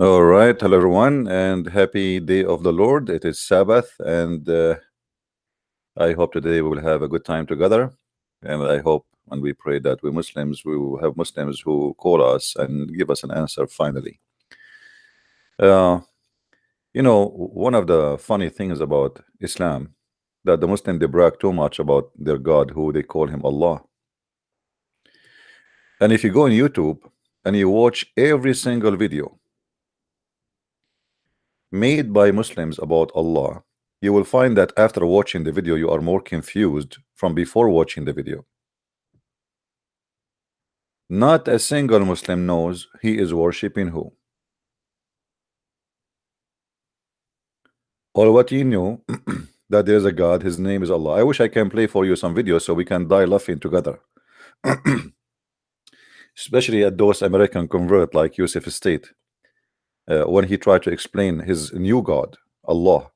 All right, hello everyone, and happy day of the Lord. It is Sabbath, and I hope today we will have a good time together. And I hope and we pray that we Muslims, we will have Muslims who call us and give us an answer finally. Uh, one of the funny things about Islam that the Muslim they brag too much about their God, who they call him Allah. And if you go on YouTube and you watch every single video made by Muslims about Allah, you will find that after watching the video, you are more confused from before watching the video. Not a single Muslim knows he is worshipping who. All what you know that there is a God, his name is Allah. I wish I can play for you some videos so we can die laughing together. Especially at those American convert like Yusuf State. When he tried to explain his new God, Allah,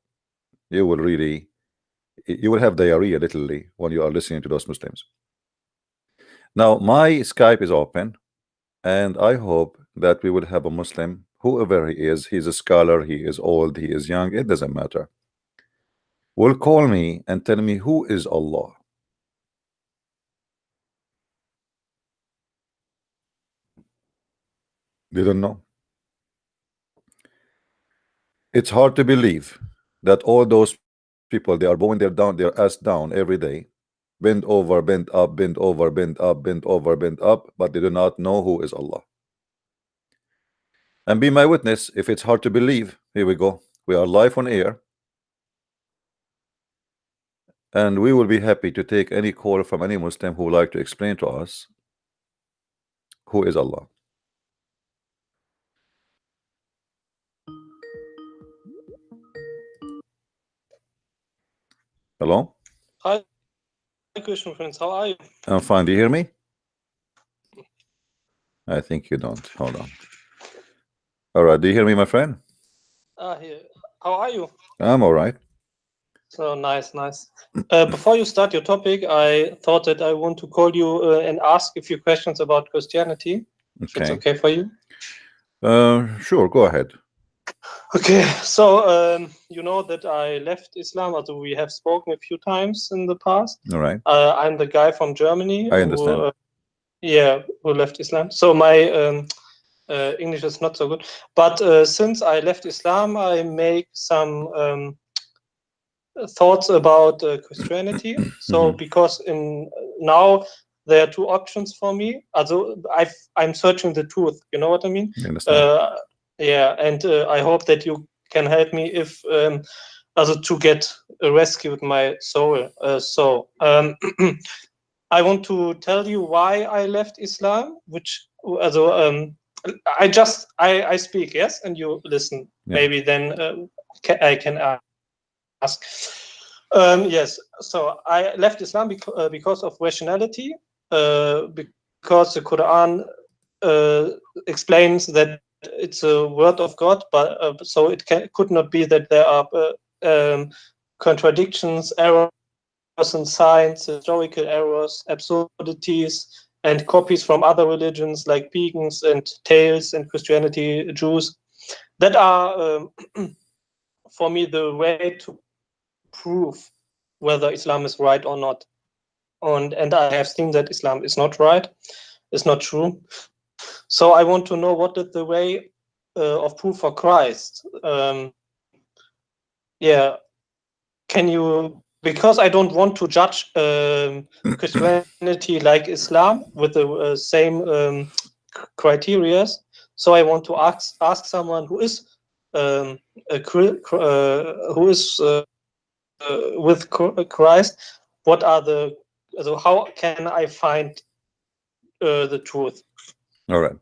you will have diarrhea literally when you are listening to those Muslims. Now my Skype is open, and I hope that we will have a Muslim, whoever he is, he's a scholar, he is old, he is young, it doesn't matter, will call me and tell me who is Allah. They don't know. It's hard to believe that all those people, they are bowing their ass down every day, bend over, bend up, bend over, bend up, bend over, bend up, but they do not know who is Allah. And be my witness if it's hard to believe. Here we go. We are live on air, and we will be happy to take any call from any Muslim who would like to explain to us who is Allah. Hello? Hi, Christian friends. How are you? I'm fine. Do you hear me? I think you don't. Hold on. All right. Do you hear me, my friend? Here. How are you? I'm all right. So nice. Before you start your topic, I thought that I want to call you and ask a few questions about Christianity. If it's okay for you. Sure. Go ahead. Okay. So you know that I left Islam. Also, we have spoken a few times in the past. All right. I'm the guy from Germany. I understand. Who left Islam. So my English is not so good. But since I left Islam, I make some thoughts about Christianity. So because now there are two options for me. Also, I'm searching the truth. You know what I mean? I understand. And I hope that you can help me if also to get rescued my soul. I want to tell you why I left Islam, which also I speak, yes, and you listen. Yeah. Maybe then I can ask. Yes, so I left Islam because of rationality, because the Quran explains that it's a word of God, but so it could not be that there are contradictions, errors in science, historical errors, absurdities, and copies from other religions like pagans and tales and Christianity, Jews, that are for me the way to prove whether Islam is right or not. And I have seen that Islam is not right, is not true. So I want to know what is the way of proof for Christ. Can you? Because I don't want to judge Christianity like Islam with the same criteria. So I want to ask someone who is with Christ, what are how can I find the truth? All right.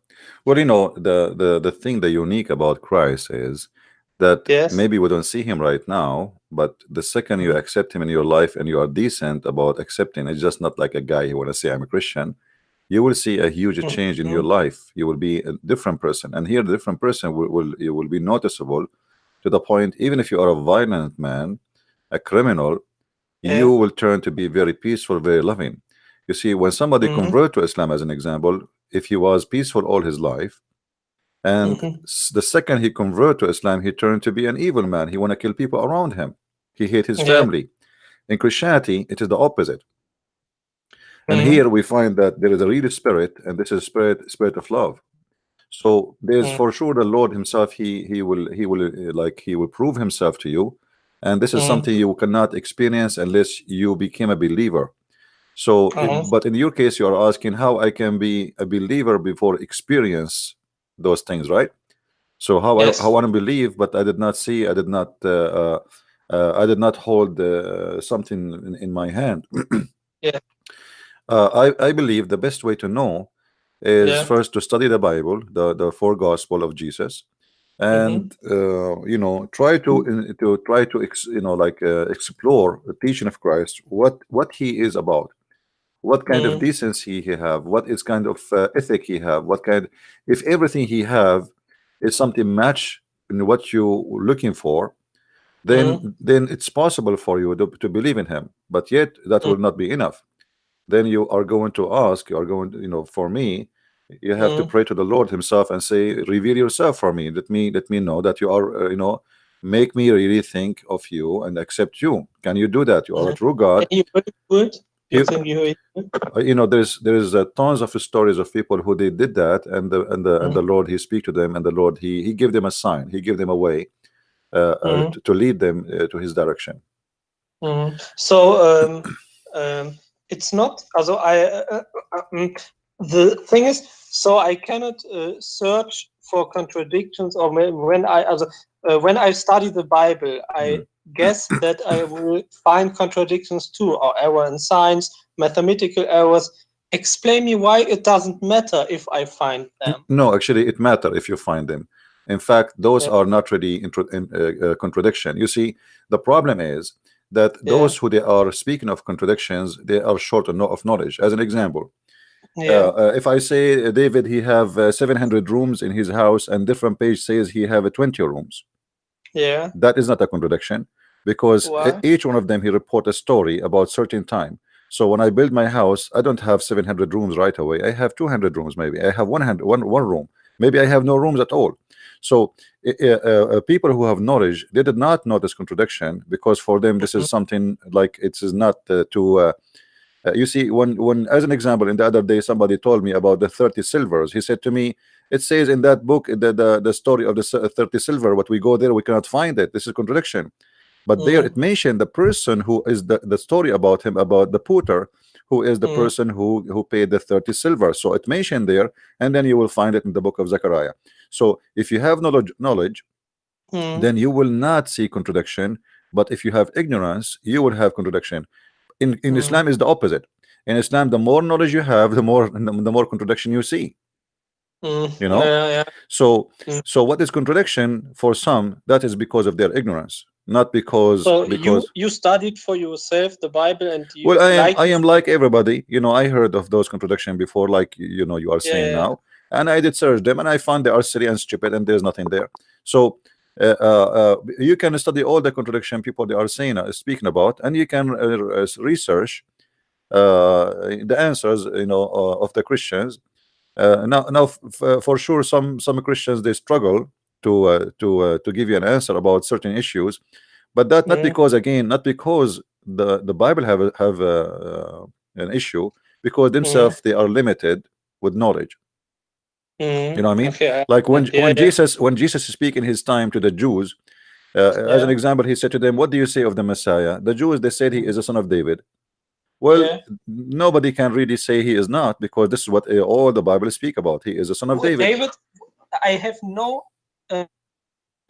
Well, the thing that unique about Christ is that maybe we don't see him right now, but the second you accept him in your life and you are decent about accepting, it's just not like a guy who want to say I'm a Christian. You will see a huge change in your life. You will be a different person, and here the different person will be noticeable to the point. Even if you are a violent man, a criminal, you will turn to be very peaceful, very loving. You see, when somebody convert to Islam, as an example, if he was peaceful all his life, And Mhm. the second he convert to Islam, he turned to be an evil man. He want to kill people around him. He hate his Yeah. family. In Christianity, it is the opposite. And Mhm. here we find that there is a real spirit, and this is spirit of love. So there's Mhm. for sure the Lord Himself. He will prove Himself to you, and this is Mhm. something you cannot experience unless you became a believer. So, Mhm. but in your case, you are asking how I can be a believer before experience those things, right? So how I Yes. want to believe, but I did not see, I did not hold something in my hand. Yeah. I believe the best way to know is Yeah. first to study the Bible, the four gospel of Jesus, Mhm. and try to explore the teaching of Christ, what He is about, what kind of Mhm. decency He have, what is kind of ethic He have, what kind, if everything He have is something match in what you looking for, Mhm. then it's possible for you to believe in Him, but yet that Mhm. will not be enough. Then you are going to ask, you are going to, for me, you have to Mhm. pray to the Lord Himself and say, reveal yourself for me. Let me know that you are, make me really think of you and accept you. Can you do that? You are a Mhm. true Can God. you really do it? You You, think you will? there's tons of stories of people who they did that, and the Mhm. Lord He speak to them, and the Lord He gave them a sign. He gave them a way Mhm. to lead them to His direction. Mhm. So it's not. Also, the thing is, so I cannot search for contradictions, or when I study the Bible, I Mm. guess that I will find contradictions too, or error in science, mathematical errors. Explain me why it doesn't matter if I find them. No, actually, it matter if you find them. In fact, those Yeah, are not really contradiction. You see, the problem is that yeah, those who they are speaking of contradictions, they are short of knowledge. As an example, yeah, if I say David, he have 700 rooms in his house, and different page says he have 20 rooms, yeah. that is not a contradiction, because Why? each one of them he report a story about certain time. So when I build my house, I don't have 700 rooms right away. I have 200 rooms, maybe I have one room, maybe I have no rooms at all. So people who have knowledge, they did not notice contradiction, because for them this Mhm. is something like it is not you see, when as an example, in the other day somebody told me about the 30 silvers. He said to me, it says in that book, the story of the 30 silver, but we go there, we cannot find it. This is contradiction. But there Mhm. it mentioned the person who is the story about him, about the putter, who is the Mhm. person who paid the 30 silver. So it mentioned there, and then you will find it in the book of Zechariah. So if you have knowledge, Mhm. then you will not see contradiction. But if you have ignorance, you will have contradiction. In Mhm. Islam is the opposite. In Islam, the more knowledge you have, the more contradiction you see. Mhm. You know. Yeah, yeah. So Mhm. so what is contradiction for some? That is because of their ignorance, not because So because you studied for yourself the Bible and well, you I am like I to am find. like everybody. I heard of those contradiction before, like you are Yeah, saying yeah. now, and I did search them, and I found they are silly and stupid, and there's nothing there. So you can study all the contradiction people they are saying, speaking about, and you can research the answers, of the Christians. Now, for sure, some Christians they struggle to give you an answer about certain issues, but that not Mhm. because, again, not because the Bible have an issue, because Mhm. themselves they are limited with knowledge. You Mhm. know what I mean? Okay, I Like when understand. Yeah, when yeah. Jesus when Jesus speak in his time to the Jews, as an Yeah. example, he said to them, "What do you say of the Messiah?" The Jews they said he Mhm. is a son of David. Well, Yeah. nobody can really say he is not, because this is what all the Bible speak about. He is a son of David. David, I have no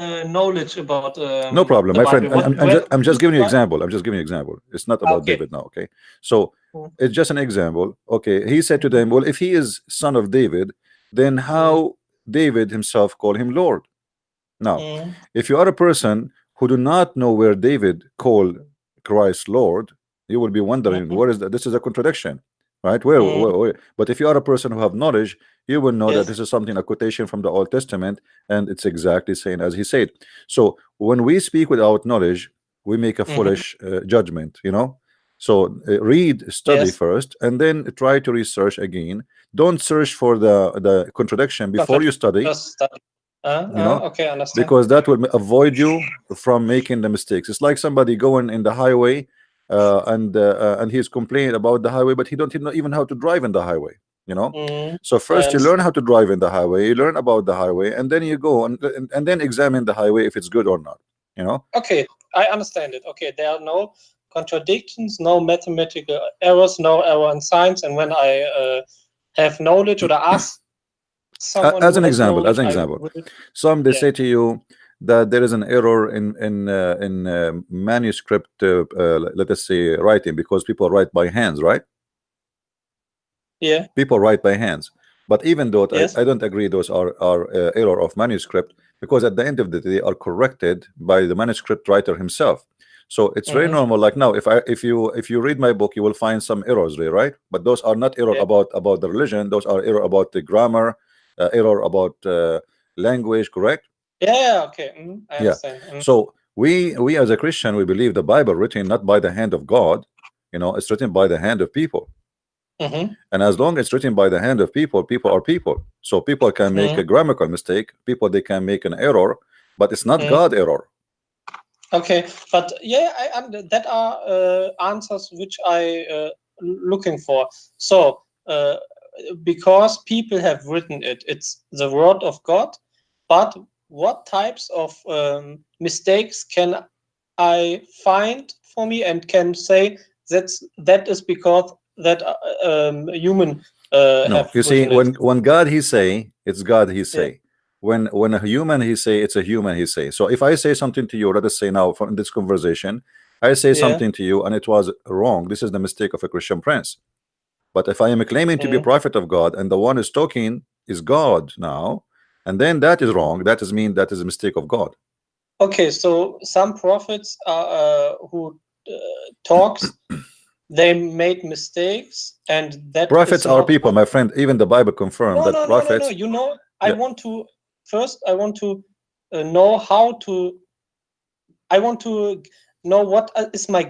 knowledge about No the problem, my Bible. friend. What I'm who just is the giving you Bible? example. I'm just giving you example. It's not about Okay. David now, okay? So Mhm. it's just an example. Okay, he said to them, well, if he is son of David, then Mhm. how David himself call him Lord? Now, Mhm. if you are a person who do not know where David called Christ Lord, you will be wondering, Mhm. where is that? This is a contradiction, right? Where? But if you are a person who have knowledge, you will know that Yes. this is something, a quotation from the Old Testament, and it's exactly saying as he said. So when we speak without knowledge, we make a Mhm. foolish judgment, So read, study Yes. first, and then try to research again. Don't search for the contradiction before you study, Just study. Okay, understand. because that will avoid you from making the mistakes. It's like somebody going in the highway, and he's complaining about the highway, but he don't know even how to drive in the highway. So I first you learn how to drive in the highway, you learn about the highway, and then you go and then examine the highway if it's good or not. Okay, I understand it. Okay, there are no contradictions, no mathematical errors, no error in science. And when I have knowledge or ask someone As who an has example, knowledge, I will. some they Yeah. say to you that there is an error in manuscript, let us say writing, because people write by hands, right? Yeah. People write by hands, but even though Yes. I don't agree those are error of manuscript, because at the end of the day they are corrected by the manuscript writer himself. So it's very normal. Like now, if you read my book, you will find some errors there, right? But those are not error Yeah. about the religion. Those are error about the grammar, error about language, correct? Yeah. Okay. I Yeah. understand. So we as a Christian, we believe the Bible written not by the hand of God, it's written by the hand of people. And as long as it's written by the hand of people, people are people. So people can make a grammatical mistake, people they can make an error, but it's not God error. Okay, but yeah, that are answers which I looking for. So because people have written it, it's the word of God. But what types of mistakes can I find for me and can say that is because that human No, have you see, written it? when God he say, it's God he Yeah. say. When a human he say, it's a human he say. So if I say something to you, let us say now from this conversation, I say Yeah. something to you and it was wrong. This is the mistake of a Christian prince. But if I am claiming to be a prophet of God and the one is talking is God now, and then that is wrong, that is mean that is a mistake of God. Okay, so some prophets are who talks, they made mistakes, and that Prophets is are not people, what. my friend. Even the Bible confirmed No, that no, no, no, no. prophets. I Yeah, want to first. I want to know how to. I want to know what is my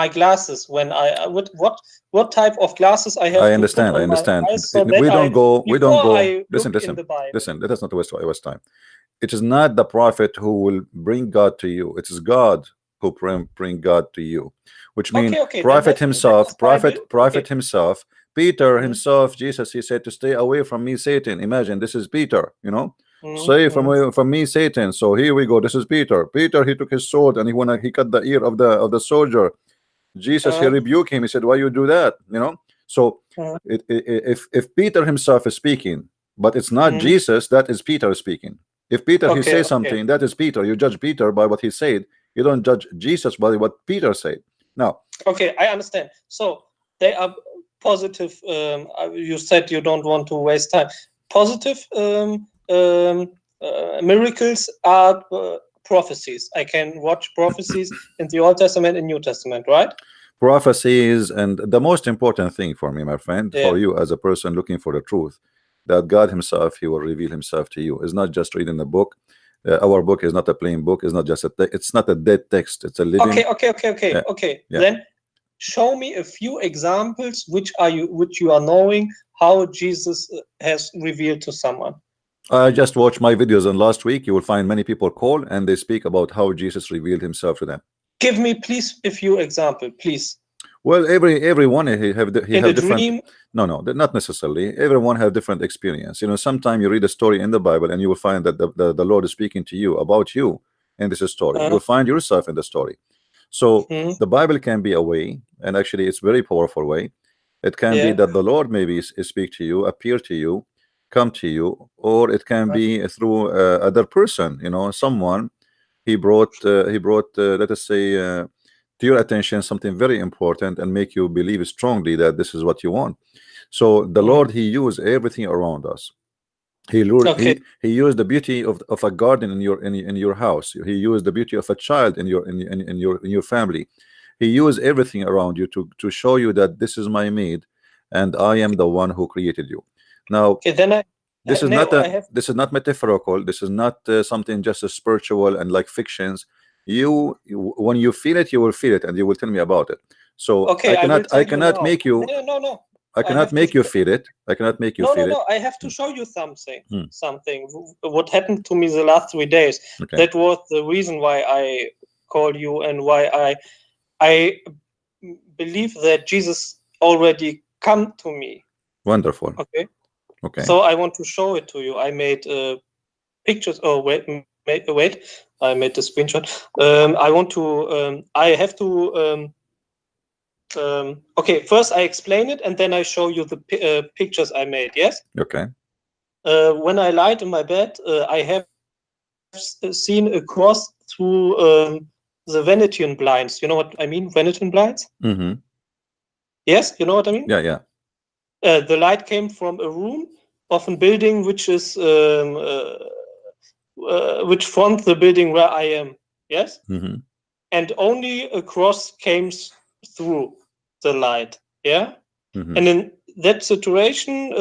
glasses when I what type of glasses I have I to put understand. I on my understand. eyes so that We don't I go. We don't before go. I Listen, look in listen, the Bible. listen. Let us not waste time. It is not the prophet who will bring God to you. It is God who bring God to you, which means Okay, then prophet that himself, is Bible. prophet Okay. himself, Peter himself, Jesus, he said to stay away from me, Satan. Imagine this is Peter, stay from me, Satan. So here we go. This is Peter. Peter, he took his sword and he cut the ear of the soldier. Jesus, he rebuked him. He said, why you do that? So if Peter himself is speaking, but it's not Jesus, that is Peter speaking. If Peter he Okay, says something, that is Peter. You judge Peter by what he said. You don't judge Jesus by what Peter said. Now, okay, I understand. So they are positive. You said you don't want to waste time. Positive miracles are prophecies. I can watch prophecies in the Old Testament and New Testament, right? prophecies, and the most important thing for me, my friend, Yeah. for you as a person looking for the truth, that God himself, he will reveal himself to you. It's not just reading a book. Our book is not a plain book. It's not just it's not a dead text. It's a living. Okay. Yeah. Then show me a few examples which you are knowing how Jesus has revealed to someone. I just watched my videos, and last week you will find many people call and they speak about how Jesus revealed himself to them. Give me please a few examples, please. Well, everyone he In have the different. dream. No, not necessarily. Everyone have different experience. Sometimes you read a story in the Bible and you will find that the Lord is speaking to you about you in this story. You will find yourself in the story. So the Bible can be a way, and actually it's very powerful way. It can be that the Lord maybe speak to you, appear to you, come to you, or it can be through other person. Someone he brought let us say to your attention something very important and make you believe strongly that this is what you want. So the Lord, he used everything around us. Okay. He used the beauty of a garden in your house. He used the beauty of a child in your family. He used everything around you to show you that this is my made, and I am the one who created you. Now, Okay, then this is now not I have. this is not metaphorical. This is not something just as spiritual and like fictions. When you feel it, you will feel it, and you will tell me about it. So okay, I will tell I you cannot now. make you. No. I cannot make you feed it. I cannot make you feed it. No. I have to show you something. Hmm. Something. What happened to me the last 3 days? Okay. That was the reason why I called you and why I believe that Jesus already come to me. Wonderful. Okay. Okay. So I want to show it to you. I made pictures. Oh wait. I made the screenshot. I want to. I have to. Okay, first I explain it and then I show you the pictures I made. Yes. Okay. When I lied in my bed, I have seen a cross through the Venetian blinds. You know what I mean? Venetian blinds. Mm-hmm. Yes, you know what I mean. Yeah. The light came from a room of a building which is which fronts the building where I am. Yes. Mm-hmm. And only a cross came through the light. Yeah. Mm-hmm. And in that situation,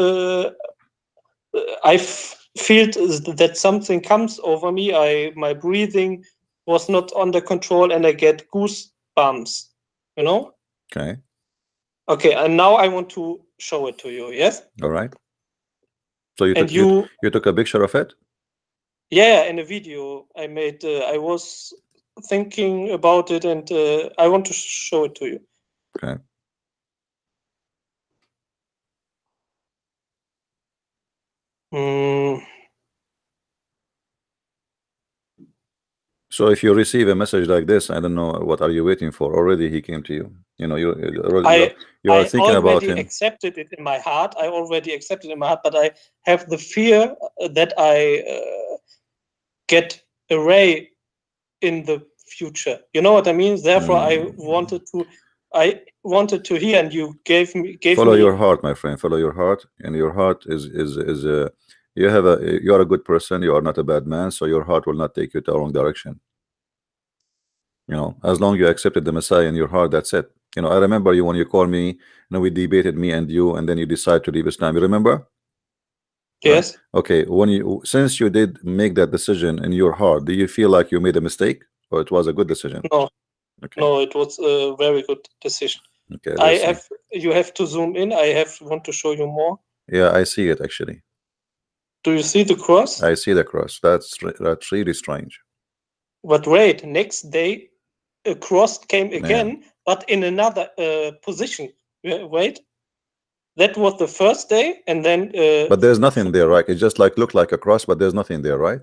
I feel that something comes over me. My breathing was not under control, and I get goosebumps. You know. Okay. Okay, and now I want to show it to you. Yes. All right. So you And took you took a picture of it? Yeah, in a video I made. I was thinking about it, and I want to show it to you. Okay. So if you receive a message like this, I don't know, what are you waiting for? Already he came to you. You know, you are thinking about him. I accepted it in my heart. I already accepted it in my heart, but I have the fear that I get away in the future. You know what I mean? Therefore, I wanted to hear, and you gave me follow your heart, my friend. Follow your heart, and your heart is you are a good person. You are not a bad man, so your heart will not take you the wrong direction. You know, as long you accepted the Messiah in your heart, that's it. You know, I remember you when you called me. You know, we debated, me and you, and then you decide to leave Islam. You remember? Yes. Right? Okay. Since you did make that decision in your heart, do you feel like you made a mistake, or it was a good decision? No. Okay. No, it was a very good decision. Okay. You have to zoom in. I want to show you more. Yeah, I see it actually. Do you see the cross? I see the cross. That's really strange. But wait, next day a cross came again, but in another position. Wait, that was the first day, and then. But there's nothing there, right? It just like looked like a cross, but there's nothing there, right?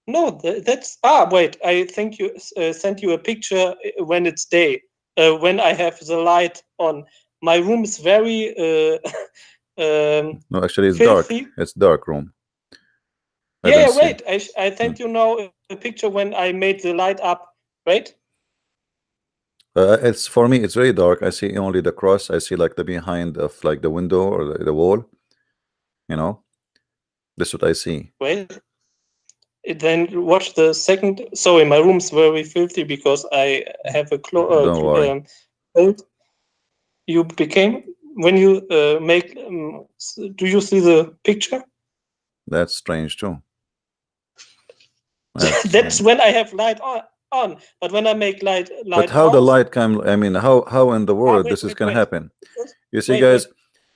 No, that's wait. I think you sent you a picture when it's day. When I have the light on, my room is very. No, actually, it's filthy. dark. It's dark room. Yeah, wait. I sent you now a picture when I made the light up. Right. It's for me. It's very dark. I see only the cross. I see like the behind of like the window or the wall. You know, this is what I see. Wait. Then watch the second. Sorry, my room's very filthy because I have a Don't worry. cold. You became when you make. Do you see the picture? That's strange too. That's when I have light on. But when I make light but how off, the light come? I mean, how in the world this is gonna happen? You see, guys,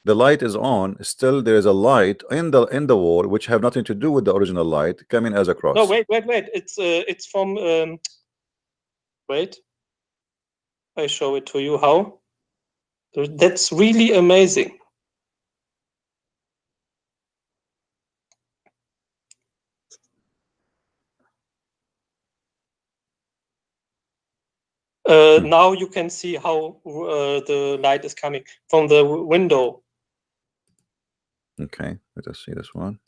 the light is on. Still, there is a light in the wall which have nothing to do with the original light coming as a cross. No, wait. It's from. Wait. I show it to you how. That's really amazing. Now you can see how the light is coming from the window. Okay, let us see this one.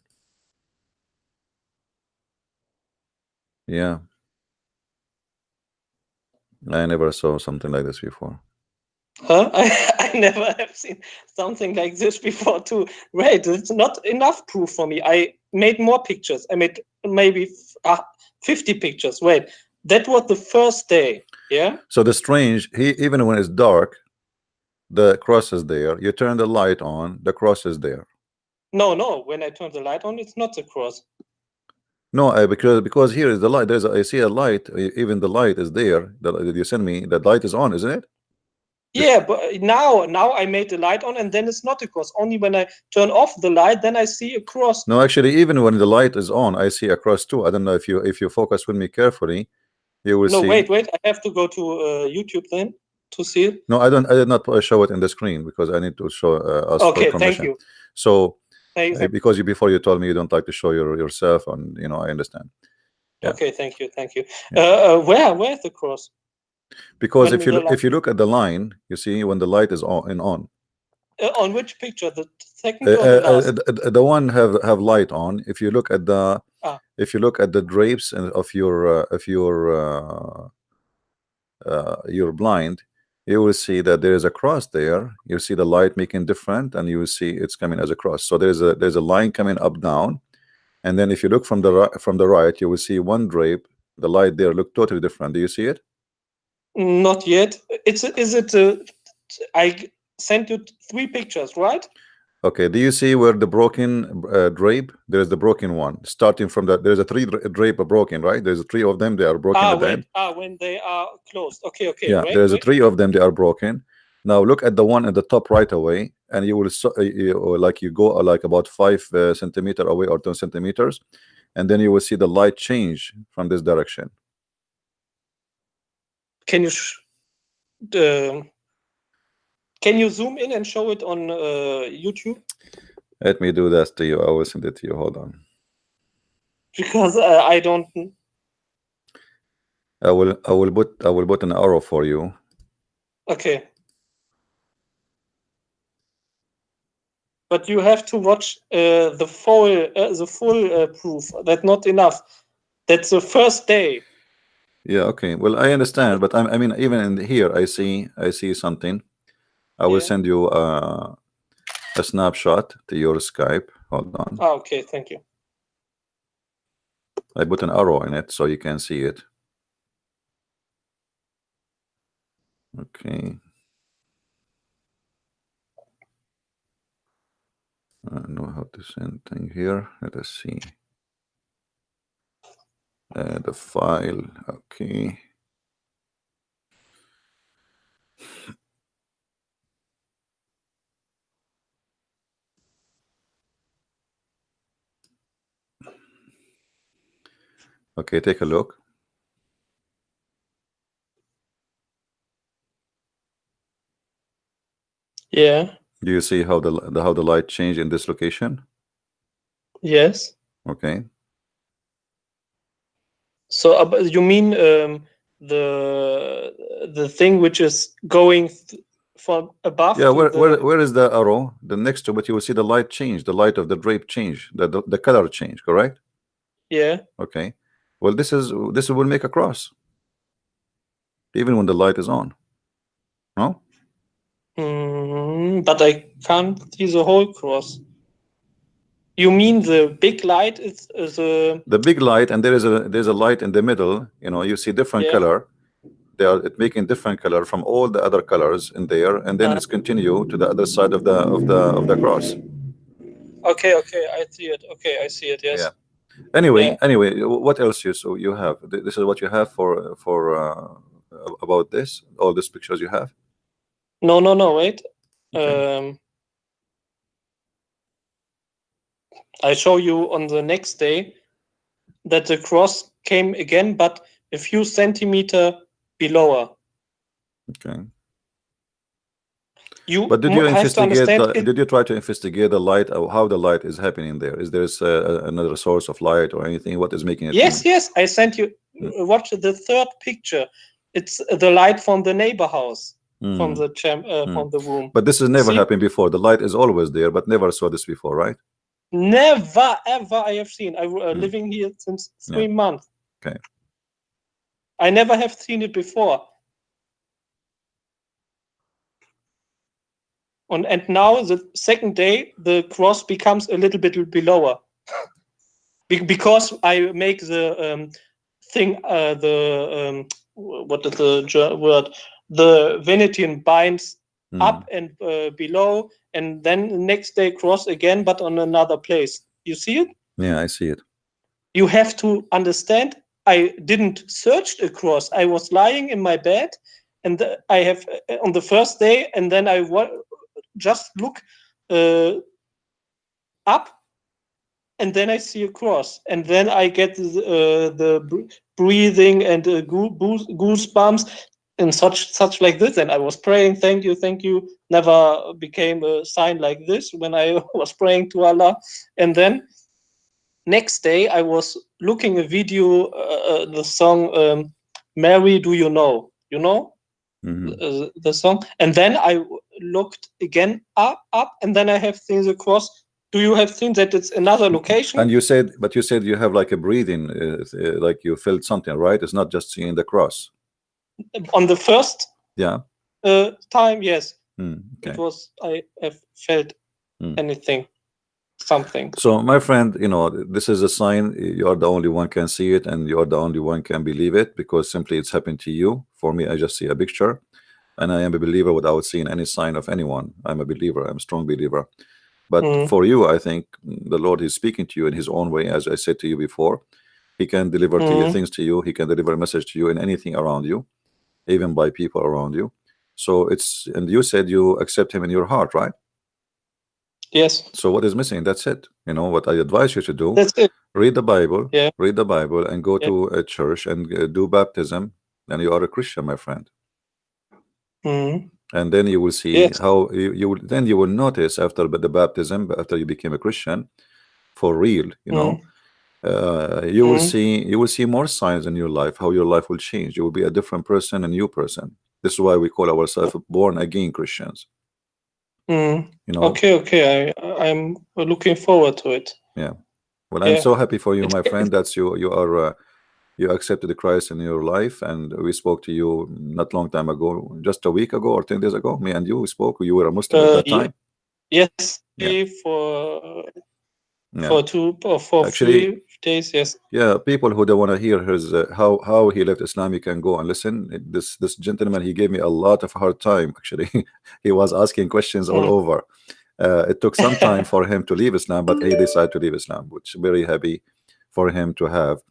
Yeah, I never saw something like this before. Huh? I never have seen something like this before too. Wait, it's not enough proof for me. I made more pictures. I made maybe 50 pictures. Wait, that was the first day. Yeah. So the strange, even when it's dark, the cross is there. You turn the light on, the cross is there. No. When I turn the light on, it's not the cross. No, because here is the light. I see a light. Even the light is there. Did you send me? The light is on, isn't it? Yeah, but now I made the light on, and then it's not a cross. Only when I turn off the light, then I see a cross. No, actually, even when the light is on, I see a cross too. I don't know if you focus with me carefully, you will No, see. wait. I have to go to YouTube then to see it. No, I did not show it in the screen because I need to show ask for Okay, thank permission. you. So Thank you. because before you told me you don't like to show yourself, and I understand. Yeah. Okay, thank you. Yeah. Where's the cross? Because When if you look at the line, you see when the light is on on which picture? The second or the last? the one have light on. If you look at the drapes and of your blind, you will see that there is a cross there. You see the light making different, and you will see it's coming as a cross. So there's a line coming up down, and then if you look from the right, you will see one drape. The light there look totally different. Do you see it? Not yet. Is it? I sent you 3 pictures, right? Okay. Do you see where the broken drape? There's the broken one. Starting from that, there's a 3 drape are broken, right? There's 3 of them. They are broken at the end. When they are closed. Okay. Yeah, there's a 3 of them. They are broken. Now look at the one at the top right away, and you will you go like about 5 centimeter away or 10 centimeters, and then you will see the light change from this direction. Can you zoom in and show it on YouTube? Let me do that to you. I will send it to you. Hold on. Because I don't. I will put an arrow for you. Okay. But you have to watch the full proof. That's not enough. That's the first day. Yeah. Okay. Well, I understand, but I mean, even in here, I see something. I will send you a snapshot to your Skype. Hold on. Okay. Thank you. I put an arrow in it so you can see it. Okay. I don't know how to send thing here. Let us see. The file. Okay. Okay, take a look. Yeah. Do you see how the light changed in this location? Yes. Okay. So you mean the thing which is going from above? Yeah. Where is the arrow? The next to it, you will see the light change. The light of the drape change. The color change. Correct. Yeah. Okay. Well, this will make a cross, even when the light is on. No. But I can't see the whole cross. You mean the big light is the big light, and there's a light in the middle. You see different color. They are making different color from all the other colors in there, and then it's continue to the other side of the cross. Okay, I see it. Okay, I see it. Yes. Yeah. Anyway, what else you have? This is what you have for about this, all these pictures you have? No, wait. Okay. I show you on the next day that the cross came again, but a few centimeter below. Okay. But did you investigate? Did you try to investigate the light? How the light is happening there? Is there another source of light or anything? What is making it? Yes. I sent you. Watch the 3rd picture. It's the light from the neighbor house, from the from the room. But this has never happened before. The light is always there, but never saw this before, right? Never ever I have seen. I'm living here since 3 months. Okay. I never have seen it before. And now the second day the cross becomes a little bit below, because I make the thing what is the word? The Venetian binds up and below, and then the next day cross again, but on another place. You see it? Yeah, I see it. You have to understand. I didn't search a cross. I was lying in my bed, and I have on the first day, and then I just look up, and then I see a cross, and then I get the breathing and goosebumps and such like this. And I was praying, thank you. Never became a sign like this when I was praying to Allah. And then next day I was looking a video, the song Mary, Do You Know? You know? The song. And then I looked again up, and then I have seen the cross. Do you have seen that it's another location? And you said you have like a breathing, like you felt something, right? It's not just seeing the cross. On the first time, yes. Okay. It was, I have felt anything, something. So my friend, you know, this is a sign. You are the only one can see it, and you are the only one can believe it, because simply it's happened to you. For me, I just see a picture, and I am a believer without seeing any sign of anyone. I'm a believer. I'm a strong believer. But for you, I think the Lord is speaking to you in his own way. As I said to you before, he can deliver to you things to you. He can deliver a message to you in anything around you, even by people around you. So it's, and you said you accept him in your heart, right? Yes. So what is missing? That's it. You know what I advise you to do? That's it. Read the Bible. Yeah. Read the Bible and go to a church and do baptism. And you are a Christian, my friend. And then you will see how you will. Then you will notice after the baptism, after you became a Christian, for real, you know, you will see more signs in your life. How your life will change. You will be a different person, a new person. This is why we call ourselves born again Christians. You know. Okay. I'm looking forward to it. Yeah. Well, I'm so happy for you, my friend. That's you accepted Christ in your life, and we spoke to you not long time ago, just a week ago or 10 days ago. Me and you spoke. You were a Muslim at that time. Yes. For 2 or for actually 3 days. Yes. Yeah. People who don't want to hear his how he left Islam, you can go and listen. This gentleman, he gave me a lot of hard time. Actually, he was asking questions all over. It took some time for him to leave Islam, but he decided to leave Islam, which I'm very happy for him to have.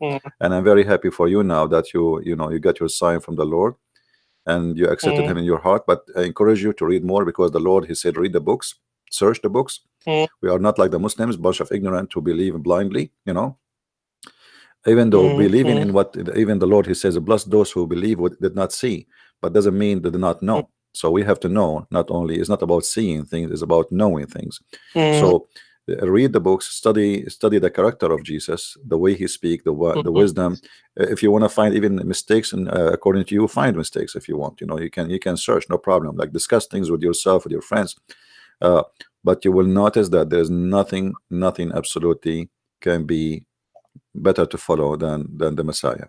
And I'm very happy for you now that you know you got your sign from the Lord and you accepted him in your heart. But I encourage you to read more, because the Lord, he said, read the books, search the books. We are not like the Muslims, bunch of ignorant who believe blindly, you know. Even though believing in what even the Lord, he says, bless those who believe what did not see, but doesn't mean they did not know. So we have to know. Not only, it's not about seeing things, it's about knowing things. So read the books, study the character of Jesus, the way he speaks, the wisdom. If you want to find even mistakes, and according to you, find mistakes if you want. You know, you can search, no problem. Like discuss things with yourself, with your friends. But you will notice that there's nothing absolutely can be better to follow than the Messiah.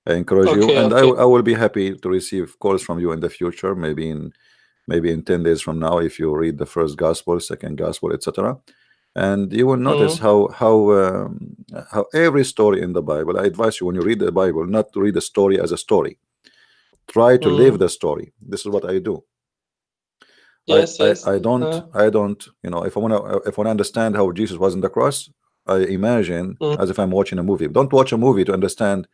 I encourage you, and I will be happy to receive calls from you in the future, maybe in 10 days from now, if you read the first gospel, second gospel, etc. And you will notice how every story in the Bible, I advise you, when you read the Bible, not to read the story as a story. Try to live the story. This is what I do. I don't, you know, if I wanna understand how Jesus was on the cross, I imagine as if I'm watching a movie. Don't watch a movie to understand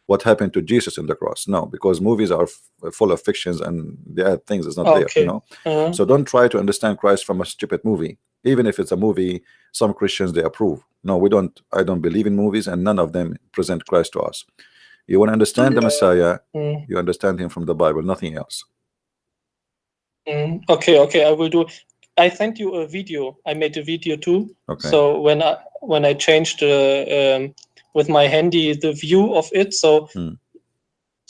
what happened to Jesus in the cross. No, because movies are full of fictions and they add things that's not there, you know. So don't try to understand Christ from a stupid movie, even if it's a movie some Christians they approve. No, we don't. I don't believe in movies, and none of them present Christ to us. You want to understand the Messiah, you understand him from the Bible, nothing else. Okay, I will do. I sent you a video. I made a video too. So when I changed with my handy the view of it, so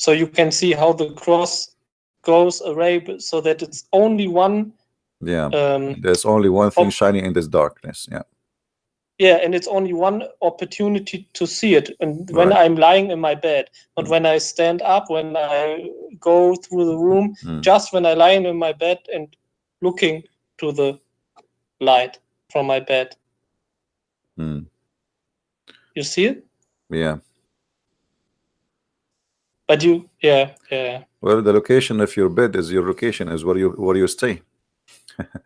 you can see how the cross goes array, so that it's only one. Yeah. There's only one thing shining in this darkness. Yeah. Yeah, and it's only one opportunity to see it. And when I'm lying in my bed, not when I stand up, when I go through the room, just when I lie in my bed and looking to the light from my bed. You see it? Yeah. But you, yeah. Well, the location of your bed is your location, is where you stay.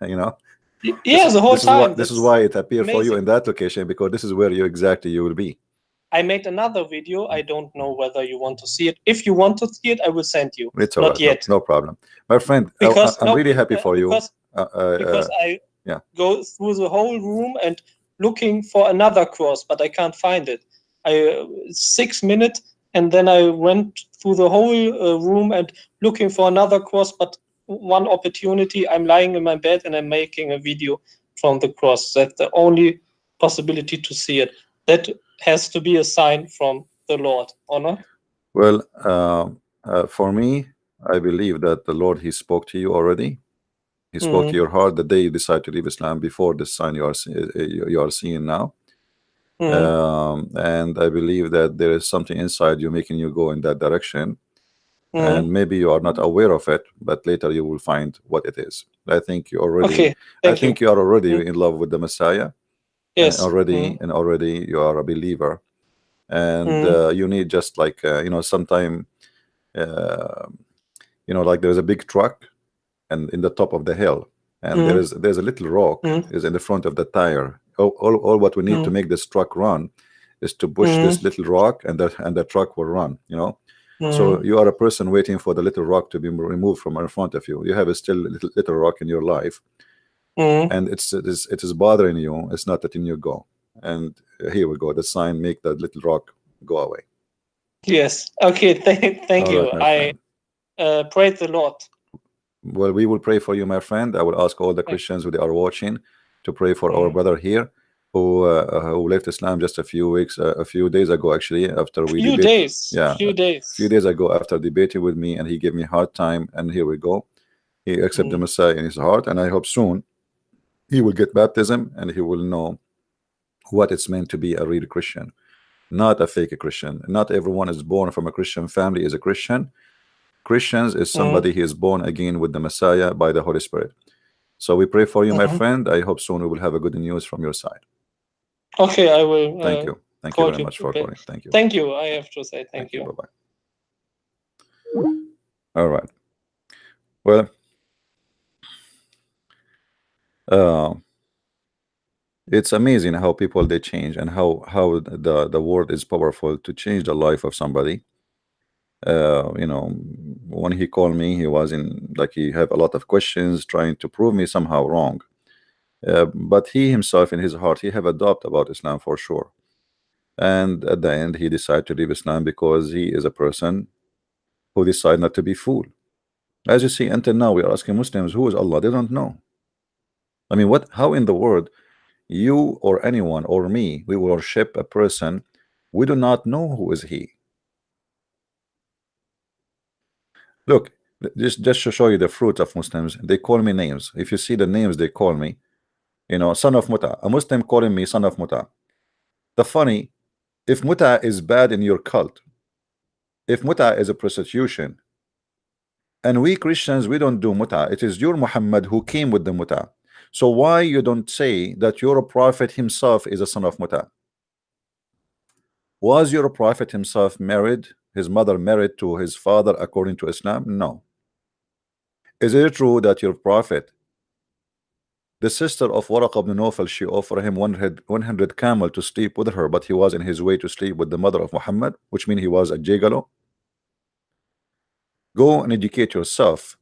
You know. Yeah, the whole time. This is why it appeared for you in that location, because this is where you will be. I made another video. I don't know whether you want to see it. If you want to see it, I will send you. It's all Not right. No, yet. no problem. My friend, Because I'm no, really happy for you. because I Yeah. go through the whole room and looking for another cross, but I can't find it. 6 minutes, and then I went through the whole room and looking for another cross, but one opportunity, I'm lying in my bed and I'm making a video from the cross. That's the only possibility to see it. That has to be a sign from the Lord, or not? Well, for me, I believe that the Lord, He spoke to you already. He spoke to Mm, your heart the day you decide to leave Islam before the sign you are seeing now. mm, And I believe that there is something inside you making you go in that direction. mm. And maybe you are not aware of it, but later you will find what it is. I think you already, Okay, I thank you. think you are already Mm, in love with the Messiah, and yes. already you are a believer, and Mm, you need just like sometime, uh, like there's a big truck and in the top of the hill, and mm, there's a little rock mm, is in the front of the tire. All what we need to mm, make this truck run is to push mm, this little rock, and the truck will run. So mm, you are a person waiting for the little rock to be removed from in front of you. You have a still little rock in your life, mm. and it is bothering you. It's not letting you go. And here we go. The sign make that little rock go away. Yes. Okay. Thank All right, you. my I friend. praise the Lord. Well, we will pray for you, my friend. I will ask all the Thank Christians who are watching to pray for our mm. brother here who left Islam just a few days ago, actually, after we Few debate. days. Yeah, Few a few days. days ago after debating with me, and he gave me a hard time. And here we go. He accepted the Mm, Messiah in his heart, and I hope soon he will get baptism and he will know what it's meant to be a real Christian, not a fake Christian. Not everyone is born from a Christian family is a Christian. Christians is mm, somebody who is born again with the Messiah by the Holy Spirit. So we pray for you, my mhm. friend. I hope soon we will have a good news from your side. Okay, I will Thank you. Thank you call very you much to for pray. calling. Thank you. Thank you. I have to say thank Thank you. you. Bye bye. All right. Well, uh, it's amazing how people they change and how the word is powerful to change the life of somebody. When he called me, he was in like he have a lot of questions trying to prove me somehow wrong. But he himself in his heart he have a doubt about Islam for sure. And at the end he decided to leave Islam because he is a person who decide not to be fooled. As you see, until now we are asking Muslims who is Allah. They don't know. I mean, what? How in the world you or anyone or me we worship a person we do not know who is he? Look, just to show you the fruit of Muslims, they call me names. If you see the names they call me, son of Muta. A Muslim calling me son of Muta. The funny, if Muta is bad in your cult, if Muta is a prostitution, and we Christians we don't do Muta, it is your Muhammad who came with the Muta. So why you don't say that your prophet himself is a son of Muta? Was your prophet himself married, his mother married to his father according to Islam? No. Is it true that your prophet, the sister of Waraq ibn Nawfal, she offered him 100 camel to sleep with her, but he was in his way to sleep with the mother of Muhammad, which means he was a gigolo? Go and educate yourself.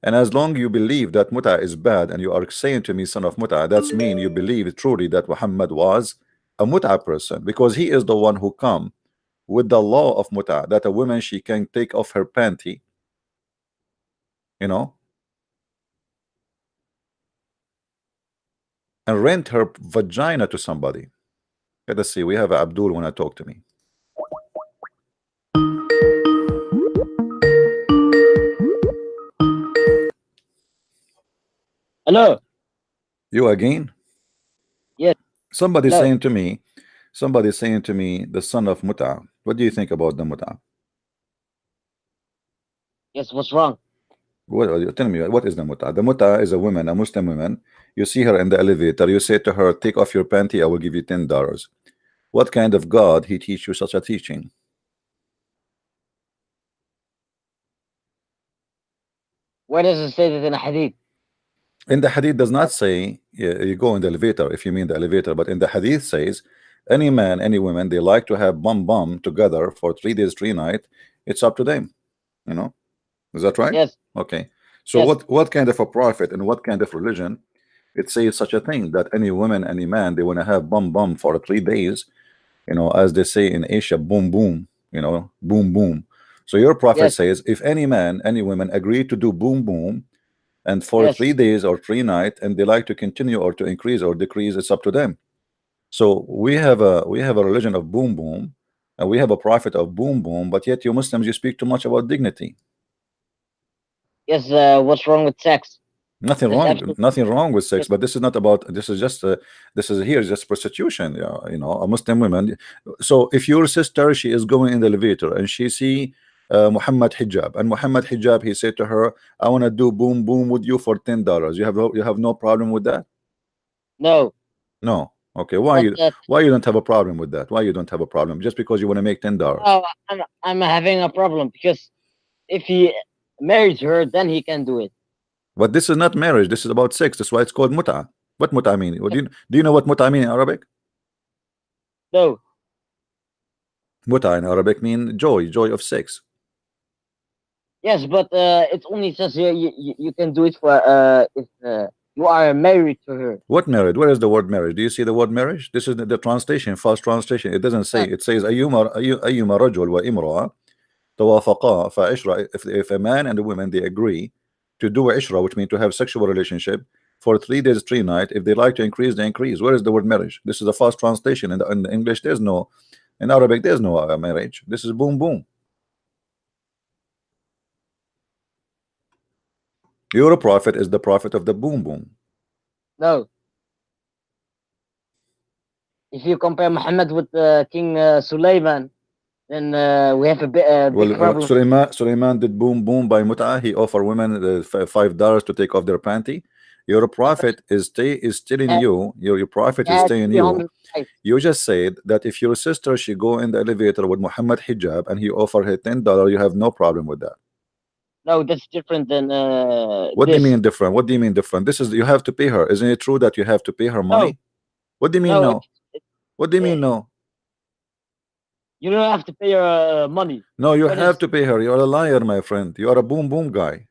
And as long you believe that Muta is bad and you are saying to me son of Muta, that's mean you believe truly that Muhammad was a Muta person, because he is the one who come with the law of Muta, that a woman she can take off her panty, you know, and rent her vagina to somebody. Let us see. We have Abdul want to talk to me. Hello. You again? Yes. Somebody Hello. saying to me, the son of Muta. What do you think about the Muta? Yes. What's wrong? What are you tell me? What is the Muta? The Muta is a woman, a Muslim woman. You see her in the elevator. You say to her, "Take off your panty. I will give you $10." What kind of God he teach you such a teaching? Where does it say that in a hadith? In the hadith does not say you go in the elevator if you mean the elevator, but in the hadith says Any man, any woman, they like to have bum together for 3 days, 3 nights. It's up to them, you know. Is that right? Yes. Okay. So Yes. what kind of a prophet and what kind of religion it says such a thing that any woman, any man, they want to have bum for 3 days, as they say in Asia, boom boom, boom boom. So your prophet Yes. says if any man, any woman agree to do boom boom and for Yes. 3 days or 3 nights and they like to continue or to increase or decrease, it's up to them. So we have a religion of boom boom and we have a prophet of boom boom, but yet you Muslims, you speak too much about dignity. Yes. What's wrong with sex? Nothing There's wrong, absolutely nothing wrong with sex, yes. but this is not about. This is just. This is here just prostitution. Yeah, a Muslim woman. So if your sister, she is going in the elevator and she see Muhammad hijab, and Muhammad hijab, he said to her, "I want to do boom boom with you for $10." You have no problem with that? No. No. Okay. Why But you why you don't have a problem with that? Why you don't have a problem? Just because you want to make $10? no, I'm having a problem because if he marries her, then he can do it. But this is not marriage. This is about sex. That's why it's called muta. What muta mean? What do you know what muta mean in Arabic? No. Muta in Arabic mean joy of sex. Yes, but it only says here you can do it for if you are married to her. What marriage? Where is the word marriage? Do you see the word marriage? This is the translation, false translation. It doesn't say. It says أيما رجل وامرأة توافقا فعشرة. If a man and a woman they agree to do ishra, which means to have sexual relationship for 3 days, 3 nights. If they like to increase, they increase. Where is the word marriage? This is a false translation. In English, there's no. In Arabic, there's no marriage. This is boom boom. Your prophet is the prophet of the boom boom. No. If you compare Muhammad with King Sulaiman, then we have a big Well, problem. Sulaiman did boom boom by mut'ah. He offered women $5 to take off their panty. Your My friend prophet is telling had, you, your prophet is had telling you, 300 wives. you just said that if your sister she go in the elevator with Muhammad hijab and he offer her $10, you have no problem with that. No, that's different than What do you this. mean different? What do you mean different? This is you have to pay her. Isn't it true that you have to pay her No, money? What do you mean no, no? What do you uh, mean no? you don't have to pay her money. No, you What have is to pay her. You're a liar, my friend. You are a boom boom guy.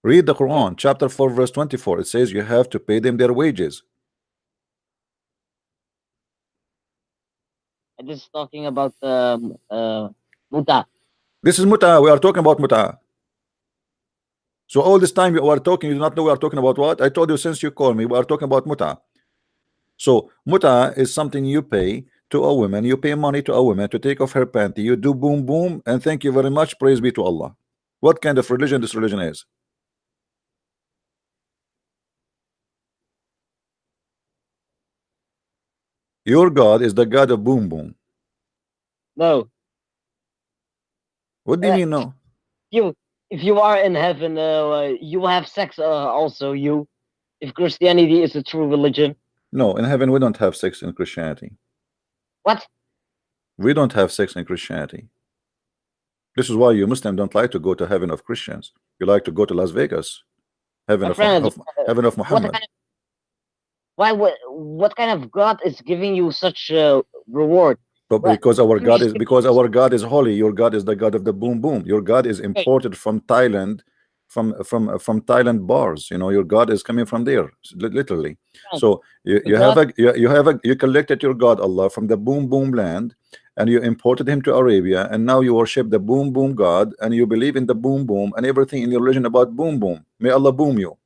Read the okay? Quran, chapter 4, verse 24. It says you have to pay them their wages. And this is talking about muta. This is muta. We are talking about muta. So all this time you are talking, you do not know we are talking about what? I told you since you called me, we are talking about muta. So muta is something you pay to a woman. You pay money to a woman to take off her panty. You do boom boom and thank you very much. Praise be to Allah. What kind of religion this religion is? Your God is the God of boom boom. No, What do you uh, mean no? you if you are in heaven, you will have sex. Also, you if Christianity is a true religion. No, in heaven we don't have sex in Christianity. What? We don't have sex in Christianity. This is why you Muslim don't like to go to heaven of Christians. You like to go to Las Vegas, heaven My of, friend, heaven of what Muhammad. kind of what kind of God is giving you such reward? But What because our you God just is holy, your God is the God of the boom boom. Your God is okay, imported from Thailand, from Thailand bars. Your God is coming from there, literally. friend, So you, the you have God. a you have a you collected your God Allah from the boom boom land, and you imported him to Arabia, and now you worship the boom boom God, and you believe in the boom boom and everything in your religion about boom boom. May Allah boom you.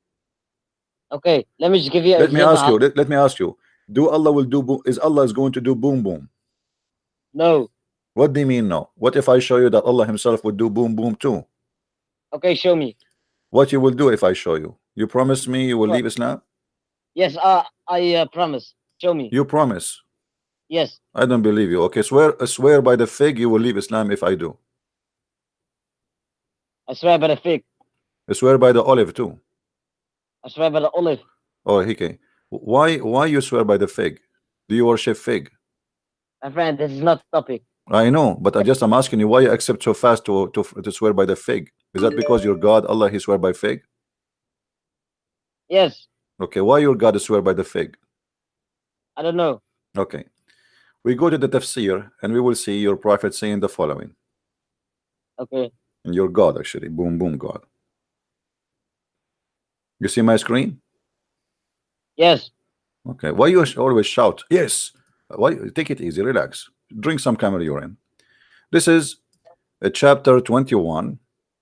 Okay, let me just give you an Let me example. ask you. Let me ask you. Do Allah will do boom? Is Allah is going to do boom boom? No. What do you mean no? What if I show you that Allah himself would do boom boom too? Okay, show me. What you will do if I show you? You promise me you will Sure. leave Islam? Yes, I promise. Show me. You promise? Yes, I don't believe you. Okay, swear by the fig you will leave Islam if I do. I swear by the fig. Swear by the olive too. I swear by the olive. Oh, okay. Why you swear by the fig? Do you worship fig? My friend, this is not the topic. I know, but I'm asking you why you accept so fast to swear by the fig. Is that because your God Allah he swear by fig? Yes, Okay, why your God swear by the fig? I don't know. Okay, we go to the tafsir and we will see your prophet saying the following. Okay. And your God, actually, boom boom God. You see my screen? Yes. Okay, why you always shout? Yes. Why? Take it easy, relax, drink some camel urine. This is chapter 21,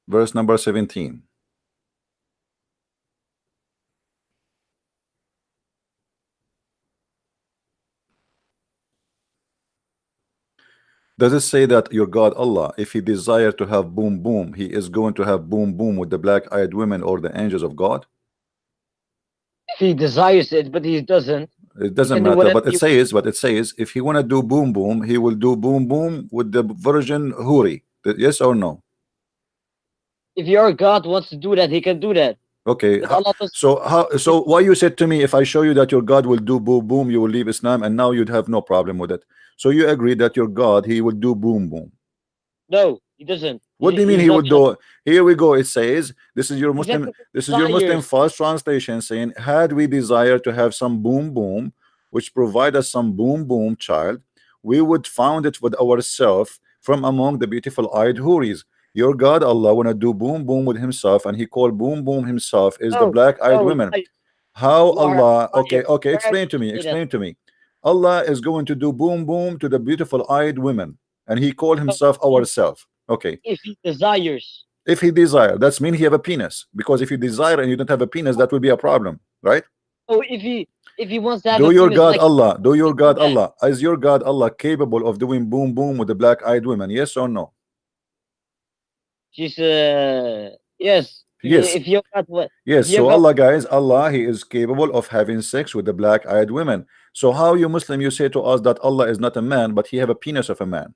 verse number 17. Does it say that your God Allah, if he desire to have boom boom, he is going to have boom boom with the black-eyed women or the angels of God? If he desires it, but he doesn't, It he doesn't can do matter, whatever but it he says, if he wanna do boom boom, he will do boom boom with the virgin Huri. Yes or no? If your God wants to do that, he can do that. Okay, But Allah doesn't. so why you said to me, if I show you that your God will do boom boom, you will leave Islam, and now you'd have no problem with it. So you agree that your God, he will do boom boom. No, he doesn't. What do you mean He's he not would gonna. do? Here we go. It says, this is your He said Muslim, if he this is your Muslim desires. first translation saying, had we desire to have some boom boom, which provide us some boom boom child, we would found it with ourselves from among the beautiful eyed Huris. Your God Allah wanna do boom boom with himself, and he called boom boom himself is the No, black eyed no, women. How you are Allah, a liar. okay, Where explain did to you me, say that? explain to me. Allah is going to do boom boom to the beautiful eyed women, and he called No, himself no, ourself. Okay, if he desires. if he desire, that's mean he have a penis, because if you desire and you don't have a penis, that will be a problem, right? Oh, if he wants to have a penis, like Do your he can do God that. Allah, is your God Allah capable of doing boom boom with the black-eyed women? Yes or no? She's yes. Yes. If your God what? If Yes, your so God, Allah, guys, Allah, he is capable of having sex with the black-eyed women. So how you Muslim, you say to us that Allah is not a man, but he have a penis of a man?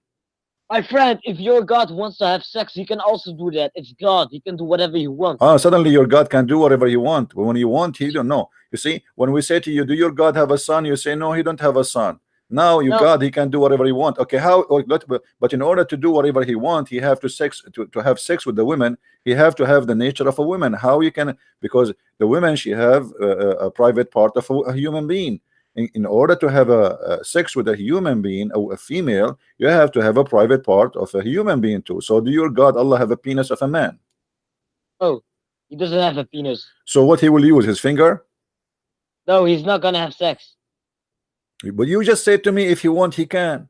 my friend, if your God wants to have sex, he can also do that. It's God. He can do whatever he wants. Ah, suddenly your God can do whatever you want. When you want, he don't know. You see, when we say to you, do your God have a son? You say, no, he don't have a son. Now your No, God, he can do whatever he want. Okay, how? But in order to do whatever he want, he have to have sex with the women. He have to have the nature of a woman. How you can? Because the women, she have a private part of a human being. In order to have a sex with a human being, a female, you have to have a private part of a human being too. So do your God Allah have a penis of a man? no, he doesn't have a penis. So what he will use, his finger? No, he's not gonna have sex. But you just said to me, if he want, he can.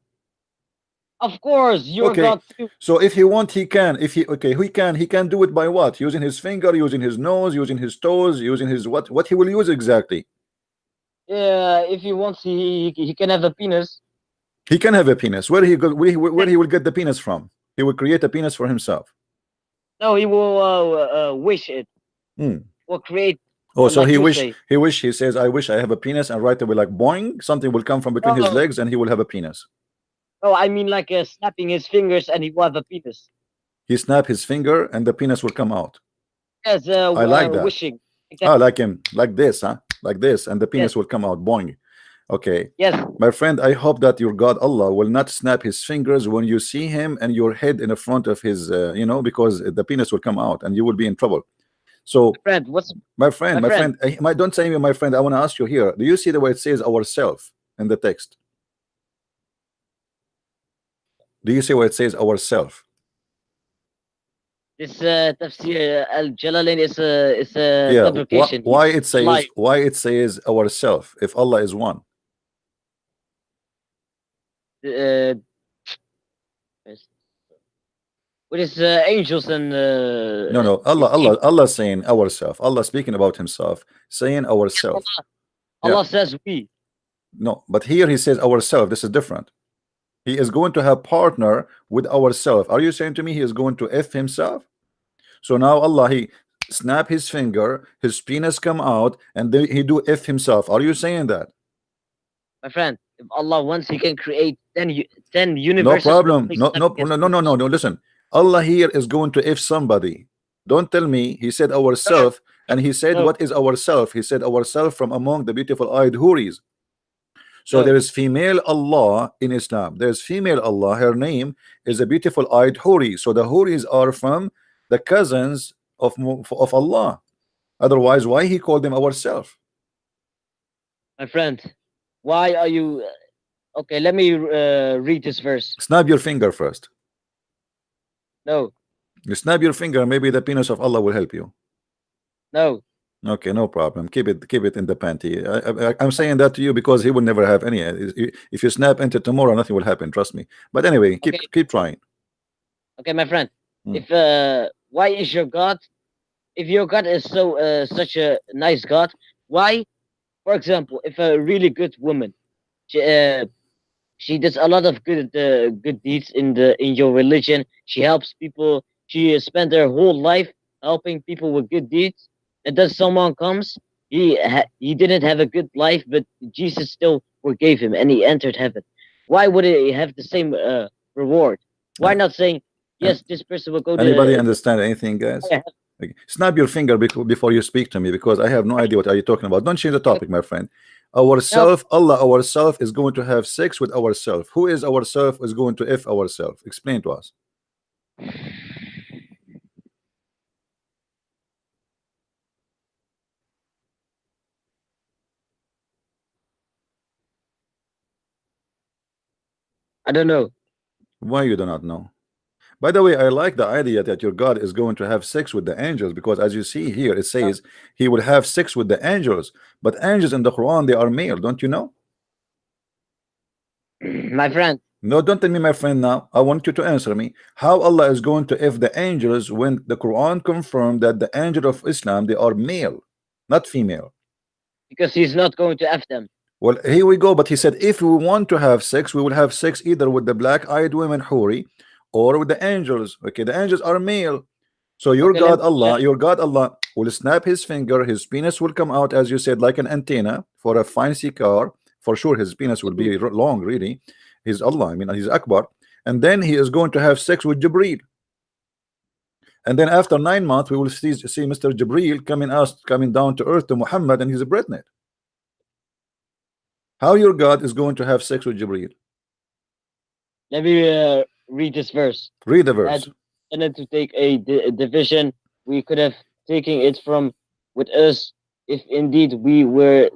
Of course, your Okay, God too. so if he want, he can. If he okay, he can do it by what? Using his finger, using his nose, using his toes, using his what? What he will use exactly? Yeah, if he wants, he can have a penis. He can have a penis. Where he go? Where he will get the penis from? He will create a penis for himself. No, he will wish it. Hmm. Will create, Oh, so like he you wish, say. he says, I wish I have a penis, and right away, like boing, something will come from between his No, legs, and he will have a penis. no, I mean like snapping his fingers and he will have a penis. He snap his finger, and the penis will come out. Yes, I like that. wishing. Ah, Exactly. like him, like this, huh? Like this, and the Yes, penis will come out, boing. Okay, yes, my friend, I hope that your God Allah will not snap his fingers when you see him and your head in the front of his, because the penis will come out and you will be in trouble. So, my friend. What's my my friend? friend, don't say me, my friend. I want to ask you here. Do you see the way it says ourself in the text? Do you see where it says ourself? This tafsir al Jalalain is a Yeah. fabrication. Why He's it says lying. ourself if Allah is one? Uh, with his angels and No, no. his angels. Allah saying ourself. Allah speaking about himself, saying Yes, ourself. Allah. Yeah. Allah says we. No, but here he says ourself. This is different. He is going to have partner with ourself. Are you saying to me he is going to F himself? So now Allah, he snap his finger, his penis come out, and then he do F himself. Are you saying that? My friend, if Allah wants, He can create 10 No universes with problem. only No, no, snapping His no, no, no, no, fingers. no. Listen, Allah here is going to F somebody. Don't tell me he said No, ourself, and he said, no, what is ourself? He said ourself from among the beautiful eyed Huris. So no, there is female Allah in Islam. There's female Allah. Her name is a beautiful eyed Huri. So the Huris are from the cousins of Allah. Otherwise, why he called them ourself? my friend. Why are you? Okay, let me read this verse. Snap your finger first. No, You snap your finger, maybe the penis of Allah will help you. no. Okay, no problem. Keep it in the panty. I'm saying that to you because he will never have any. If you snap into tomorrow, nothing will happen. Trust me. But anyway, Okay, keep trying. okay, my friend. Hmm. If why is your God? If your God is so such a nice God, why, for example, if a really good woman, she, uh, she does a lot of good deeds in your religion. She helps people. She spent her whole life helping people with good deeds. And then someone comes. He didn't have a good life, but Jesus still forgave him, and he entered heaven. Why would he have the same reward? Why Uh, not saying and yes? This person will go anybody to understand anything, guys? heaven. Okay. Snap your finger before you speak to me because I have no idea what are you talking about. Don't change the topic, my friend. No, Ourself, Allah, ourself is going to have sex with ourself. Who is ourself is going to F ourself? Explain to us. I don't know. Why you do not know? By the way, I like the idea that your God is going to have sex with the angels because as you see here, it No. says he will have sex with the angels. But angels in the Quran, they are male, don't you know? My friend, No, don't tell me, my friend, now. I want you to answer me. How Allah is going to F the angels when the Quran confirmed that the angel of Islam, they are male, not female? because he's not going to f them. Well, here we go. But he said, if we want to have sex, we will have sex either with the black-eyed women, Huri, or with the angels. Okay, the angels are male. So Okay, Your God Allah will snap his finger, his penis will come out, as you said, like an antenna for a fancy car. For sure, his penis will be long, really. He's Allah, I mean, he's Akbar. And then he is going to have sex with Jibreel. And then after 9 months, we will see Mr. Jibreel coming down to earth to Muhammad, and he's pregnant. How your God is going to have sex with Jibreel? let me read this verse. Read the Had verse. intended to take a division, we could have taken it from with us if indeed we were.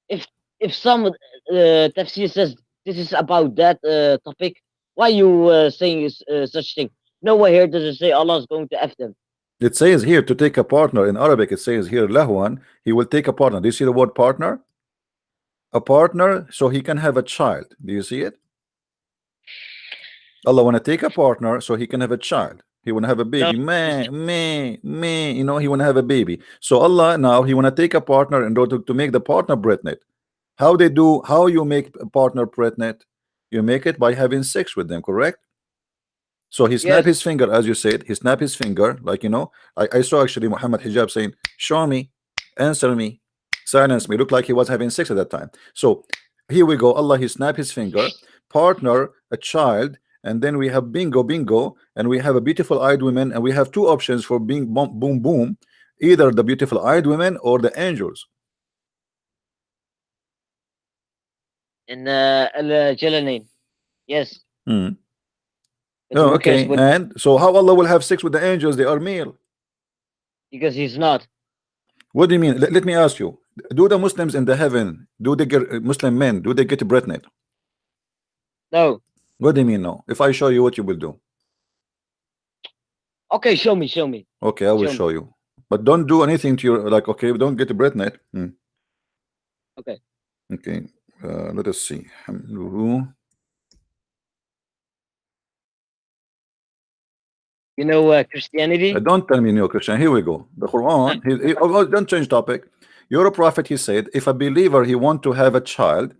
If if some tafsir says this is about that topic, why you saying such thing? Nowhere here does it say Allah is going to f them. It says here to take a partner. In Arabic, it says here, Lahwan, he will take a partner. Do you see the word partner? A partner, so he can have a child. Do you see it? Allah want to take a partner so he can have a child. He want to have a No, baby. Me, you know, he want to have a baby. So Allah now he want to take a partner in order to make the partner pregnant. How you make a partner pregnant? You make it by having sex with them, correct? So he snapped yes, his finger, as you said. He snapped his finger, like you know. I saw actually Muhammad Hijab saying, "Show me, answer me, silence me." Looked like he was having sex at that time. So here we go. Allah, he snapped his finger, partner, a child, and then we have bingo, bingo, and we have a beautiful eyed woman, and we have two options for being boom, boom, boom, either the beautiful eyed women or the angels. in Jalalain. Yes, Hmm. but Oh, who cares okay. what? And so how Allah will have sex with the angels? They are male. Because he's not. What do you mean? Let me ask you. Do the Muslims in the heaven, do they get Muslim men, do they get pregnant? No. What do you mean no? If I show you what you will do. Okay, show me, show me, Okay, I will show me. show you. But don't do anything to your like okay, don't get pregnant. Okay. Okay. Let us see. You know Christianity? Don't tell me new Christian. Here we go. The Quran. Don't change topic. Your prophet he said, if a believer he want to have a child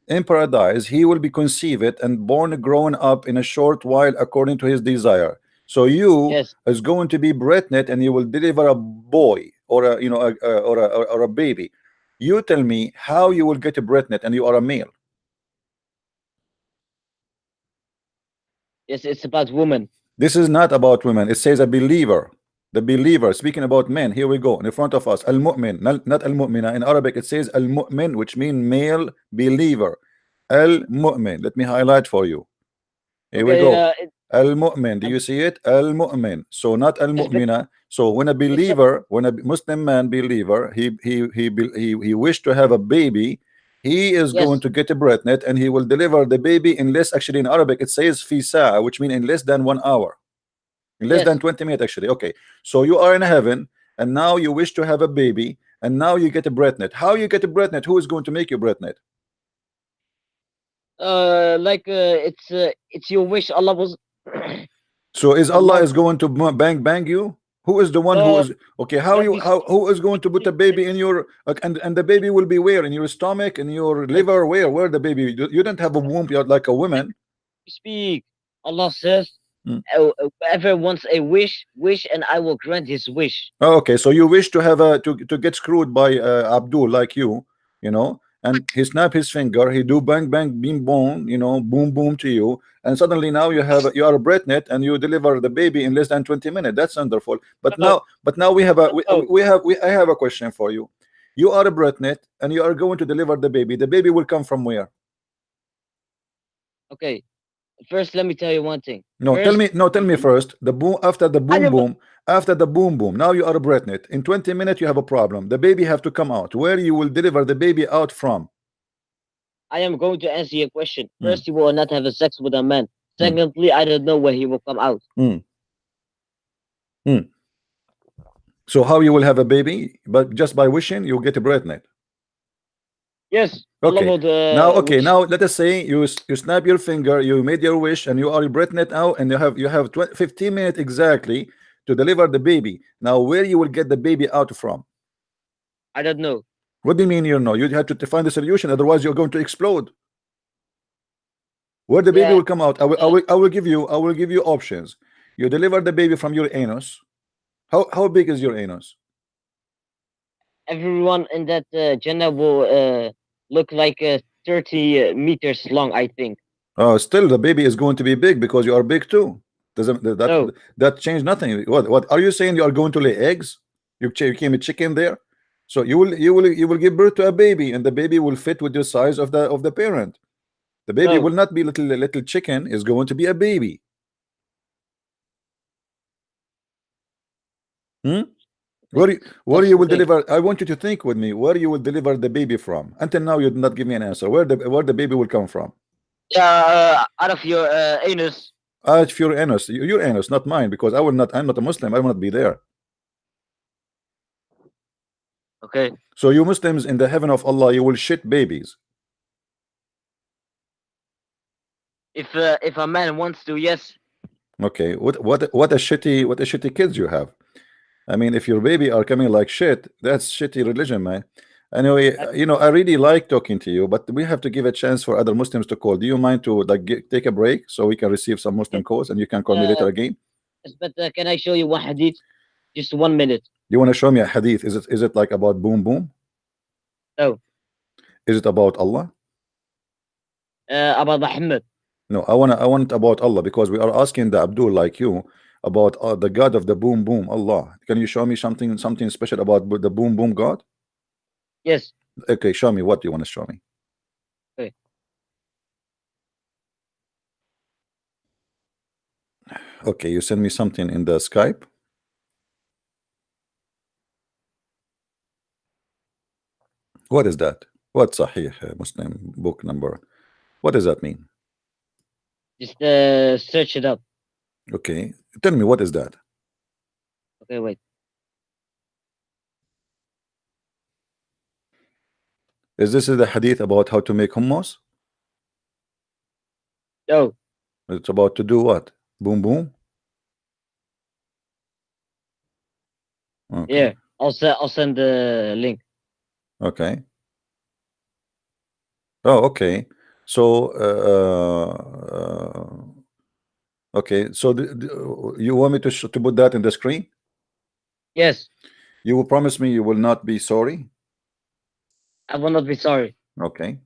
in paradise, he will be conceived and born grown up in a short while according to his desire. So you Yes. is going to be pregnant and you will deliver a boy or a you know or a baby. You tell me how you will get pregnant and you are a male. Yes, it's about women. This is not about women. It says a believer. The believer, speaking about men, here we go in front of us. Al-mu'min, not al-mu'mina. In Arabic, it says al-mu'min, which means male believer. Al-mu'min. Let me highlight for you. Here we Okay, go. Al-mu'min. Do you see it? Al-mu'min. So not Yes, but al-mu'mina. So when a it's believer, when a Muslim man believer, he wished to have a baby, he is going yes, to get a breastnet and he will deliver the baby in less. Actually, in Arabic it says fi sa'a, which means in less than 1 hour, in less than yes. 20 minutes. Actually, okay. So you are in heaven and now you wish to have a baby and now you get a breastnet. How you get a breastnet? Who is going to make you breastnet? Like it's your wish. Allah was So is Allah Allah. is going to bang you? Who is the one who No, is okay? How let you me how speak. who is going to put a Let baby me in speak. your and the baby will be where? In your stomach, in your Let liver, where the baby? You don't have a womb. You're like a woman. me speak. Allah says, Mm. whoever wants a wish, wish, and I will grant his wish. Oh, okay, so you wish to have a to get screwed by Abdul like you know, and he snap his finger, he do bang bang beam boom, boom boom to you, and suddenly now you are a breastnet and you deliver the baby in less than 20 minutes. That's wonderful. No, But now we have a no. I have a question for you. You are a breastnet and you are going to deliver the baby. The baby will come from where? Okay. First, let me tell you one thing. No, tell First, me, no, tell me first. The boom after the I boom am boom, after the boom boom. Now you are a breastnet. In 20 minutes you have a problem. The baby have to come out. Where you will deliver the baby out from? I am going to answer your question. Mm, First, he will not have a sex with a man. mm, Secondly, I don't know where he will come out. mm, mm. So how you will have a baby? But just by wishing, you get a breastnet. Yes, Allah Okay. would Now, okay. wish. Now let us say you snap your finger, you made your wish, and you are a breastnet now, and you have 15 minutes exactly to deliver the baby. Now, where you will get the baby out from? I don't know. What do you mean you know? You have to find the solution, otherwise you're going to explode. Where the baby Yeah, will come out? I will give you options. You deliver the baby from your anus. How big is your anus? everyone in that Jannah will look like 30 meters long, I think. Still the baby is going to be big because you are big too. Doesn't No, that change nothing? What are you saying? You are going to lay eggs? You came a chicken there, so you will give birth to a baby, and the baby will fit with the size of the parent. The baby no, will not be little chicken. Is going to be a baby. Hmm? that's, Where that's you the will thing. deliver? I want you to think with me. Where you will deliver the baby from? Until now, you did not give me an answer. Where the baby will come from? Yeah, out of your anus. If your anus, your anus, not mine, because I will not. I'm not a Muslim. I will not be there. Okay. So you Muslims in the heaven of Allah, you will shit babies. If a man wants to, yes. Okay, what a shitty kids you have. I mean, if your baby are coming like shit, that's shitty religion, man. Anyway, I, I really like talking to you, but we have to give a chance for other Muslims to call. Do you mind to like take a break so we can receive some Muslim yes, calls and you can call me uh, later again? yes, but can I show you one hadith? Just 1 minute. You want to show me a hadith? Is it like about boom boom? No, Is it about Allah? about Muhammad. No, I want about Allah because we are asking the Abdul like you about the God of the boom boom, Allah. Can you show me something special about the boom boom God? Yes. Okay, show me what you want to show me. Okay. Okay, you send me something in the Skype. What is that? What Sahih Muslim book number? What does that mean? Just search it up. Okay, tell me what is that? Okay, wait. Is this the hadith about how to make hummus? No. It's about to do what? Boom boom. Okay, Yeah. I'll send the link. okay. Oh, okay. So, okay. So, you want me to put that in the screen? Yes. You will promise me you will not be sorry? I will not be sorry. Okay.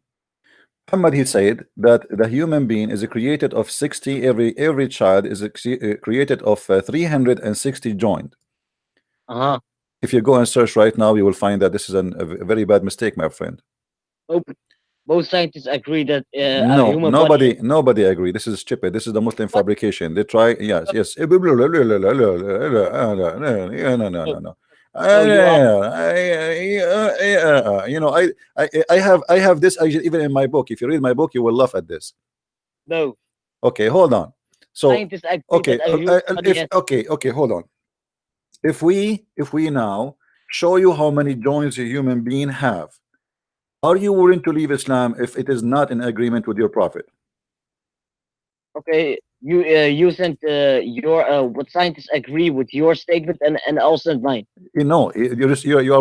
Muhammad, he said that the human being is created of 60. Every child is created of 360 joint. Uh-huh. If you go and search right now, you will find that this is a very bad mistake, my friend. Nope. Most scientists agree that a No, human body. nobody agree. This is stupid. This is the Muslim What? fabrication. They try, yes, yes. No, no, no, No, no, no. no, you are. You know, I have this even in my book. If you read my book, you will laugh at this. No, Okay, hold on. So, scientists agree that okay, a human body if has. okay, hold on. If we now show you how many joints a human being have, are you willing to leave Islam if it is not in agreement with your prophet? Okay, you sent your what scientists agree with your statement, and I'll send mine. You know, you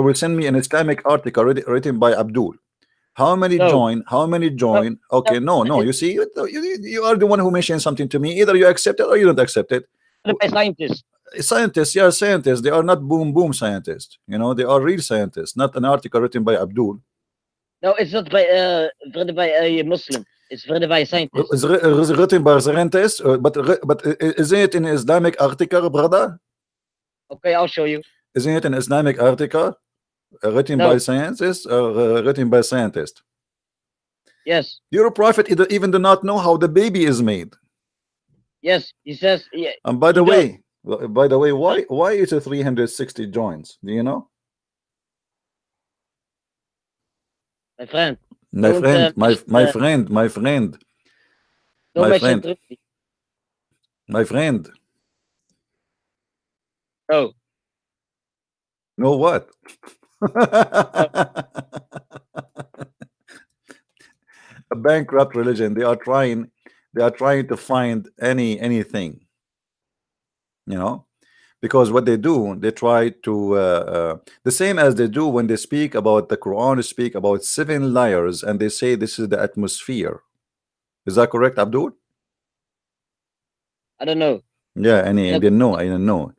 will send me an Islamic article written by Abdul. How many No, join? How many no, join? no. Okay, no, no. You see, you are the one who mentioned something to me. Either you accept it or you don't accept it. By scientists. Scientists, yeah, scientists. They are not boom boom scientists. You know, they are real scientists, not an article written by Abdul. No, it's not by written by a Muslim. It's written by a scientist. It's written by scientists, but isn't it an Islamic article, brother? Okay, I'll show you. Isn't it an Islamic article written by No. scientists, written by scientists? Yes. Your prophet even do not know how the baby is made. Yes. He says. Yeah. And by the He does. way, why is it 360 joints? Do you know? My friend. My Don't friend, mention, my friend, my friend, don't my mention friend, Trinity. my friend. No. Know what? No. A bankrupt religion. They are trying to find anything, you know, because what they do, they try to the same as they do when they speak about the Quran, speak about 7 layers, and they say this is the atmosphere. Is that correct, Abdul? I don't know. Yeah, I In, a, didn't know. I didn't know.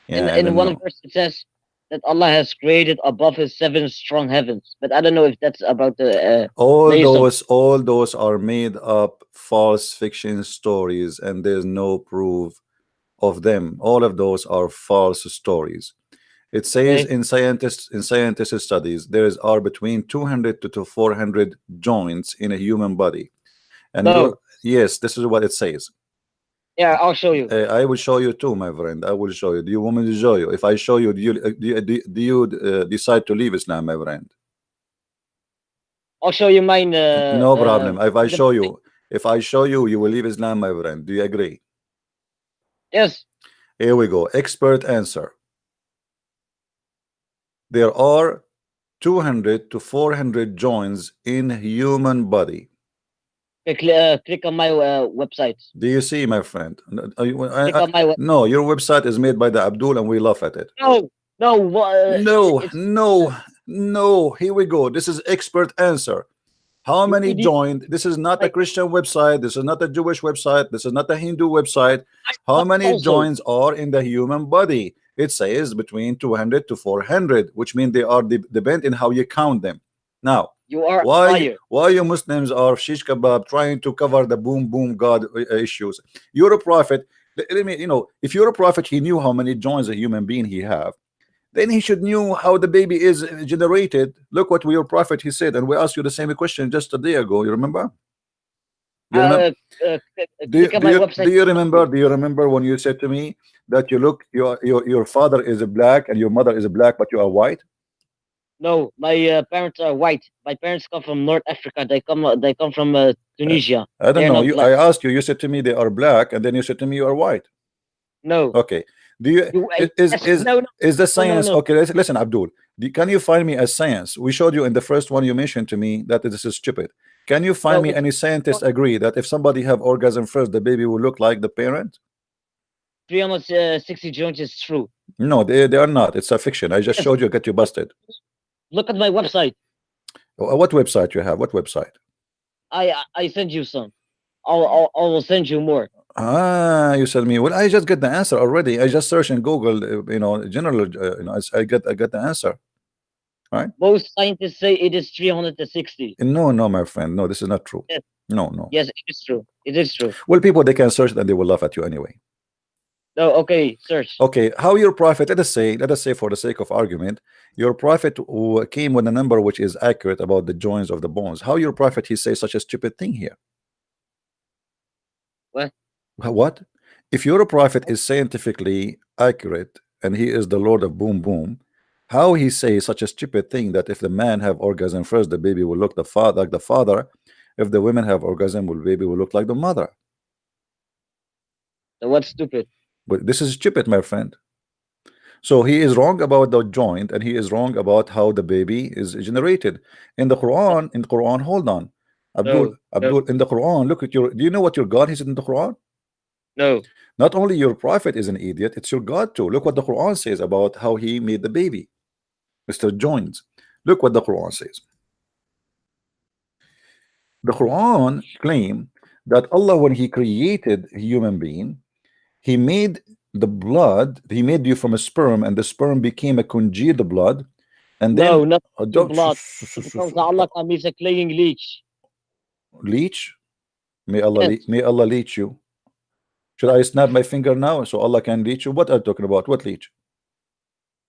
in Yeah, I in didn't one know. verse it says that Allah has created above His 7 strong heavens, but I don't know if that's about the All layers of. those are made up false fiction stories, and there's no proof of them. All of those are false stories. It says Okay. in scientist studies there are between 200 to 400 joints in a human body, and No. yes, this is what it says. Yeah, I'll show you. I will show you too, my friend. I will show you. Do you want me to show you? If I show you, do you decide to leave Islam, my friend? I'll show you mine. No problem. Written by- If I show you, you will leave Islam, my friend. Do you agree? Yes. Here we go. Expert answer. There are 200 to 400 joints in human body. Click on my website. Do you see, my friend? Click on my web. No, your website is made by the Abdul, and we laugh at it. No. No. No, It's no, no. Here we go. This is expert answer. How many idiot. joined? This is not a Christian website. This is not a Jewish website. This is not a Hindu website. How many also. joints are in the human body? It says between 200 to 400, which means they are depend in how you count them. Now, You are a why liar. you Muslims are shish kebab trying to cover the boom boom God issues? You're a prophet. Let me, if you're a prophet, he knew how many joints a human being he have. Then he should knew how the baby is generated. Look what your prophet he said, and we asked you the same question just a day ago. You remember? You remember? Click on my website. Do you remember? Do you remember when you said to me that your father is a black and your mother is a black, but you are white? No, my parents are white. My parents come from North Africa. They come from Tunisia. I don't They're know. not I black. asked you. You said to me they are black, and then you said to me you are white. No. Okay. Do you No, is the science no. okay? Listen, Abdul. Can you find me a science? We showed you in the first one you mentioned to me that this is stupid. Can you find No, me any scientists agree that if somebody have orgasm first, the baby will look like the parent? 360 joints is true. No, they are not. It's a fiction. I just showed you. Get you busted. Look at my website. What website you have? What website? I send you some. I will send you more. You send me. Well, I just get the answer already. I just search in Google. General. I get the answer. Right. Most scientists say it is 360. No, my friend. No, this is not true. Yes. No. Yes, it is true. It is true. Well, people, they can search it and they will laugh at you anyway. No, okay, search. Okay, how your prophet, let us say for the sake of argument, your prophet who came with a number which is accurate about the joints of the bones. How your prophet he says such a stupid thing here? What? What? If your prophet is scientifically accurate and he is the Lord of boom boom, how he says such a stupid thing that if the man have orgasm first, the baby will look the father like the father. If the women have orgasm, will baby will look like the mother. So what's stupid? But this is stupid, my friend. So he is wrong about the joint, and he is wrong about how the baby is generated. In the Quran, hold on. Abdul, No, no, Abdul, in the Quran, look at your, do you know what your God is in the Quran? no. Not only your prophet is an idiot, it's your God too. Look what the Quran says about how he made the baby, Mr. Joins. Look what the Quran says. The Quran claim that Allah, when he created a human being, he made the blood, he made you from a sperm, and the sperm became a congealed blood, and then No, not your don't blood. Because Allah is a clean leech. leech. Yes, May Allah leech you. Should I snap my finger now so Allah can leech you? What are you talking about? What leech?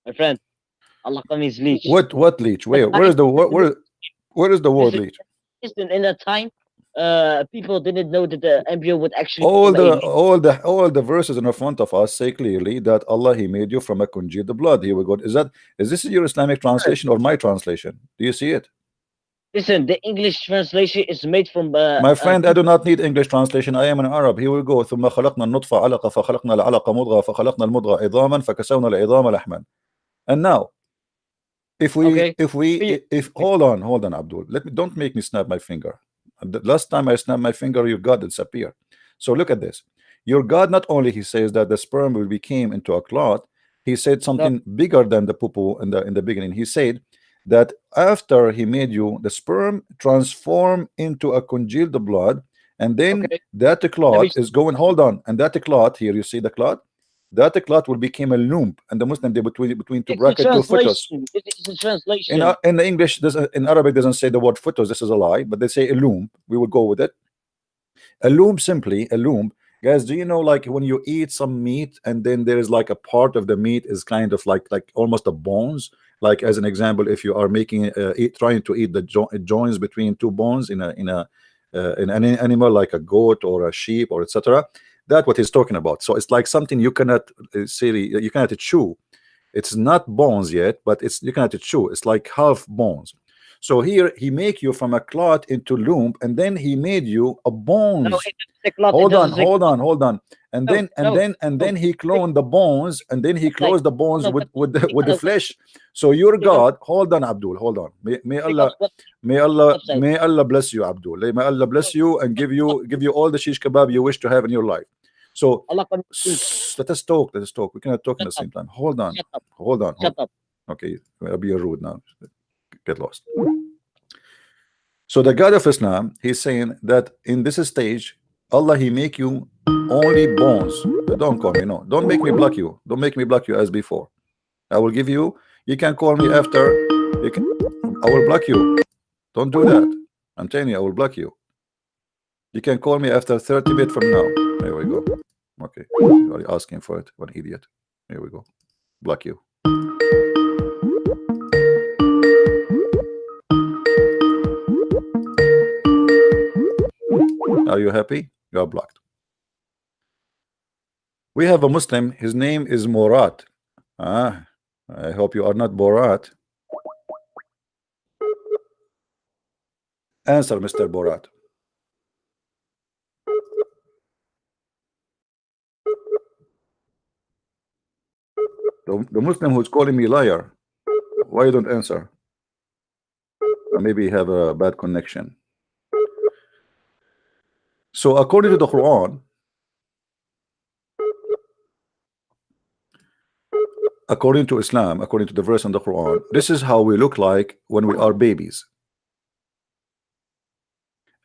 my friend. Allah is leech. What leech? That Where time, is the where is the word listen, leech? listen, in that time, people didn't know that the embryo would actually All become a the leech. verses in front of us say clearly that Allah he made you from a congealed blood. Here we go. Is this your Islamic translation or my translation? Do you see it? Listen, the English translation is made from My friend, I do people. not need English translation. I am an Arab. Here we go. ثم خلقنا النطفة علقة فخلقنا العلقة مضغة فخلقنا المضغة عظاما فكسونا العظام لحما. And now, Okay, you- if hold on, Abdul. Don't make me snap my finger. The last time I snapped my finger, your God disappeared. So look at this. Your God, not only he says that the sperm will became into a clot, he said no, something bigger than the poo in the beginning. He said that after he made you, the sperm transform into a congealed blood, and then okay. that Let me clot is going, hold on, and that clot here, you see the clot, that clot will become a lump, and the Muslim they between two It's a bracket two fetus. translation. It's a translation. In the English, in Arabic doesn't say the word fetus. This is a lie, but they say a lump. We will go with it. A loom, simply a loom. Guys, do you know, like when you eat some meat and then there is like a part of the meat is kind of like almost a bones? Like as an example, if you are making trying to eat the joints between two bones in an animal like a goat or a sheep or etc. That's what he's talking about. So it's like something you cannot say, you cannot chew. It's not bones yet, but it's you cannot chew. It's like half bones. So here he make you from a clot into lump, and then he made you a No, bones. it doesn't say clot. It doesn't say clot. Hold on. No, no, And no. then he Wait, cloned the bones, and then he like, closed the bones no, but with the because flesh. So your because God, hold on, Abdul, hold on. because what website? May Allah bless you, Abdul. May Allah No, bless you and give you all the shish kebab you wish to have in your life. So Allah can speak. let us talk. Let us talk. We cannot talk in Shut the up. same time. Hold on. Shut up. Hold on. Shut up. Okay, I'll be rude now. Get lost. So the God of Islam, he's saying that in this stage, Allah he make you only bones. Don't call me, no. Don't make me block you. Don't make me block you as before. I will give you. You can call me after. You can. I will block you. Don't do that. I'm telling you, I will block you. You can call me after 30 minutes from now. There we go. Okay. You are asking for it. What idiot. Here we go. Block you. Are you happy? You are blocked. We have a Muslim. His name is Murat. Ah, I hope you are not Borat. Answer, Mr. Borat. The Muslim who's calling me liar. Why you don't answer? Or maybe you have a bad connection. So according to the Quran, according to Islam, according to the verse in the Quran, this is how we look like when we are babies.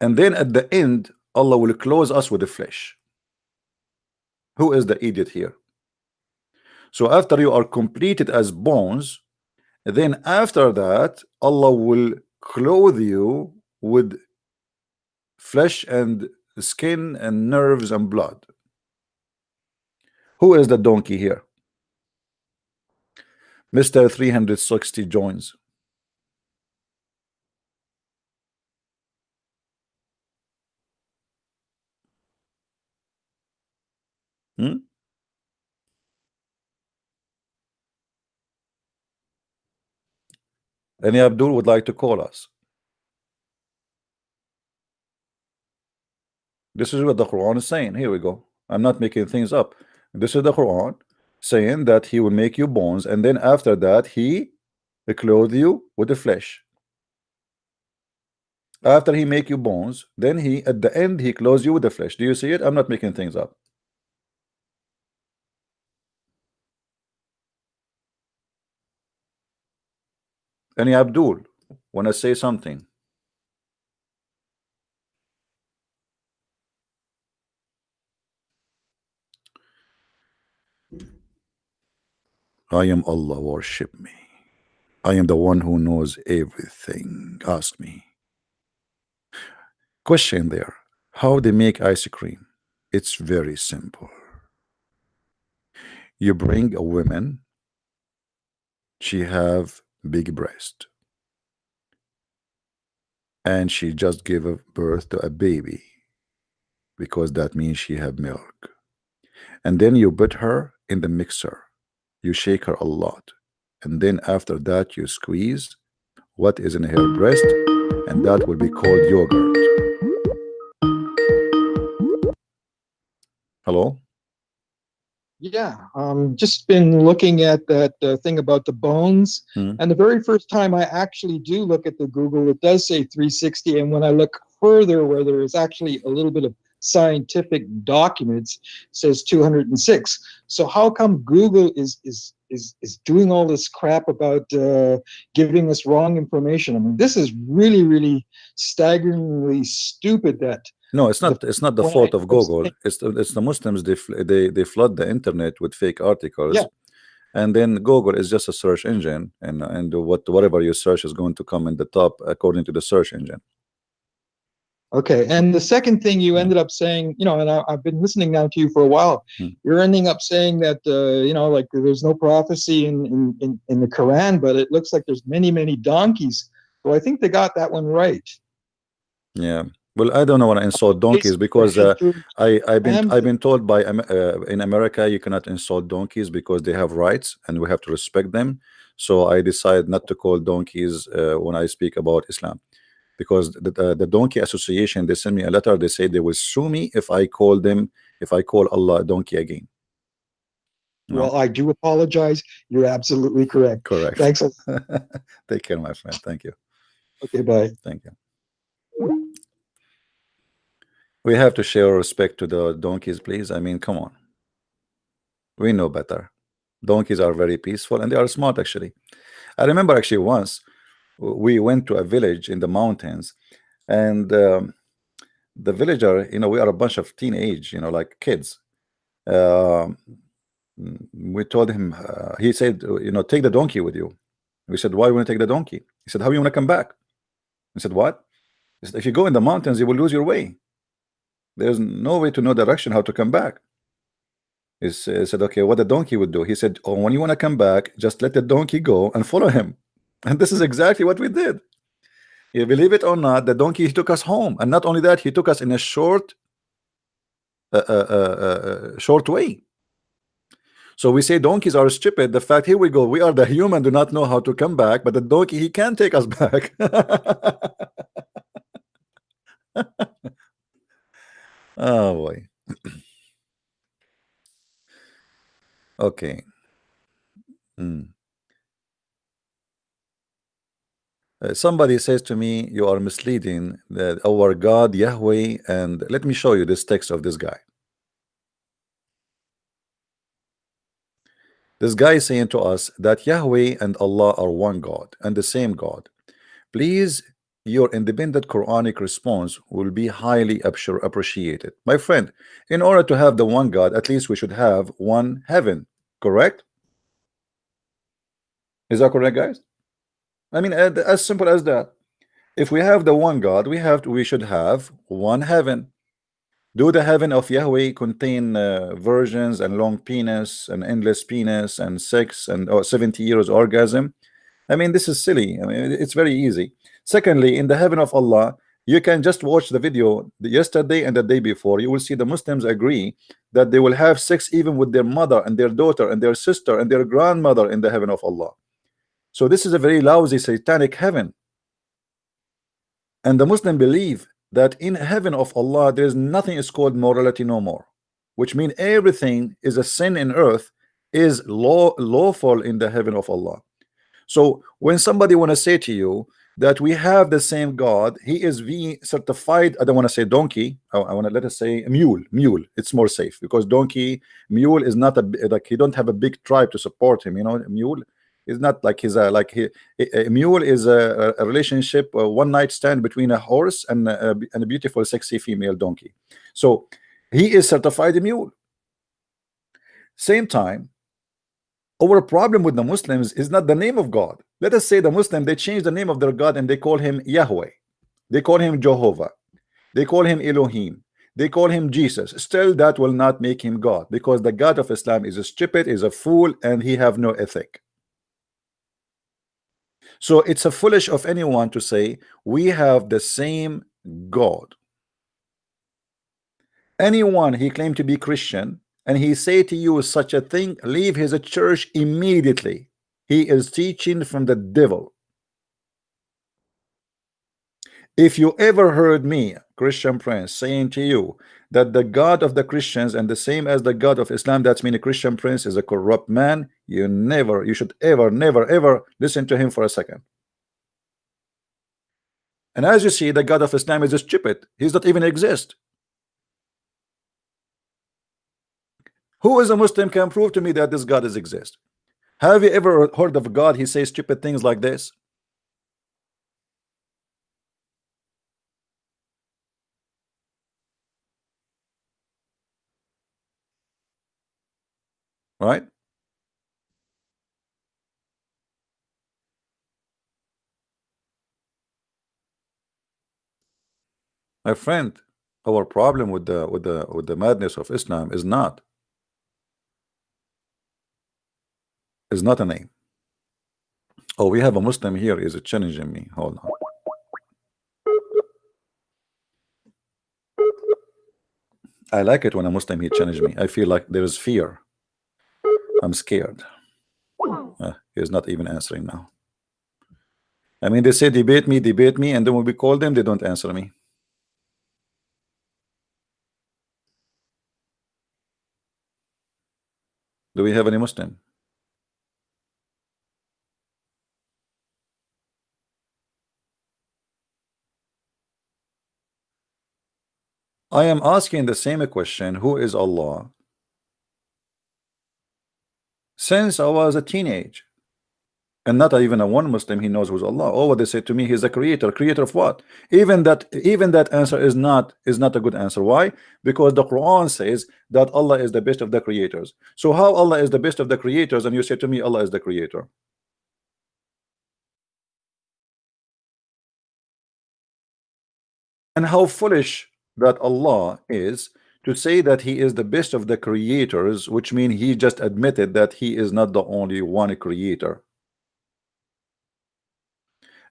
And then at the end, Allah will close us with the flesh. Who is the idiot here? So after you are completed as bones, then after that, Allah will clothe you with flesh and skin and nerves and blood. Who is the donkey here? Mr. 360 joins. Hmm? Any Abdul would like to call us? This is what the Quran is saying. Here we go. I'm not making things up. This is the Quran saying that he will make you bones, and then after that he will clothe you with the flesh. After he make you bones, then he at the end he clothes you with the flesh. Do you see it? I'm not making things up. Any Abdul want to say something? I am Allah, worship me. I am the one who knows everything. Ask me. Question there. How they make ice cream? It's very simple. You bring a woman, she have big breast, and she just gave birth to a baby, because that means she have milk. And then you put her in the mixer, you shake her a lot, and then after that you squeeze what is in her breast, and that will be called yogurt. Hello? Yeah, just been looking at that thing about the bones. And the very first time I actually do look at the Google, it does say 360. And when I look further, where there is actually a little bit of scientific documents, it says 206. So how come Google is doing all this crap about giving us wrong information? I mean, this is really, really staggeringly stupid that. No, it's not. It's not the fault of Google. It's the Muslims. They flood the internet with fake articles, yeah. And then Google is just a search engine, and whatever you search is going to come in the top according to the search engine. Okay, and the second thing you ended up saying, you know, and I've been listening now to you for a while. You're ending up saying that you know, like there's no prophecy in the Quran, but it looks like there's many donkeys. So I think they got that one right. Yeah. Well, I don't want to insult donkeys because I've been told by in America you cannot insult donkeys because they have rights and we have to respect them. So I decide not to call donkeys when I speak about Islam, because the Donkey Association, they send me a letter. They say they will sue me if I call Allah a donkey again. No? Well, I do apologize. You're absolutely correct. Correct. Thanks. Take care, my friend. Thank you. Okay, bye. Thank you. We have to show respect to the donkeys, please. I mean, come on. We know better. Donkeys are very peaceful and they are smart, actually. I remember actually once we went to a village in the mountains, and the villager, you know, we are a bunch of teenage, you know, like kids. We told him, he said, you know, take the donkey with you. We said, why you want to take the donkey? He said, how you want to come back? I said, what? He said, if you go in the mountains, you will lose your way. There's no way to know direction, how to come back. He said, okay, what the donkey would do. He said, oh, when you want to come back, just let the donkey go and follow him. And this is exactly what we did. You believe it or not, the donkey took us home. And not only that, he took us in a short way. So we say donkeys are stupid. The fact, here we go, we are the human, do not know how to come back, but the donkey, he can take us back. Oh boy. Okay. Somebody says to me, you are misleading that our God Yahweh, and let me show you this text of this guy. This guy is saying to us that Yahweh and Allah are one God and the same God. Please, your independent Quranic response will be highly appreciated. My friend, in order to have the one God, at least we should have one heaven, correct? Is that correct, guys? I mean, as simple as that. If we have the one God, we should have one heaven. Do the heaven of Yahweh contain versions and long penis and endless penis and sex and 70 years orgasm? I mean, this is silly. I mean, it's very easy. Secondly, in the heaven of Allah, you can just watch the video yesterday and the day before. You will see the Muslims agree that they will have sex even with their mother and their daughter and their sister and their grandmother in the heaven of Allah. So this is a very lousy satanic heaven. And the Muslim believe that in heaven of Allah there is nothing is called morality no more, which means everything is a sin in earth is lawful in the heaven of Allah. So when somebody want to say to you that we have the same God, he is the certified, I don't want to say donkey, I want to let us say mule. It's more safe because donkey, mule is not a, like, he don't have a big tribe to support him, you know. Mule is not like he's a, like a mule is a relationship, a one night stand between a horse and a beautiful sexy female donkey. So he is certified a mule. Same time, our problem with the Muslims is not the name of God. Let us say the Muslim, they change the name of their God and they call him Yahweh, they call him Jehovah, they call him Elohim, they call him Jesus. Still that will not make him God, because the God of Islam is a stupid, is a fool, and he have no ethic. So it's a foolish of anyone to say we have the same God. Anyone he claimed to be Christian and he say to you such a thing, leave his church immediately. He is teaching from the devil. If you ever heard me, Christian Prince, saying to you that the God of the Christians and the same as the God of Islam, that's mean a Christian Prince is a corrupt man, you should ever, never, ever listen to him for a second. And as you see, the God of Islam is stupid. He does not even exist. Who is a Muslim can prove to me that this God exists? Have you ever heard of God? He says stupid things like this. Right? My friend, our problem with the madness of Islam is not a name. Oh, we have a Muslim here is challenging me. Hold on. I like it when a Muslim he challenges me. I feel like there is fear. I'm scared. He's not even answering now. I mean, they say debate me, and then when we call them, they don't answer me. Do we have any Muslim? I am asking the same question, who is Allah? Since I was a teenage. And not even a one Muslim he knows who's Allah. Oh, what they say to me, he's a creator. Creator of what? Even that answer is not a good answer. Why? Because the Quran says that Allah is the best of the creators. So how Allah is the best of the creators and you say to me Allah is the creator? And how foolish that Allah is to say that he is the best of the creators, which means he just admitted that he is not the only one creator.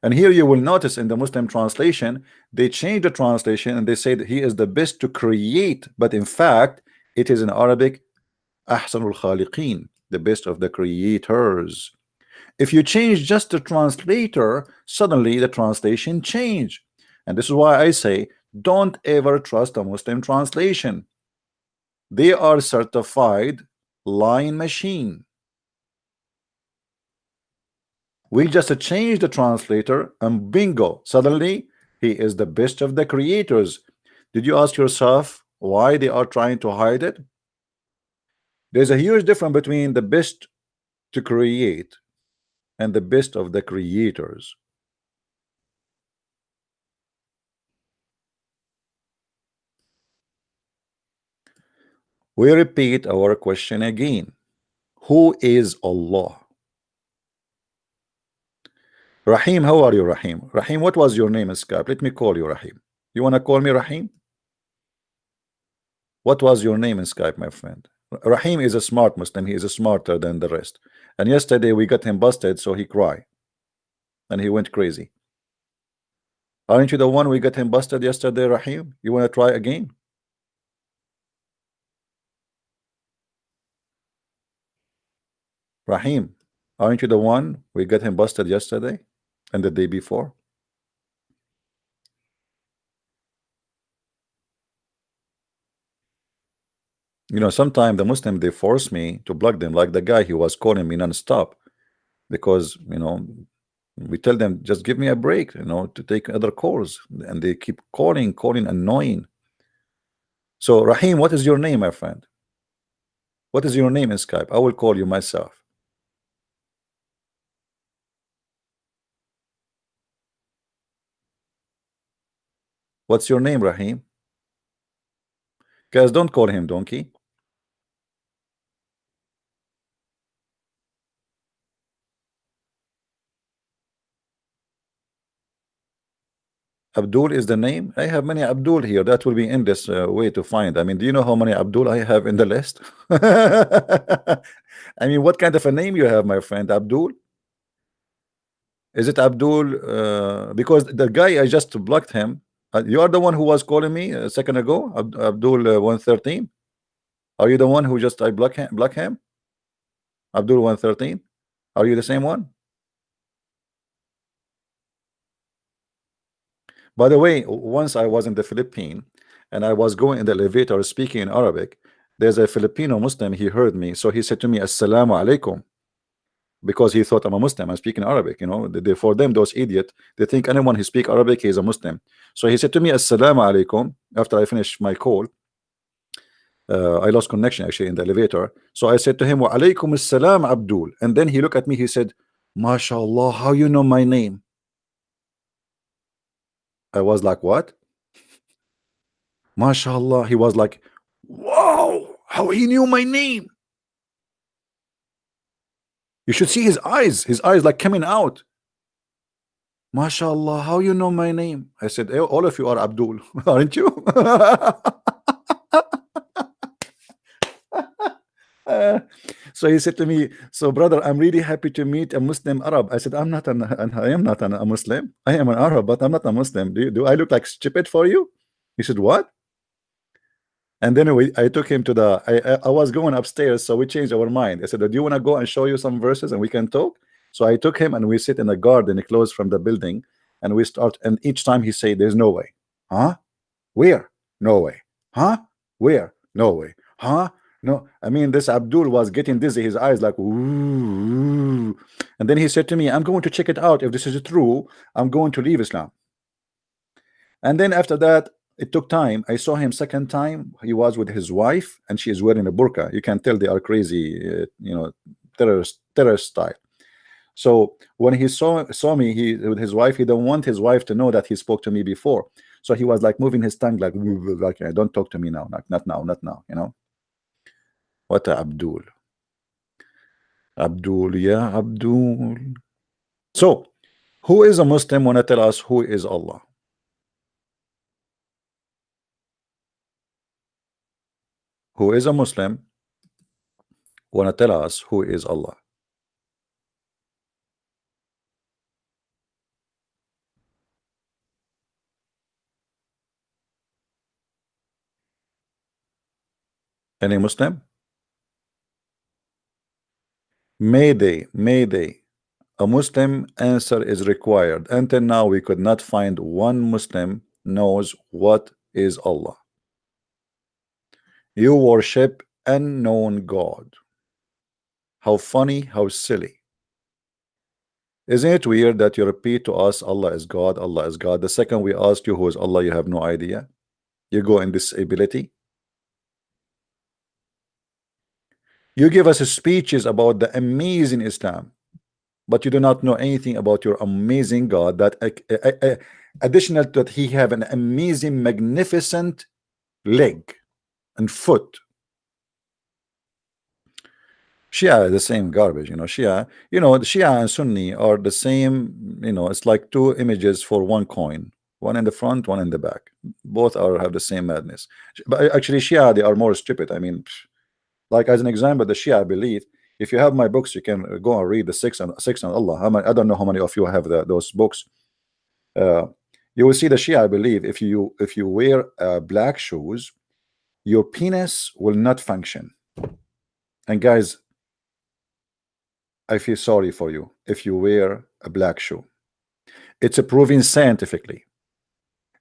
And here you will notice in the Muslim translation, they change the translation and they say that he is the best to create, but in fact, it is in Arabic, Ahsanul Khaliqeen, the best of the creators. If you change just the translator, suddenly the translation change. And this is why I say, don't ever trust a Muslim translation. They are certified lying machine. We just change the translator and bingo, suddenly he is the best of the creators. Did you ask yourself why they are trying to hide it? There's a huge difference between the best to create and the best of the creators. We repeat our question again. Who is Allah? Rahim, how are you, Rahim? Rahim, what was your name in Skype? Let me call you, Rahim. You want to call me Rahim? What was your name in Skype, my friend? Rahim is a smart Muslim. He is smarter than the rest. And yesterday we got him busted, so he cried and he went crazy. Aren't you the one we got him busted yesterday, Rahim? You want to try again? Rahim, aren't you the one we got him busted yesterday and the day before? You know, sometimes the Muslim, they force me to block them, like the guy who was calling me non-stop, because, you know, we tell them, just give me a break, you know, to take other calls, and they keep calling, annoying. So, Rahim, what is your name, my friend? What is your name in Skype? I will call you myself. What's your name, Rahim? Guys, don't call him donkey. Abdul is the name. I have many Abdul here. That will be in this way to find. I mean, do you know how many Abdul I have in the list? I mean, what kind of a name you have, my friend? Abdul? Is it Abdul? Because the guy, I just blocked him. You are the one who was calling me a second ago, Abdul 113. Are you the one who just I block him? Abdul 113. Are you the same one? By the way, once I was in the Philippines and I was going in the elevator speaking in Arabic. There's a Filipino Muslim, he heard me, so he said to me, Assalamu alaikum, because he thought I'm a Muslim. I'm speaking Arabic, you know. For them, those idiots, they think anyone who speaks Arabic is a Muslim. So he said to me, Assalamu alaikum, after I finished my call. I lost connection actually in the elevator. So I said to him, Wa alaikum assalam, Abdul. And then he looked at me, he said, MashaAllah, how you know my name? I was like, what? MashaAllah. He was like, wow, how he knew my name. You should see his eyes like coming out. MashaAllah, how you know my name? I said, hey, all of you are Abdul, aren't you? So he said to me, so brother, I'm really happy to meet a Muslim Arab. I said, I am not a Muslim. I am an Arab, but I'm not a Muslim. Do I look like stupid for you? He said, what? And then I took him to I was going upstairs, so we changed our mind. I said, do you want to go and show you some verses and we can talk? So I took him and we sit in the garden close from the building, and we start, and each time he say, there's no way. Huh? Where? No way. Huh? Where? No way. Huh? No. I mean, this Abdul was getting dizzy, his eyes like, ooh. And then he said to me, I'm going to check it out. If this is true, I'm going to leave Islam. And then after that, it took time. I saw him second time. He was with his wife, and she is wearing a burqa. You can tell they are crazy, you know, terrorist style. So when he saw me, he with his wife, he don't want his wife to know that he spoke to me before. So he was like moving his tongue like don't talk to me now, not now, you know. What a Abdul. Abdul, yeah, Abdul. So who is a Muslim wanna tell us who is Allah? Who is a Muslim wanna tell us who is Allah? Any Muslim? Mayday. A Muslim answer is required. Until now, we could not find one Muslim knows what is Allah. You worship unknown God. How funny, how silly. Isn't it weird that you repeat to us Allah is God, Allah is God? The second we ask you who is Allah, you have no idea. You go in disability. You give us speeches about the amazing Islam, but you do not know anything about your amazing God, that additional to that, he have an amazing, magnificent leg and foot. Shia is the same garbage, you know. Shia, you know, Shia and Sunni are the same, you know. It's like two images for one coin. one in the front, one in the back. Both are have the same madness. But actually, Shia, they are more stupid. I mean, like as an example, the Shia believe. If you have my books, you can go and read the six on Allah. How many, I don't know how many of you have those books. You will see the Shia believe if you wear black shoes, your penis will not function. And guys, I feel sorry for you if you wear a black shoe. It's proven scientifically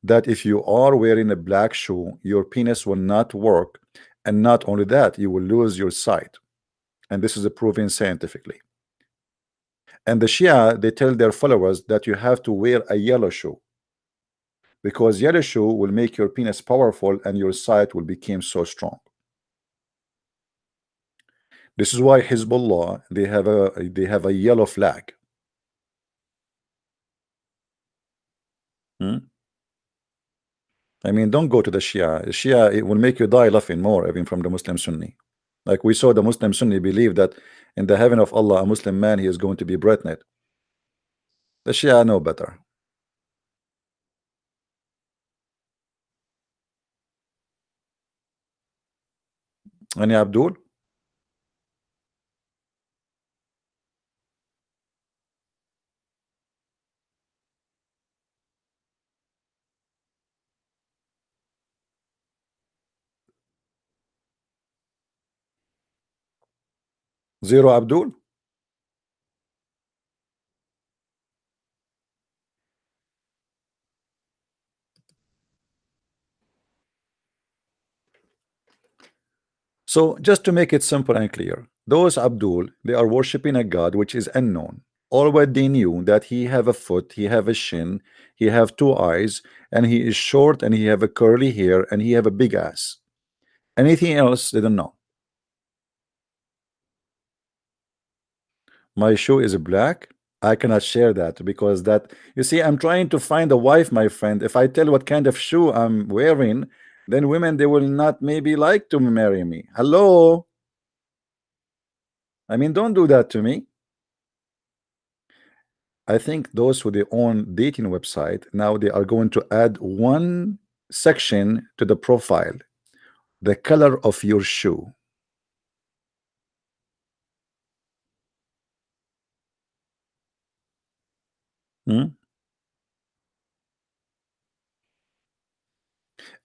that if you are wearing a black shoe, your penis will not work, and not only that, you will lose your sight. And this is proven scientifically. And the Shia, they tell their followers that you have to wear a yellow shoe, because yellow shoe will make your penis powerful and your sight will become so strong. This is why Hezbollah, they have a yellow flag. I mean, don't go to the Shia. Shia, it will make you die laughing more, even from the Muslim Sunni. Like we saw the Muslim Sunni believe that in the heaven of Allah, a Muslim man, he is going to be pregnant. The Shia know better. Any Abdul? Zero Abdul? So just to make it simple and clear, those Abdul, they are worshiping a God which is unknown. All what they knew that he have a foot, he have a shin, he have two eyes, and he is short, and he have a curly hair, and he have a big ass. Anything else they don't know. My shoe is black. I cannot share that because that, you see, I'm trying to find a wife, my friend. If I tell what kind of shoe I'm wearing, then women, they will not maybe like to marry me. Hello? I mean, don't do that to me. I think those who they own dating website, now they are going to add one section to the profile, the color of your shoe.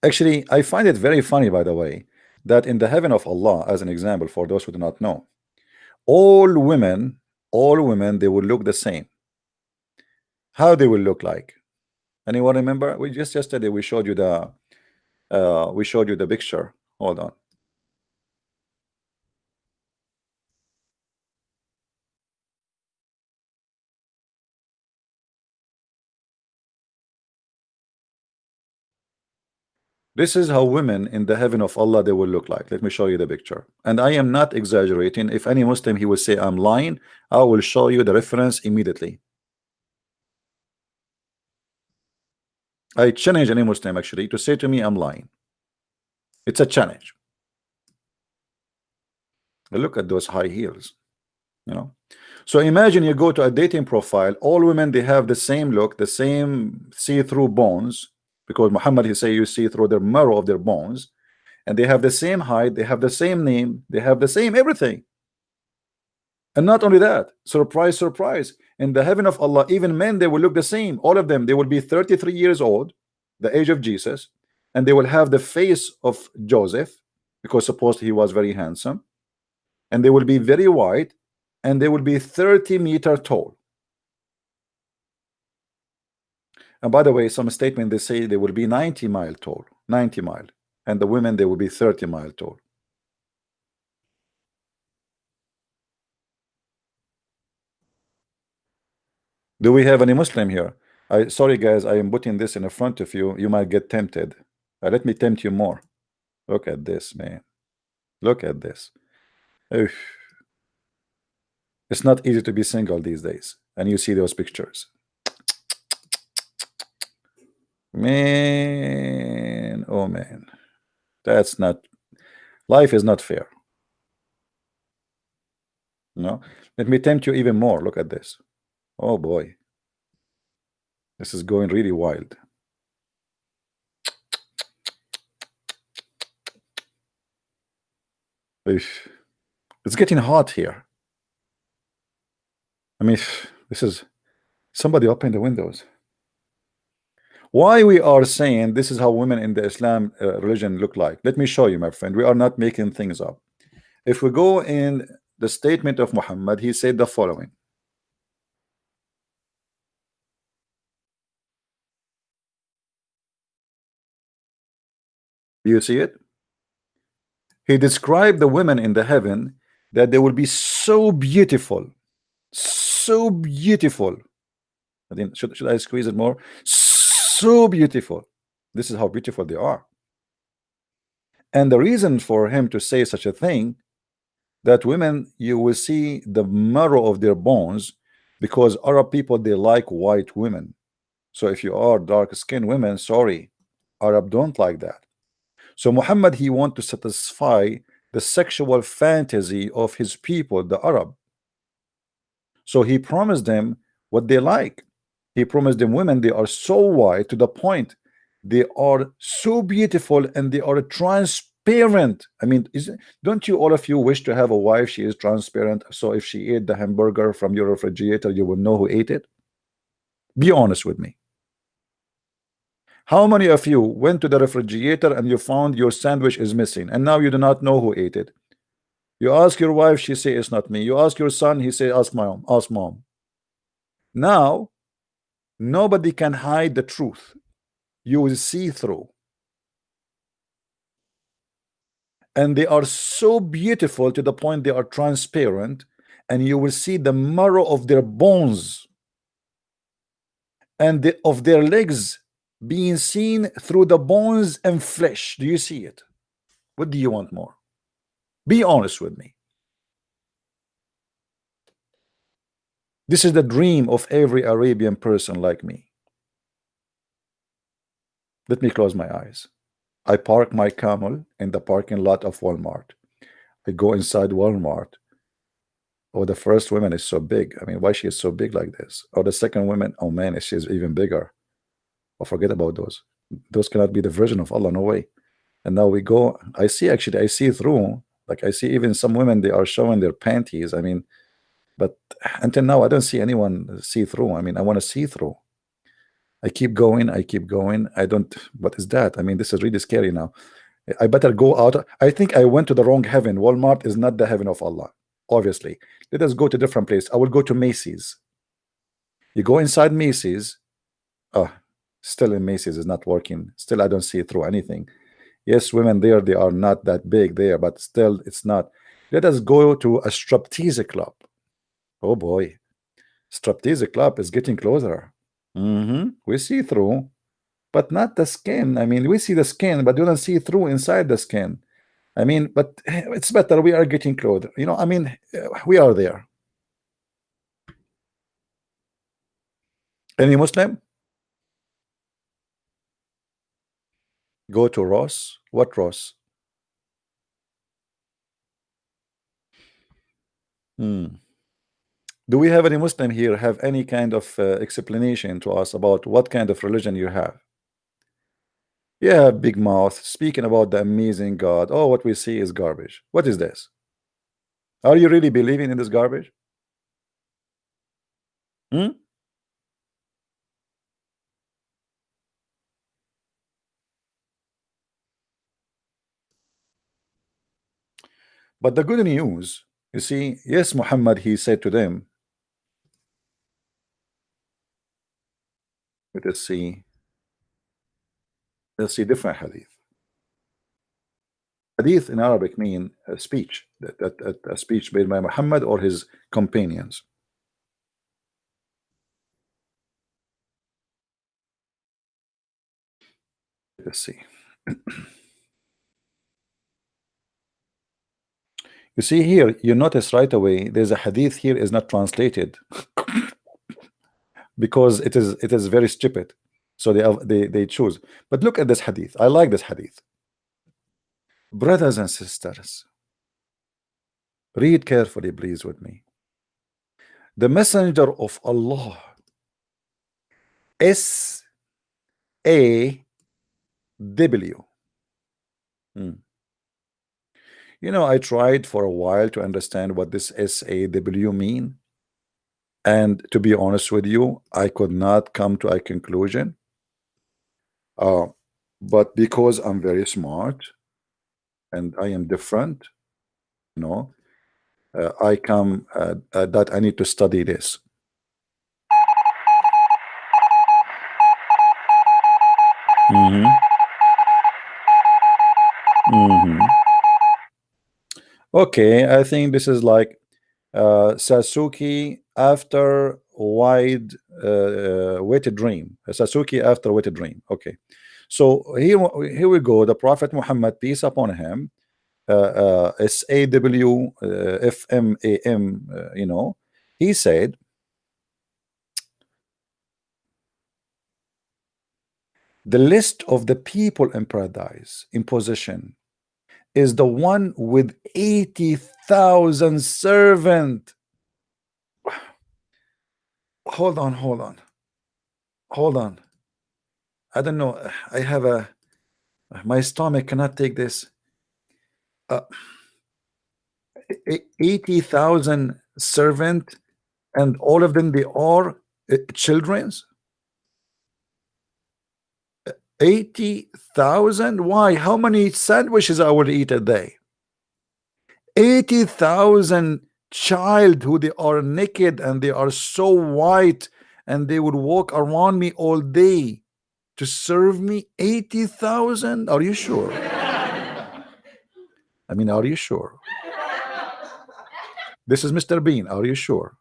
Actually, I find it very funny, by the way, that in the heaven of Allah, as an example, for those who do not know, all women, they will look the same. How they will look like? Anyone remember? We just yesterday we showed you the picture. Hold on. This is how women in the heaven of Allah they will look like. Let me show you the picture. And I am not exaggerating. If any Muslim he will say I'm lying, I will show you the reference immediately. I challenge any Muslim actually to say to me I'm lying. It's a challenge. Look at those high heels, you know. So imagine you go to a dating profile, all women they have the same look, the same see-through bones, because Muhammad he say you see through the marrow of their bones, and they have the same height, they have the same name, they have the same everything. And not only that, surprise, surprise, in the heaven of Allah, even men they will look the same. All of them, they will be 33 years old, the age of Jesus, and they will have the face of Joseph, because supposedly he was very handsome, and they will be very white, and they will be 30 meters tall. And by the way, some statement they say they will be 90 mile tall, 90 mile, and the women they will be 30 mile tall. Do we have any Muslim here? Sorry guys, I am putting this in front of you. You might get tempted. Let me tempt you more. Look at this, man. Look at this. Oof. It's not easy to be single these days. And you see those pictures. Man, oh man. That's not, life is not fair. No, let me tempt you even more. Look at this. Oh boy, this is going really wild. It's getting hot here. I mean, this is somebody open the windows. Why we are saying this is how women in the Islam religion look like? Let me show you, my friend. We are not making things up. If we go in the statement of Muhammad, he said the following. Do you see it? He described the women in the heaven that they will be so beautiful, so beautiful. I think should I squeeze it more? So beautiful. This is how beautiful they are. And the reason for him to say such a thing, that women, you will see the marrow of their bones, because Arab people, they like white women. So if you are dark-skinned women, sorry, Arab don't like that. So Muhammad, he want to satisfy the sexual fantasy of his people, the Arab. So he promised them what they like. He promised them women, they are so white to the point they are so beautiful and they are transparent. I mean, don't you, all of you, wish to have a wife she is transparent, so if she ate the hamburger from your refrigerator you will know who ate it? Be honest with me. How many of you went to the refrigerator and you found your sandwich is missing and now you do not know who ate it? You ask your wife, she say it's not me. You ask your son, he say ask mom, ask mom. Now nobody can hide the truth. You will see through. And they are so beautiful to the point they are transparent, and you will see the marrow of their bones and of their legs being seen through the bones and flesh. Do you see it? What do you want more? Be honest with me. This is the dream of every Arabian person like me. Let me close my eyes. I park my camel in the parking lot of Walmart. I go inside Walmart. Oh, the first woman is so big. I mean, why she is so big like this? Or the second woman, oh man, she's even bigger. Oh, forget about those. Those cannot be the version of Allah, no way. And now we go, I see through, like I see even some women, they are showing their panties. I mean, but until now, I don't see anyone see through. I mean, I want to see through. I keep going, I don't, what is that? I mean, this is really scary now. I better go out. I think I went to the wrong heaven. Walmart is not the heaven of Allah, obviously. Let us go to a different place. I will go to Macy's. You go inside Macy's. Oh, still in Macy's is not working. Still, I don't see through anything. Yes, women there, they are not that big there, but still, it's not. Let us go to a striptease club. Oh boy, striptease club is getting closer. We see through, but not the skin. I mean, we see the skin, but you don't see through inside the skin. I mean, but it's better. We are getting closer. You know, I mean, we are there. Any Muslim? Go to Ross. What Ross? Do we have any Muslim here have any kind of explanation to us about what kind of religion you have? Yeah, big mouth, speaking about the amazing God. Oh, what we see is garbage. What is this? Are you really believing in this garbage? But the good news, you see, yes, Muhammad, he said to them, let us see, let's see different hadith. Hadith in Arabic mean a speech, a speech made by Muhammad or his companions. Let's see. You see here, you notice right away, there's a hadith here is not translated because it is very stupid. So they choose. But look at this hadith. I like this hadith. Brothers and sisters, read carefully, please, with me. The messenger of Allah, SAW. You know, I tried for a while to understand what this SAW mean, and to be honest with you, I could not come to a conclusion. But because I'm very smart and I am different, you know, I come that I need to study this. Mm-hmm. Mm-hmm. Okay, I think this is like Sasuke after wide wetted dream. Sasuke after wetted dream. Okay, so here we go. The Prophet Muhammad, peace upon him, SAW FMAM, you know, he said, the list of the people in paradise in position is the one with 80,000 servant. Hold on, hold on, hold on. I don't know. I have a my stomach cannot take this. 80,000 servant, and all of them they are children's. 80,000. Why? How many sandwiches I would eat a day? 80,000 child who they are naked and they are so white and they would walk around me all day to serve me. 80,000. Are you sure? I mean, are you sure? This is Mr. Bean. Are you sure?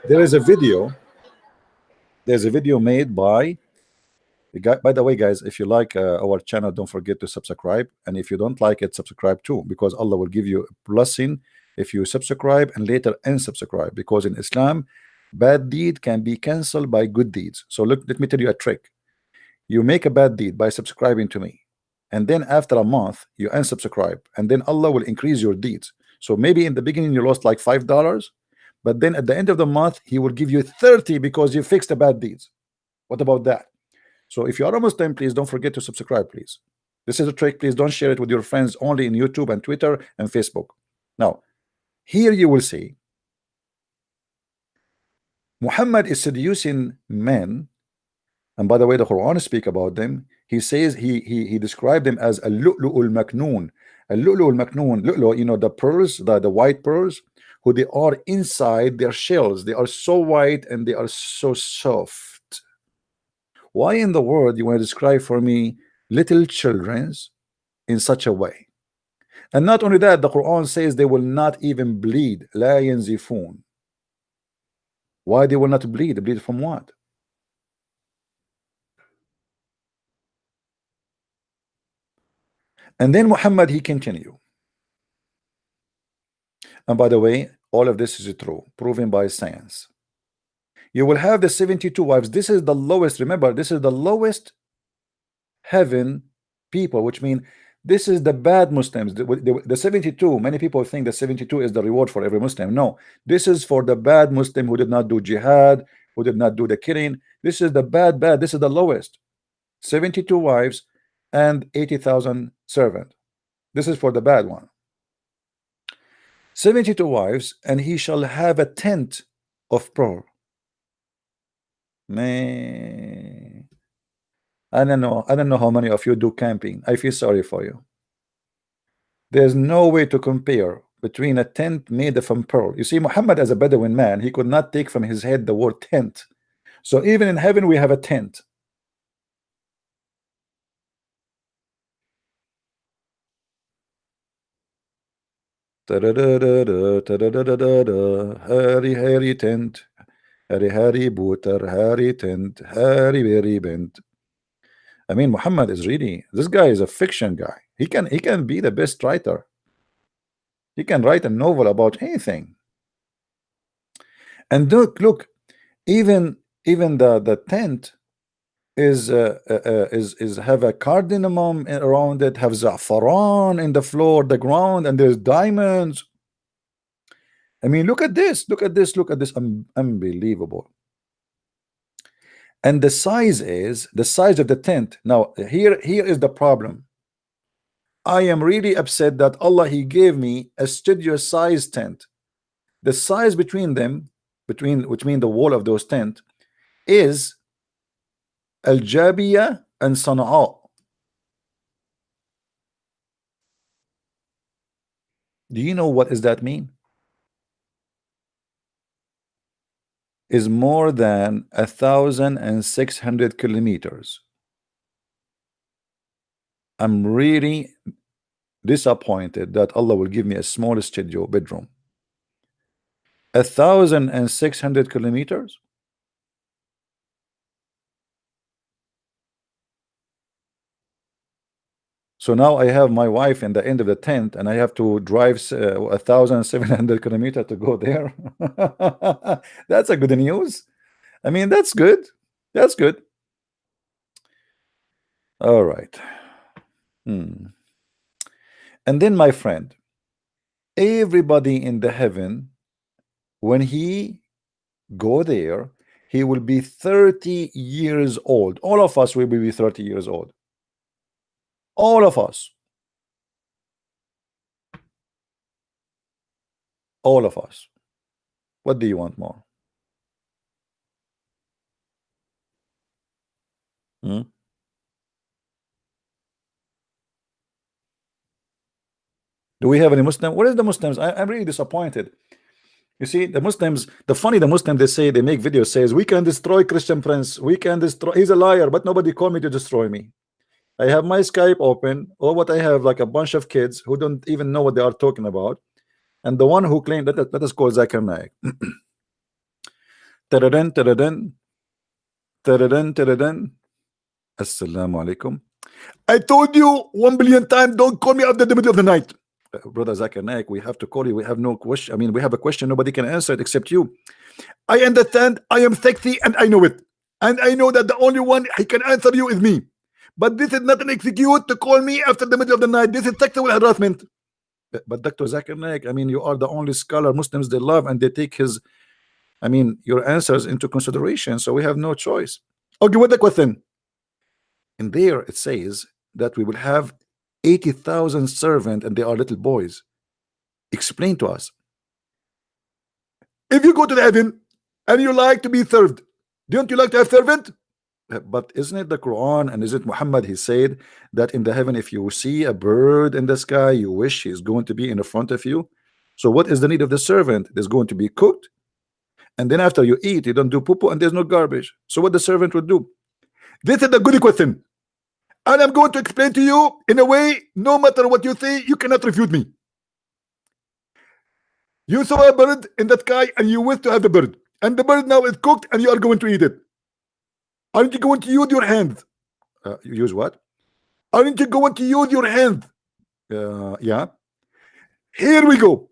There is a video. There's a video made by the guy. By the way, guys, if you like our channel, don't forget to subscribe. And if you don't like it, subscribe too, because Allah will give you a blessing if you subscribe and later unsubscribe. Because in Islam, bad deed can be cancelled by good deeds. So look, let me tell you a trick. You make a bad deed by subscribing to me, and then after a month you unsubscribe, and then Allah will increase your deeds. So maybe in the beginning you lost like $5, but then at the end of the month he will give you 30 because you fixed the bad deeds. What about that? So if you are a Muslim, please don't forget to subscribe, please. This is a trick. Please don't share it with your friends, only in YouTube and Twitter and Facebook. Now here you will see Muhammad is seducing men. And by the way, the Quran speak about them. He says he described them as a lu'lu'ul maknoon. A lu'lu'ul maknoon, lu'lu', you know, the pearls, the white pearls, who they are inside their shells. They are so white and they are so soft. Why in the world you want to describe for me little children's in such a way? And not only that, the Quran says they will not even bleed. La yanzifun. Why they will not bleed? Bleed from what? And then Muhammad, he continue. And by the way, all of this is true, proven by science. You will have the 72 wives. This is the lowest. Remember, this is the lowest heaven people, which means this is the bad Muslims. The 72, many people think the 72 is the reward for every Muslim. No, this is for the bad Muslim who did not do jihad, who did not do the killing. This is the bad. This is the lowest. 72 wives and 80,000 servant. This is for the bad one. 72 wives, and he shall have a tent of pearl. Man, I don't know how many of you do camping. I feel sorry for you. There's no way to compare between a tent made from pearl. You see, Muhammad, as a Bedouin man, he could not take from his head the word tent. So even in heaven we have a tent. Harry tent, Harry booter, Harry tent, Harry berry bent. I mean, Muhammad is really, this guy is a fiction guy. He can be the best writer. He can write a novel about anything. And look, even the tent is have a cardamom around it, have za'faran in the floor, the ground, and there's diamonds. I mean, look at this, look at this, look at this. Unbelievable. And the size of the tent. Now here is the problem. I am really upset that Allah, he gave me a studio size tent. The size between them, between the wall of those tent, is Al Jabiya and Sana'a. Do you know what does that mean? Is more than 1,600 kilometers. I'm really disappointed that Allah will give me a small studio bedroom. 1,600 kilometers. So now I have my wife in the end of the tent, and I have to drive 1,700 kilometers to go there. That's a good news. I mean, that's good. That's good. All right. And then, my friend, everybody in the heaven, when he go there, he will be 30 years old. All of us will be 30 years old. All of us. All of us. What do you want more? Do we have any Muslim? What is the Muslims? I'm really disappointed. You see, the Muslims, the Muslims, they say, they make videos, says, we can destroy Christian Prince. We can destroy, he's a liar, but nobody called me to destroy me. I have my Skype open, or what I have, like a bunch of kids who don't even know what they are talking about. And the one who claimed that, let us call Zakir Naik. Taradan, taradan, taradan, taradan. Assalamu alaikum. I told you 1 billion times, don't call me after the middle of the night. Brother Zakir Naik, we have to call you. We have no question. I mean, we have a question. Nobody can answer it except you. I understand. I am sexy and I know it. And I know that the only one he can answer you is me. But this is not an excuse to call me after the middle of the night. This is sexual harassment. But Dr. Zakir Naik, I mean, you are the only scholar Muslims they love, and they take his, I mean, your answers into consideration. So we have no choice. Okay, what the question? In there it says that we will have 80,000 servants, and they are little boys. Explain to us. If you go to the heaven and you like to be served, don't you like to have servant? But isn't it the Quran, and is it Muhammad? He said that in the heaven, if you see a bird in the sky, you wish he's going to be in the front of you. So what is the need of the servant? There's going to be cooked, and then after you eat, you don't do poo-poo, and there's no garbage. So what the servant would do? This is the good question, and I'm going to explain to you in a way, no matter what you say, you cannot refute me. You saw a bird in the sky, and you wish to have the bird, and the bird now is cooked, and you are going to eat it. Aren't you going to use your hands? Use what? Aren't you going to use your hands? Yeah. Here we go.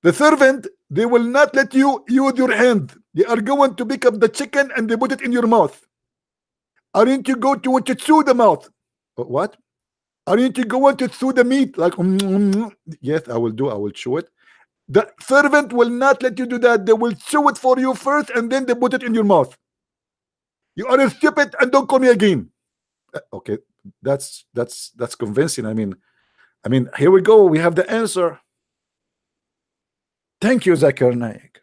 The servant, they will not let you use your hand. They are going to pick up the chicken and they put it in your mouth. Aren't you going to want to chew the mouth? What? Aren't you going to chew the meat? Like, yes, I will do. I will chew it. The servant will not let you do that. They will chew it for you first, and then they put it in your mouth. You are stupid, and don't call me again. Okay, that's convincing. I mean, here we go. We have the answer. Thank you, Zakir Naik.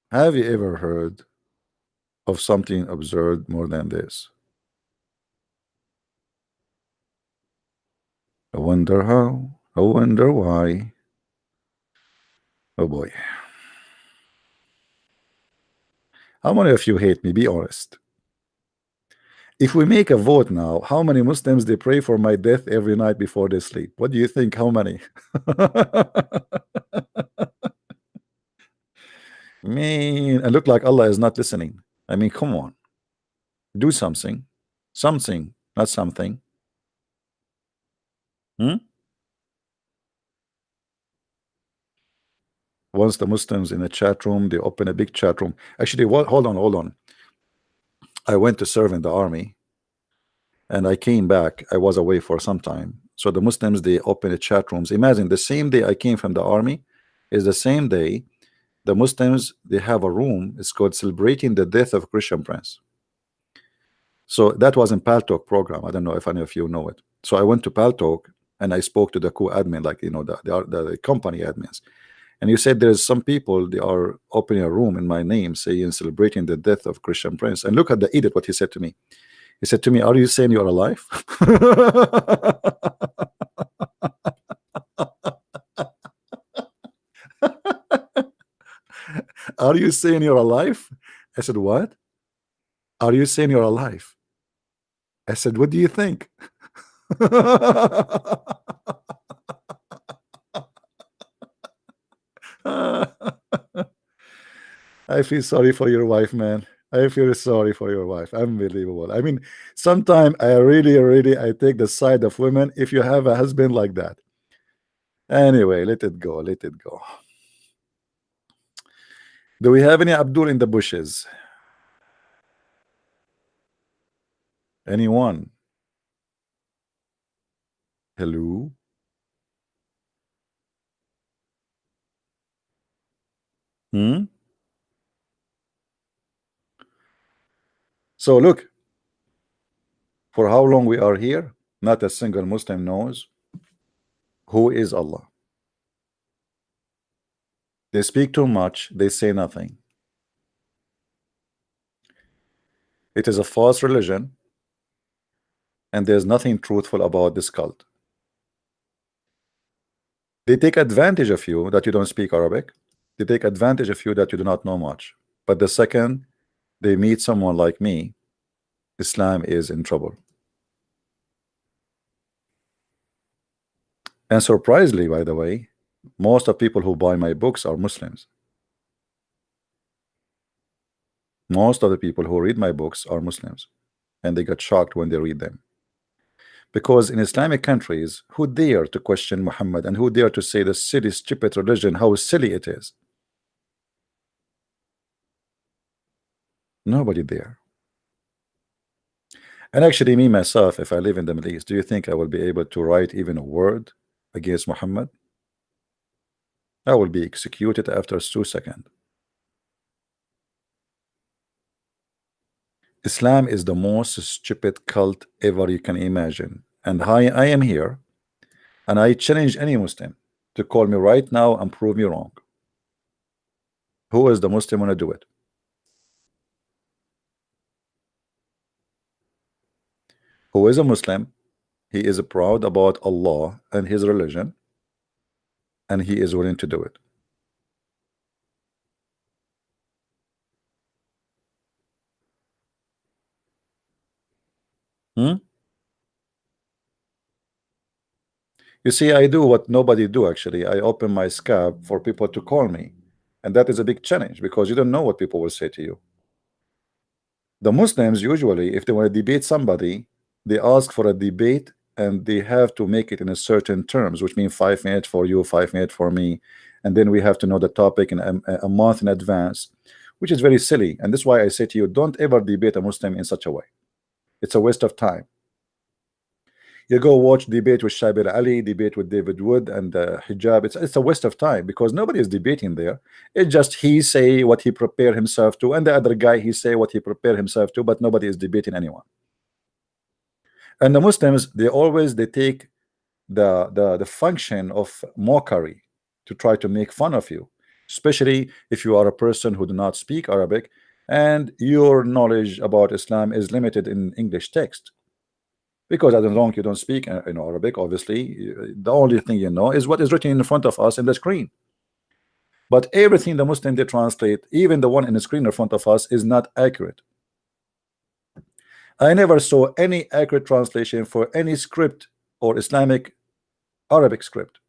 Have you ever heard of something absurd more than this? I wonder how. I wonder why. Oh boy. How many of you hate me? Be honest. If we make a vote now, how many Muslims they pray for my death every night before they sleep? What do you think? How many? Man, it look like Allah is not listening. I mean, come on. Do something. Something, not something. Once the Muslims in a chat room, they open a big chat room. Actually, what? Hold on. I went to serve in the army, and I came back. I was away for some time. So the Muslims, they open the chat rooms. Imagine the same day I came from the army is the same day the Muslims, they have a room. It's called Celebrating the Death of Christian Prince. So that was in Paltalk program. I don't know if any of you know it. So I went to Paltalk and I spoke to the co-admin, like, you know, the company admins. And you said there's some people, they are opening a room in my name saying celebrating the death of Christian Prince. And look at the edit, what he said to me. He said to me, are you saying you're alive? Are you saying you're alive? I said, what? Are you saying you're alive? I said, what do you think? I feel sorry for your wife, man. I feel sorry for your wife. Unbelievable. I mean, sometimes I really I take the side of women if you have a husband like that. Anyway, let it go. Let it go. Do we have any Abdul in the bushes? Anyone? Hello? So look, for how long we are here, not a single Muslim knows who is Allah. They speak too much, they say nothing. It is a false religion, and there's nothing truthful about this cult. They take advantage of you that you don't speak Arabic. They take advantage of you that you do not know much. But the second they meet someone like me, Islam is in trouble. And surprisingly, by the way, most of people who buy my books are Muslims. Most of the people who read my books are Muslims, and they get shocked when they read them. Because in Islamic countries, who dare to question Muhammad, and who dare to say the silly, stupid religion, how silly it is? Nobody there. And actually, me myself, if I live in the Middle East, do you think I will be able to write even a word against Muhammad? I will be executed after 2 seconds. Islam is the most stupid cult ever you can imagine. And I am here, and I challenge any Muslim to call me right now and prove me wrong. Who is the Muslim want to do it? Who is a Muslim? He is proud about Allah and his religion, and he is willing to do it. You see, I do what nobody do actually. I open my Skype for people to call me, and that is a big challenge because you don't know what people will say to you. The Muslims usually, if they want to debate somebody, they ask for a debate and they have to make it in a certain terms, which means 5 minutes for you, 5 minutes for me, and then we have to know the topic in a month in advance, which is very silly. And that's why I say to you, don't ever debate a Muslim in such a way. It's a waste of time. You go watch debate with Shabir Ali, debate with David Wood and Hijab. It's a waste of time because nobody is debating there. It's just he say what he prepared himself to, and the other guy he say what he prepared himself to, but nobody is debating anyone. And the Muslims, they take the function of mockery to try to make fun of you, especially if you are a person who do not speak Arabic and your knowledge about Islam is limited in English text. Because as long as you don't speak Arabic, obviously, the only thing you know is what is written in front of us in the screen. But everything the Muslim they translate, even the one in the screen in front of us, is not accurate. I never saw any accurate translation for any script or Islamic Arabic script.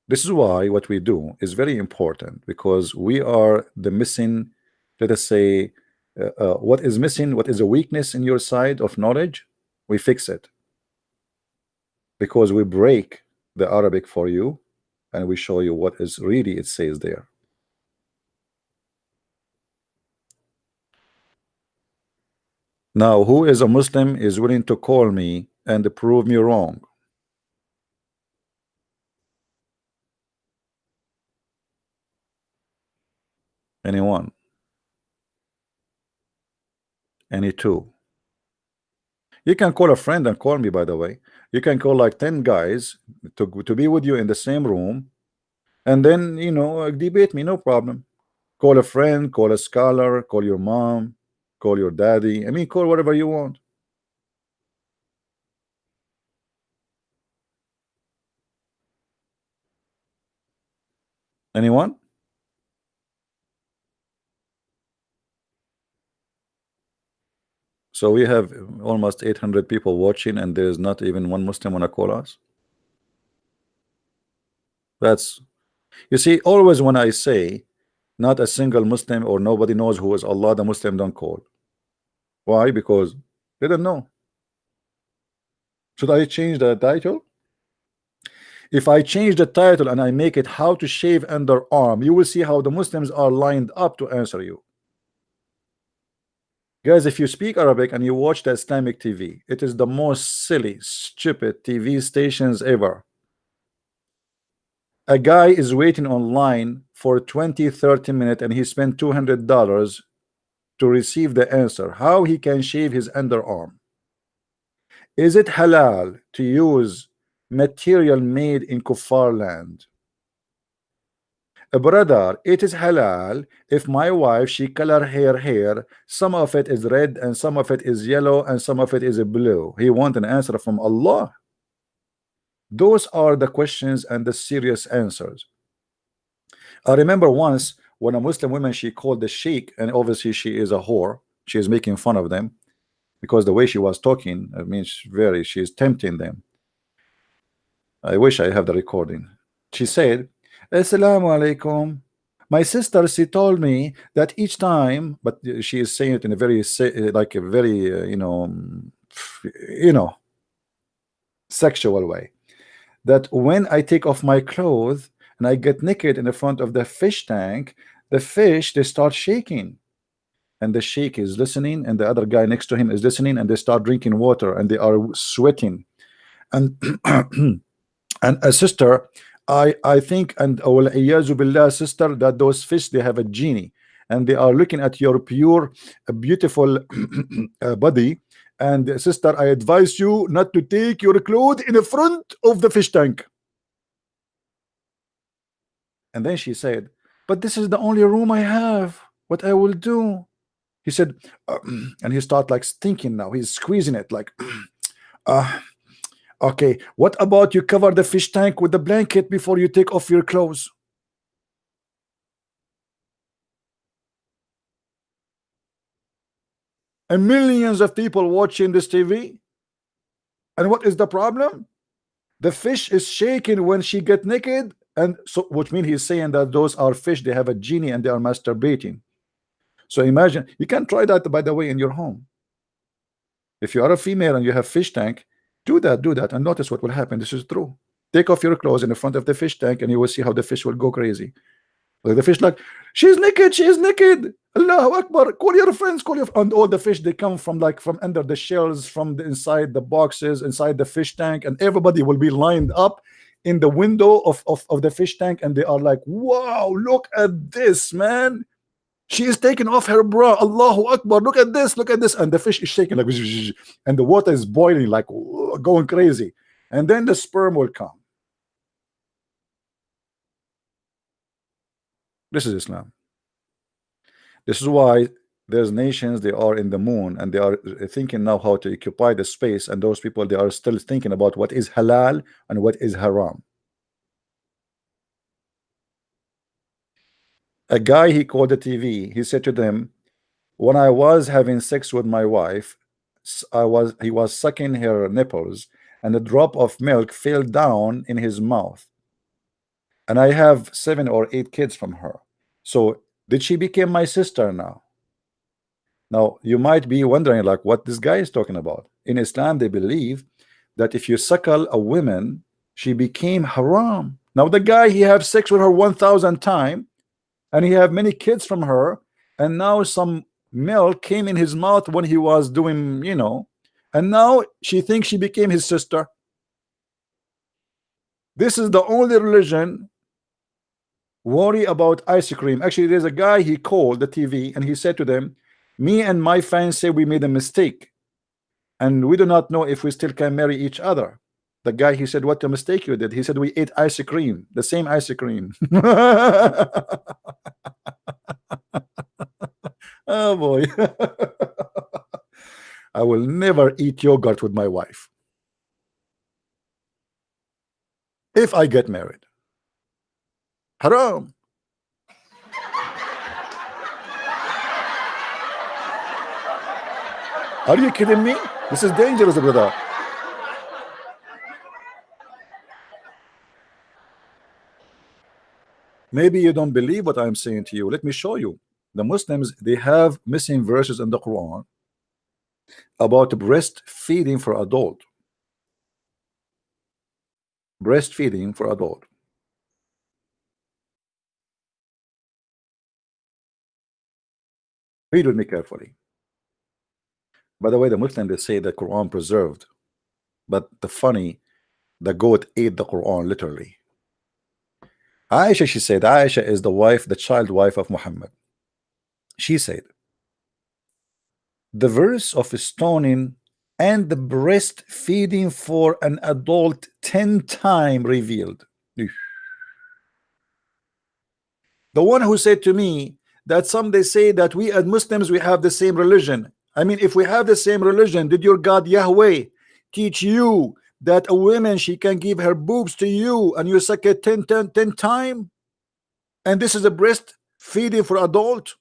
This is why what we do is very important, because we are the missing, let us say, what is missing, what is a weakness in your side of knowledge, we fix it. Because we break the Arabic for you, and we show you what is really it says there. Now, who is a Muslim is willing to call me and prove me wrong? Anyone? Any two? You can call a friend and call me, by the way. You can call like 10 guys to be with you in the same room, and then, you know, debate me, no problem. Call a friend, call a scholar, call your mom, call your daddy. I mean, call whatever you want. Anyone? So we have almost 800 people watching, and there's not even one Muslim wanna call us. That's, you see, always when I say not a single Muslim or nobody knows who is Allah, the Muslim don't call. Why? Because they don't know. Should I change the title? If I change the title and I make it how to shave underarm, you will see how the Muslims are lined up to answer you. Guys, if you speak Arabic and you watch the Islamic TV, it is the most silly, stupid TV stations ever. A guy is waiting online for 20-30 minutes and he spent $200 to receive the answer how he can shave his underarm. Is it halal to use material made in kuffar land? Brother, it is halal if my wife she color her hair, some of it is red and some of it is yellow and some of it is blue. He want an answer from Allah. Those are the questions and the serious answers. I remember once when a Muslim woman she called the sheikh, and obviously she is a whore. She is making fun of them because the way she was talking, I mean, she is tempting them. I wish I have the recording. She said, Assalamu alaikum. My sister, she told me that each time, but she is saying it in a very like a very sexual way, that when I take off my clothes and I get naked in the front of the fish tank, the fish they start shaking, and the sheikh is listening, and the other guy next to him is listening, and they start drinking water and they are sweating. And and a sister, I think, and billah, sister, that those fish they have a genie and they are looking at your pure beautiful body. And sister, I advise you not to take your clothes in the front of the fish tank. And then she said, but this is the only room I have. What I will do? He said, and he start like thinking now. He's squeezing it like, okay, what about you cover the fish tank with the blanket before you take off your clothes? And millions of people watching this TV. And what is the problem? The fish is shaking when she get naked. And so, which means he's saying that those are fish, they have a genie and they are masturbating. So imagine, you can try that, by the way, in your home. If you are a female and you have fish tank, do that, and notice what will happen. This is true. Take off your clothes in the front of the fish tank and you will see how the fish will go crazy. Like the fish, like, she's naked. Allahu Akbar. Call your friends, and all the fish, they come from like from under the shells, from the inside the boxes, inside the fish tank, and everybody will be lined up in the window of the fish tank, and they are like, wow, look at this, man. She is taking off her bra. Allahu Akbar. Look at this. And the fish is shaking like, and the water is boiling, like going crazy. And then the sperm will come. This is Islam. This is why there's nations, they are in the moon and they are thinking now how to occupy the space. And those people, they are still thinking about what is halal and what is haram. A guy, he called the TV. He said to them, when I was having sex with my wife, he was sucking her nipples and a drop of milk fell down in his mouth. And I have 7 or 8 kids from her. So did she become my sister now? Now you might be wondering like what this guy is talking about. In Islam, they believe that if you suckle a woman, she became haram. Now the guy, he have sex with her 1,000 times, and he have many kids from her, and now some milk came in his mouth when he was doing, you know, and now she thinks she became his sister. This is the only religion worry about ice cream. Actually, there's a guy, he called the TV and he said to them, me and my fans say we made a mistake and we do not know if we still can marry each other. The guy, he said, what a mistake you did. He said, we ate ice cream, the same ice cream. Oh boy. I will never eat yogurt with my wife if I get married. Haram. Are you kidding me? This is dangerous, brother. Maybe you don't believe what I'm saying to you. Let me show you. The Muslims, they have missing verses in the Quran about breastfeeding for adult. Breastfeeding for adult. Read with me carefully. By the way, the Muslims, they say the Quran preserved, but the goat ate the Quran literally. Aisha, she said, Aisha is the wife, the child wife of Muhammad. She said, the verse of stoning and the breastfeeding for an adult 10 times revealed. The one who said to me that some they say that we as Muslims, we have the same religion. I mean, if we have the same religion, did your God Yahweh teach you that a woman, she can give her boobs to you and you suck it 10 times? And this is a breastfeeding for adult?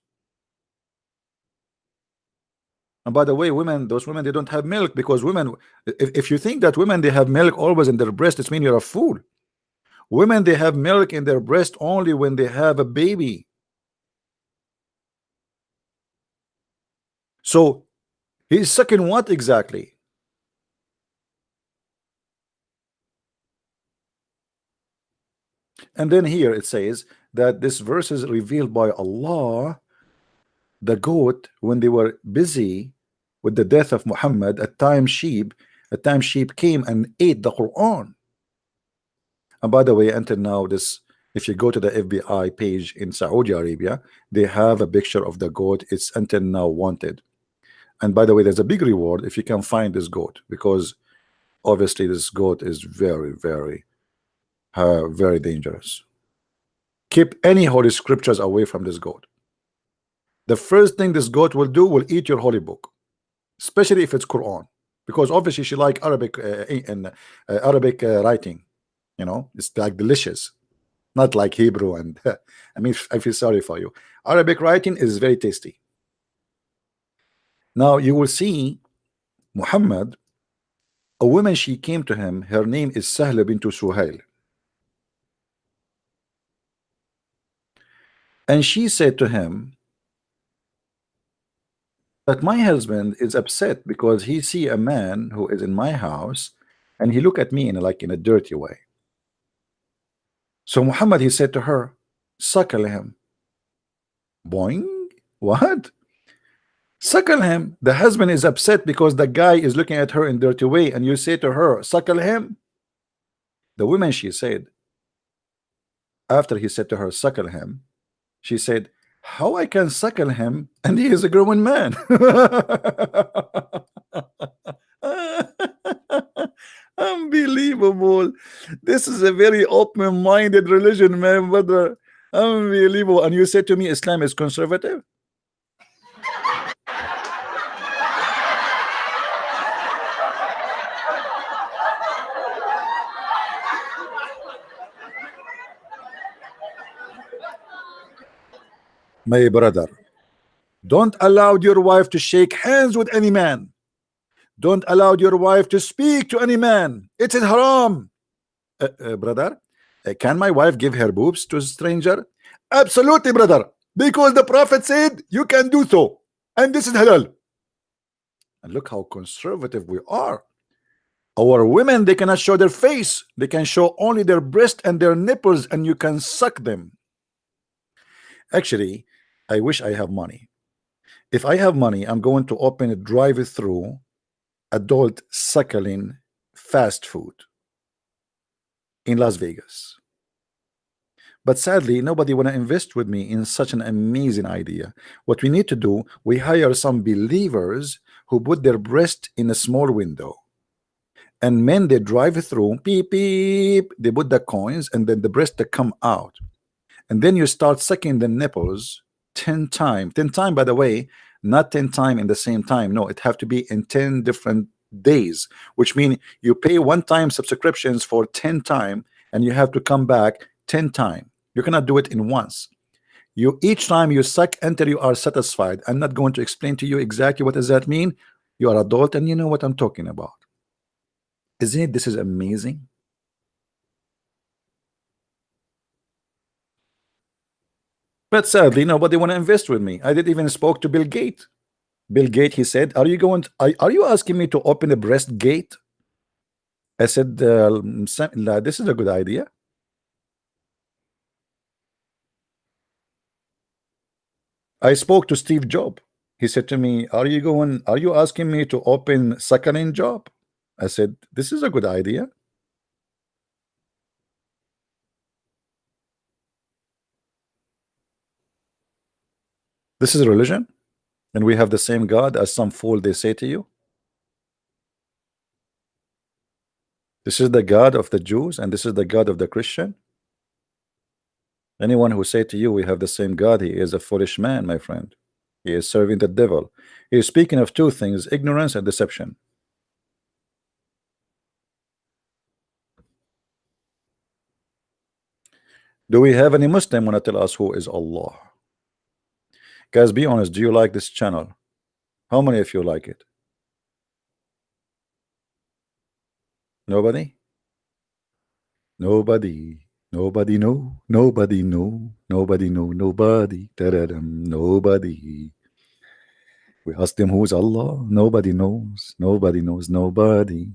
And by the way, women, those women, they don't have milk, because women, if you think that women, they have milk always in their breast, it means you're a fool. Women, they have milk in their breast only when they have a baby. So he's sucking what exactly? And then here it says that this verse is revealed by Allah. The goat, when they were busy with the death of Muhammad, a time sheep came and ate the Quran. And by the way, until now, this, if you go to the FBI page in Saudi Arabia, they have a picture of the goat. It's until now wanted. And by the way, there's a big reward if you can find this goat, because obviously this goat is very, very, very dangerous. Keep any holy scriptures away from this goat. The first thing this goat will do will eat your holy book, especially if it's Quran, because obviously she like Arabic and Arabic writing. You know, it's like delicious, not like Hebrew. And I mean, I feel sorry for you. Arabic writing is very tasty. Now you will see Muhammad, a woman, she came to him. Her name is Sahla bint Suhail. And she said to him that my husband is upset because he see a man who is in my house and he look at me in a dirty way. So Muhammad, he said to her, suckle him. Boing. What? Suckle him. The husband is upset because the guy is looking at her in a dirty way, and you say to her, suckle him. The woman, she said, after he said to her, suckle him, she said, how I can suckle him and he is a grown man? Unbelievable. This is a very open-minded religion, man, brother. Unbelievable. And you said to me Islam is conservative? My brother, don't allow your wife to shake hands with any man. Don't allow your wife to speak to any man. It is haram. Brother, can my wife give her boobs to a stranger? Absolutely, brother, because the Prophet said you can do so, and this is halal. And look how conservative we are. Our women, they cannot show their face. They can show only their breast and their nipples, and you can suck them. Actually, I wish I have money. If I have money, I'm going to open a drive-through adult suckling fast food in Las Vegas. But sadly, nobody want to invest with me in such an amazing idea. What we need to do, we hire some believers who put their breast in a small window. And men, they drive through, beep, beep, they put the coins, and then the breast they come out. And then you start sucking the nipples 10 times. 10 times, by the way, not 10 times in the same time. No, it have to be in 10 different days, which means you pay one-time subscriptions for 10 times, and you have to come back 10 times. You cannot do it in once. You each time you suck until you are satisfied. I'm not going to explain to you exactly what does that mean. You are adult and you know what I'm talking about. Isn't it? This is amazing. But sadly, nobody want to invest with me. I did even spoke to Bill Gates. Bill Gates, he said, "Are you going? Are you asking me to open a breast gate?" I said, "This is a good idea." I spoke to Steve Jobs. He said to me, "Are you going? Are you asking me to open second job?" I said, "This is a good idea." This is a religion, and we have the same God as some fool they say to you. This is the God of the Jews, and this is the God of the Christian. Anyone who say to you we have the same God, he is a foolish man, my friend. He is serving the devil. He is speaking of two things: ignorance and deception. Do we have any Muslim want to tell us who is Allah? Guys, be honest. Do you like this channel? How many of you like it? Nobody? Nobody. Nobody know. Nobody know. Nobody know. Nobody. Da-da-dum. Nobody. We ask them who's Allah. Nobody knows. Nobody knows. Nobody.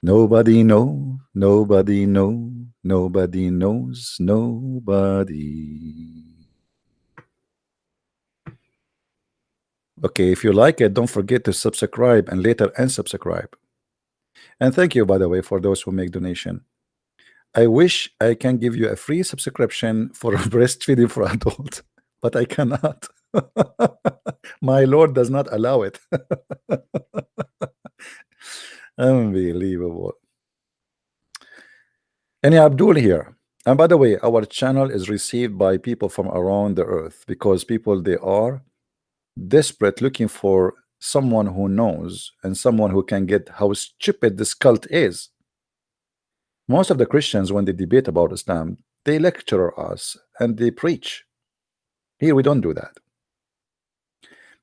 Nobody know. Nobody know. Nobody knows. Nobody. Okay, if you like it, don't forget to subscribe and later unsubscribe. And thank you, by the way, for those who make donation. I wish I can give you a free subscription for breastfeeding for adults, but I cannot. My Lord does not allow it. Unbelievable. Any Abdul here. And by the way, our channel is received by people from around the earth because people, they are desperate looking for someone who knows and someone who can get how stupid this cult is. Most of the Christians, when they debate about Islam, they lecture us and they preach. Here we don't do that.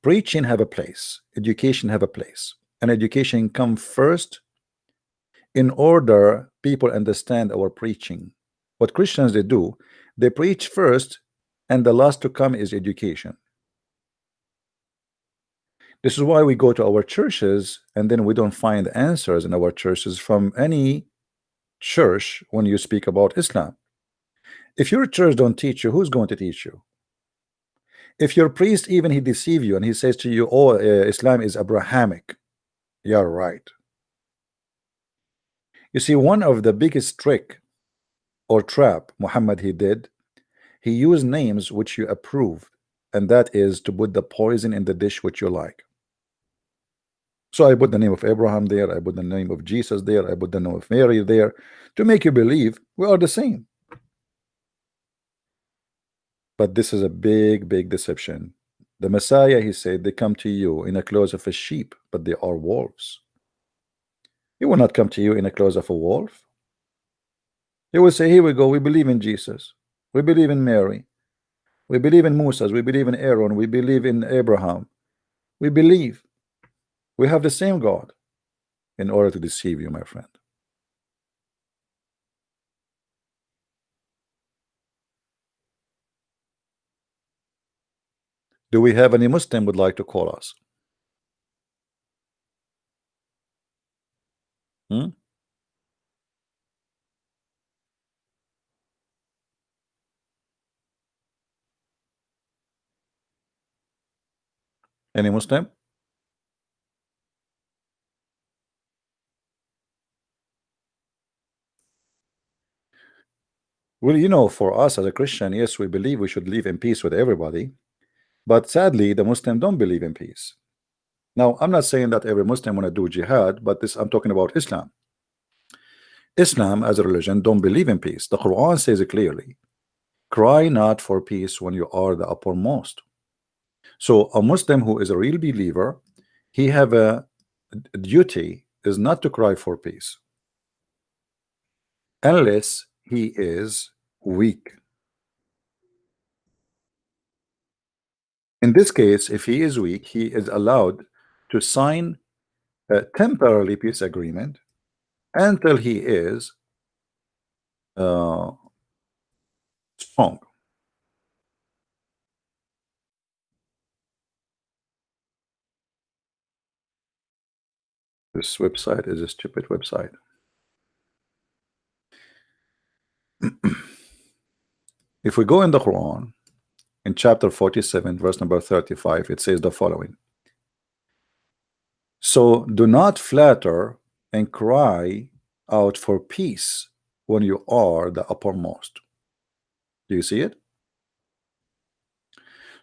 Preaching have a place, education have a place, and education come first in order people understand our preaching. What Christians they do, they preach first, and the last to come is education. This is why we go to our churches and then we don't find answers in our churches from any church when you speak about Islam. If your church don't teach you, who's going to teach you? If your priest even he deceive you and he says to you, oh, Islam is Abrahamic, you're right. You see, one of the biggest trick or trap Muhammad he did, he used names which you approved, and that is to put the poison in the dish which you like. So I put the name of Abraham there, I put the name of Jesus there, I put the name of Mary there to make you believe we are the same. But this is a big, big deception. The Messiah, he said, they come to you in the clothes of a sheep, but they are wolves. He will not come to you in the clothes of a wolf. He will say, here we go, we believe in Jesus, we believe in Mary, we believe in Moses, we believe in Aaron, we believe in Abraham, we believe we have the same God, in order to deceive you, my friend. Do we have any Muslim would like to call us? Hmm? Any Muslim? Well, you know, for us as a Christian, yes, we believe we should live in peace with everybody. But sadly, the Muslims don't believe in peace. Now, I'm not saying that every Muslim want to do jihad, but this I'm talking about Islam. Islam as a religion don't believe in peace. The Quran says it clearly. Cry not for peace when you are the uppermost. So a Muslim who is a real believer, he have a duty is not to cry for peace unless he is weak. In this case, if he is weak, he is allowed to sign a temporary peace agreement until he is strong. This website is a stupid website. If we go in the Quran, in chapter 47, verse number 35, it says the following. So do not flatter and cry out for peace when you are the uppermost. Do you see it?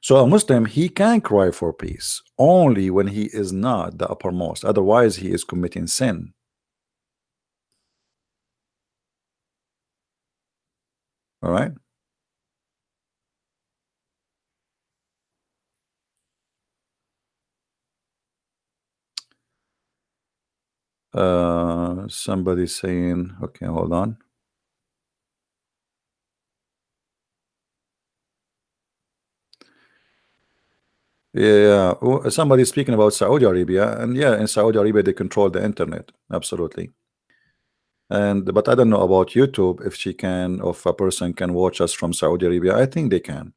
So a Muslim, he can cry for peace only when he is not the uppermost. Otherwise, he is committing sin. All right. Somebody saying, okay, hold on. Yeah, somebody speaking about Saudi Arabia, and yeah, in Saudi Arabia they control the internet, absolutely. And but I don't know about YouTube, if she can, or if a person can watch us from Saudi Arabia. I think they can,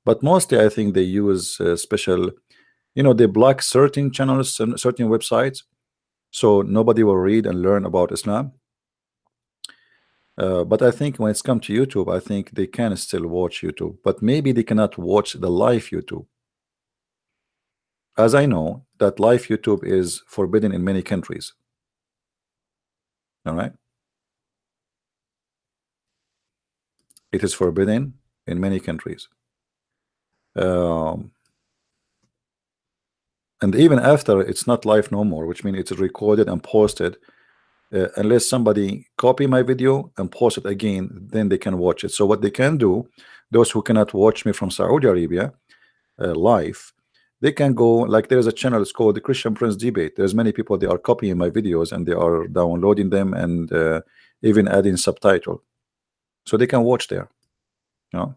but mostly I think they use special, you know, they block certain channels and certain websites, so nobody will read and learn about Islam. But I think when it's come to YouTube, I think they can still watch YouTube, but maybe they cannot watch the live YouTube. As I know that live YouTube is forbidden in many countries. All right. It is forbidden in many countries. And even after it's not live no more, which means it's recorded and posted. Unless somebody copy my video and post it again, then they can watch it. So what they can do, those who cannot watch me from Saudi Arabia live, they can go, like there's a channel, it's called the Christian Prince Debate. There's many people, they are copying my videos and they are downloading them and even adding subtitle, so they can watch there, you know.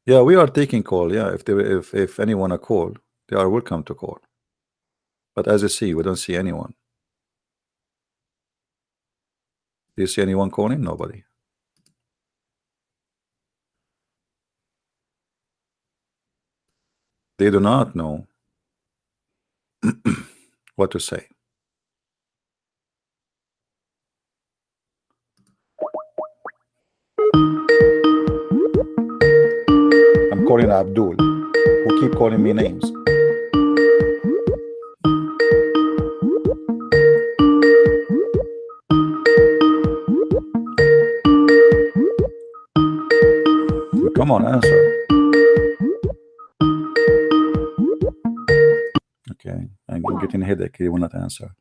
Yeah, we are taking call. Yeah, if anyone a call, they are welcome to call. But as you see, we don't see anyone. Do you see anyone calling? Nobody. They do not know what to say. I'm calling Abdul, who keep calling me names. Come on, answer. Okay, I'm getting a headache. He will not answer.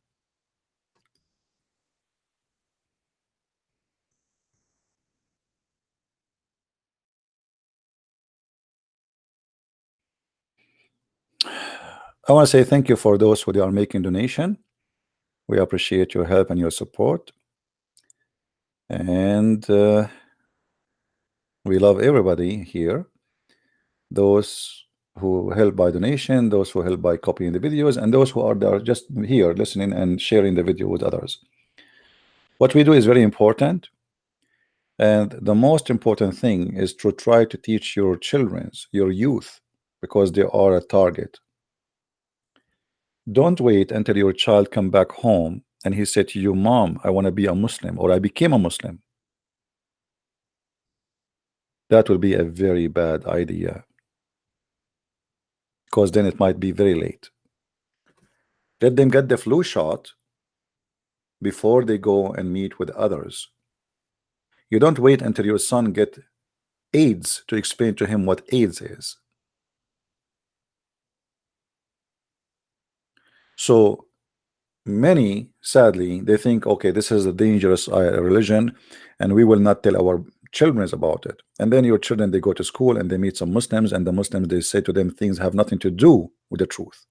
I want to say thank you for those who are making donation. We appreciate your help and your support, and we love everybody here. Those who help by donation, those who help by copying the videos, and those who are there just here listening and sharing the video with others. What we do is very important, and the most important thing is to try to teach your children, your youth, because they are a target. Don't wait until your child come back home and he said to you, Mom, I want to be a Muslim, or I became a Muslim. That will be a very bad idea, because then it might be very late. Let them get the flu shot before they go and meet with others. You don't wait until your son get AIDS to explain to him what AIDS is. So many, sadly, they think, okay, this is a dangerous religion, and we will not tell our children about it. And then your children, they go to school and they meet some Muslims, and the Muslims, they say to them things have nothing to do with the truth.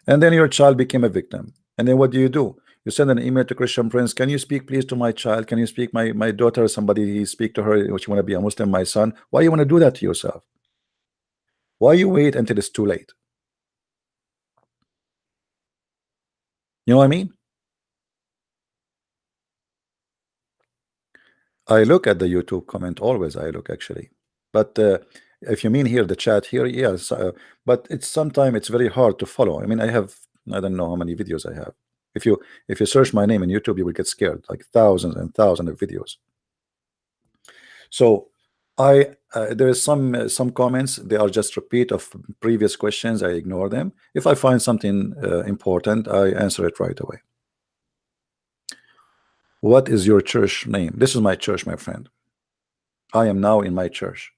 And then your child became a victim. And then what do? You send an email to Christian Prince, can you speak please to my child? Can you speak my daughter? Somebody speak to her, she want to be a Muslim, my son. Why you want to do that to yourself? Why you wait until it's too late? You know what I mean? I look at the YouTube comment always. I look, actually, but if you mean here the chat here, yes, but it's sometimes it's very hard to follow. I mean, I don't know how many videos I have. If you search my name in YouTube, you will get scared, like thousands and thousands of videos. So there is some comments, they are just repeat of previous questions. I ignore them. If I find something important, I answer it right away. What is your church name? This is my church, my friend. I am now in my church.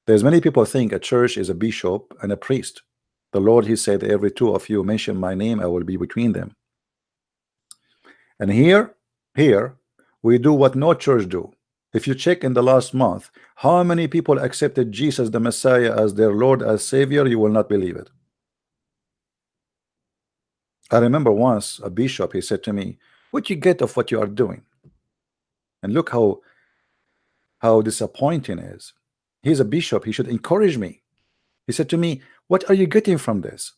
There's many people think a church is a bishop and a priest. The Lord, he said, every two of you mention my name, I will be between them. And here we do what no church do. If you check in the last month, how many people accepted Jesus the Messiah as their Lord, as Savior, you will not believe it. I remember once a bishop, he said to me, what you get of what you are doing? And look how disappointing it is. He's a bishop, he should encourage me. He said to me, what are you getting from this?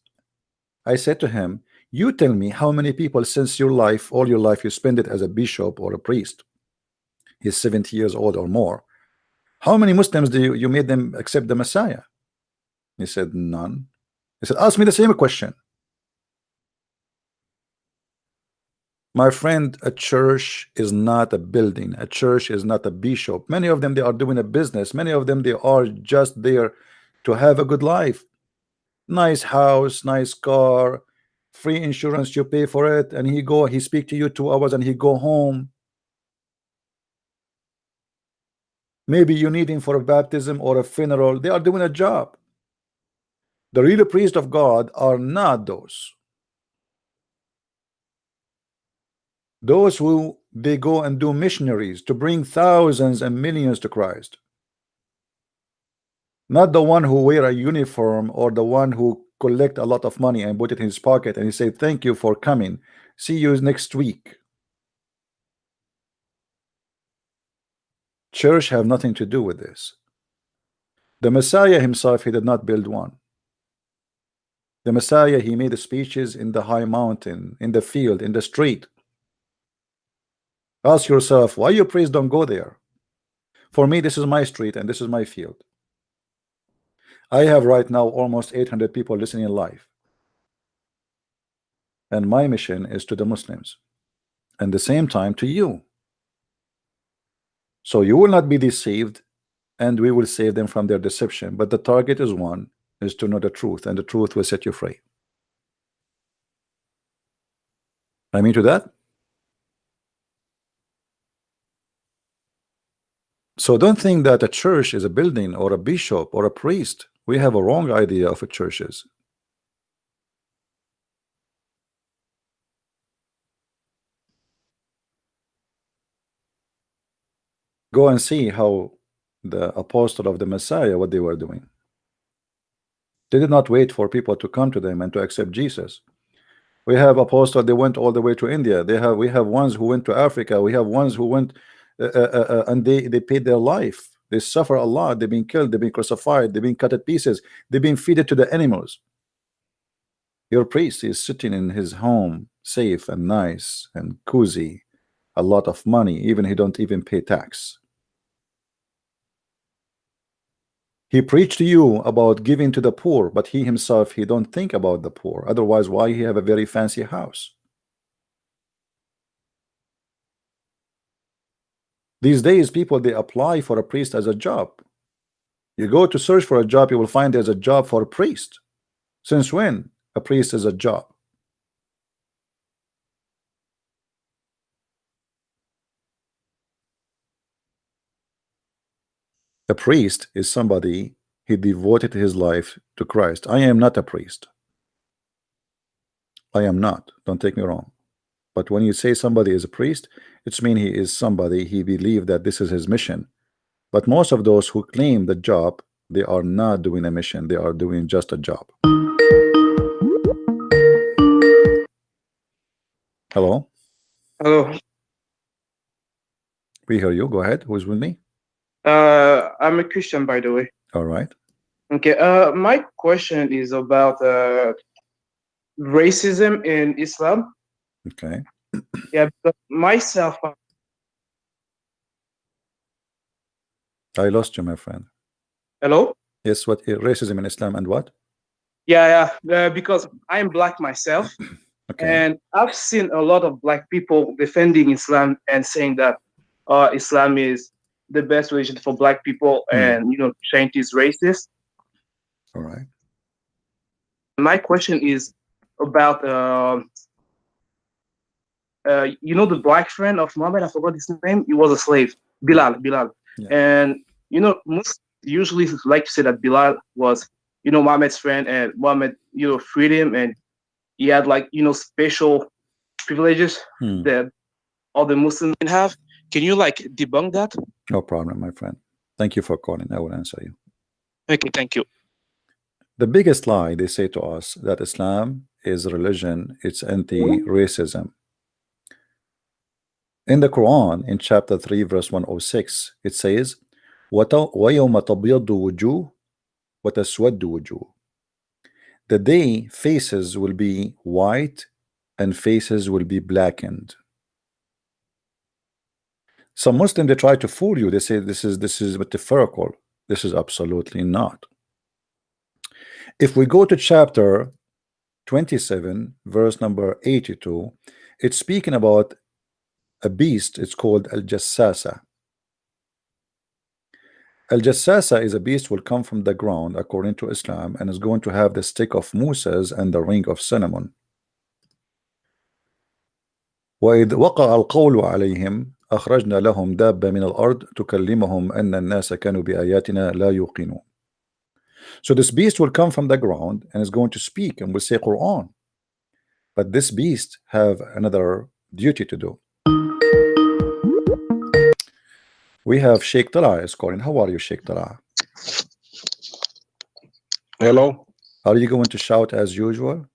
I said to him, you tell me how many people since your life, all your life, you spend it as a bishop or a priest. He's 70 years old or more. How many Muslims do you made them accept the Messiah? He said, none. He said, ask me the same question. My friend, a church is not a building. A church is not a bishop. Many of them, they are doing a business. Many of them, they are just there to have a good life. Nice house, nice car, free insurance, you pay for it, and he speak to you 2 hours and he go home. Maybe you need him for a baptism or a funeral. They are doing a job. The real priests of God are not those. Those who they go and do missionaries to bring thousands and millions to Christ. Not the one who wear a uniform or the one who collect a lot of money and put it in his pocket and he say, thank you for coming. See you next week. Church have nothing to do with this. The Messiah himself, he did not build one. The Messiah, he made speeches in the high mountain, in the field, in the street. Ask yourself, why you priests don't go there? For me, this is my street and this is my field. I have right now almost 800 people listening live. And my mission is to the Muslims. And the same time to you. So you will not be deceived, and we will save them from their deception. But the target is one, is to know the truth, and the truth will set you free. I mean to that. So don't think that a church is a building or a bishop or a priest. We have a wrong idea of what churches. Go and see how the apostle of the Messiah, what they were doing. They did not wait for people to come to them and to accept Jesus. We have apostles, they went all the way to India. We have ones who went to Africa. We have ones who went and they paid their life. They suffer a lot. They've been killed. They've been crucified. They've been cut at pieces. They've been fed to the animals. Your priest is sitting in his home, safe and nice and cozy, a lot of money. Even he don't even pay tax. He preached to you about giving to the poor, but he himself, he don't think about the poor. Otherwise, why he have a very fancy house? These days, people, they apply for a priest as a job. You go to search for a job, you will find there's a job for a priest. Since when a priest is a job? A priest is somebody he devoted his life to Christ. I am not a priest. I am not. Don't take me wrong. But when you say somebody is a priest, it's mean he is somebody he believed that this is his mission. But most of those who claim the job, they are not doing a mission. They are doing just a job. Hello? Hello. We hear you. Go ahead. Who's with me? I'm a Christian, by the way. All right. Okay. My question is about racism in Islam. Okay. Yeah, because myself. I lost you, my friend. Hello? Yes, what racism in Islam and what? Yeah. Because I'm black myself. Okay. And I've seen a lot of black people defending Islam and saying that Islam is the best religion for black people, and Christianity is racist. All right. My question is about the black friend of Muhammad. I forgot his name. He was a slave, Bilal. Yeah. And most usually like to say that Bilal was Muhammad's friend, and Muhammad freed him, and he had special privileges that all the Muslims have. Can you debunk that? No problem, my friend. Thank you for calling. I will answer you. Okay, thank you. The biggest lie they say to us that Islam is a religion, it's anti-racism. In the Quran, in chapter 3, verse 106, it says, وَيَوْمَ تَبْيَضُّ وُجُوهٌ وَتَسْوَدُّ وُجُوهٌ. The day faces will be white and faces will be blackened. Some Muslims, they try to fool you. They say this is metaphorical. This is absolutely not. If we go to chapter 27, verse number 82, it's speaking about a beast. It's called Al-Jassasa. Al-Jassasa is a beast will come from the ground according to Islam and is going to have the stick of Moses and the ring of cinnamon. وَإِذْ وَقَعَ الْقَوْلُ عَلَيْهِمْ أَخْرَجْنَا لَهُمْ دَابَّةً مِنَ الْأَرْضِ تُكَلِّمُهُمْ أَنَّ النَّاسَ كَانُوا بِآيَاتِنَا لَا يُوقِنُونَ. So this beast will come from the ground and is going to speak and will say Qur'an. But this beast have another duty to do. We have Sheikh Tala is calling. How are you, Sheikh Tala? Hello. Are you going to shout as usual?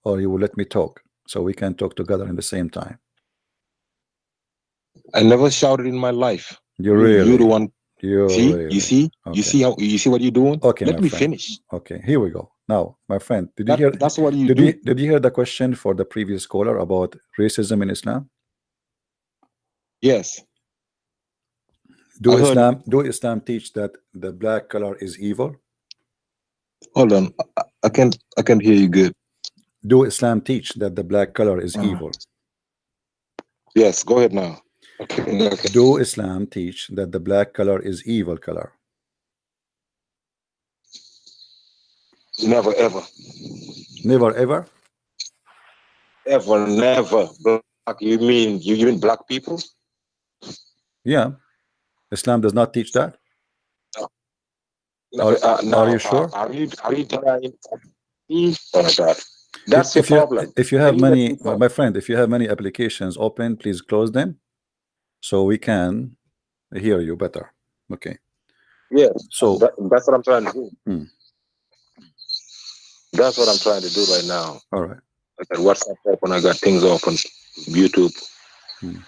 Or you will let me talk so we can talk together in the same time? I never shouted in my life. You really? You're the one. See? Really? You see? Okay. You see what you're doing? Okay, let me friend. finish. Okay, here we go. Now, my friend, did you hear? That's what you do. Did you hear the question for the previous caller about racism in Islam? Yes. Do Islam teach that the black color is evil? Hold on, I can't hear you good. Do Islam teach that the black color is evil? Yes, go ahead now. Okay. Do Islam teach that the black color is evil color? Never ever. Never ever? Ever, never. Black, you mean black people? Yeah. Islam does not teach that? No. Are you sure? Are you denying? Oh my God. That's your problem. If you have many, my friend, if you have many applications open, please close them so we can hear you better. Okay. Yes. So that's what I'm trying to do. That's what I'm trying to do right now. All right. I got WhatsApp open. I got things open, YouTube.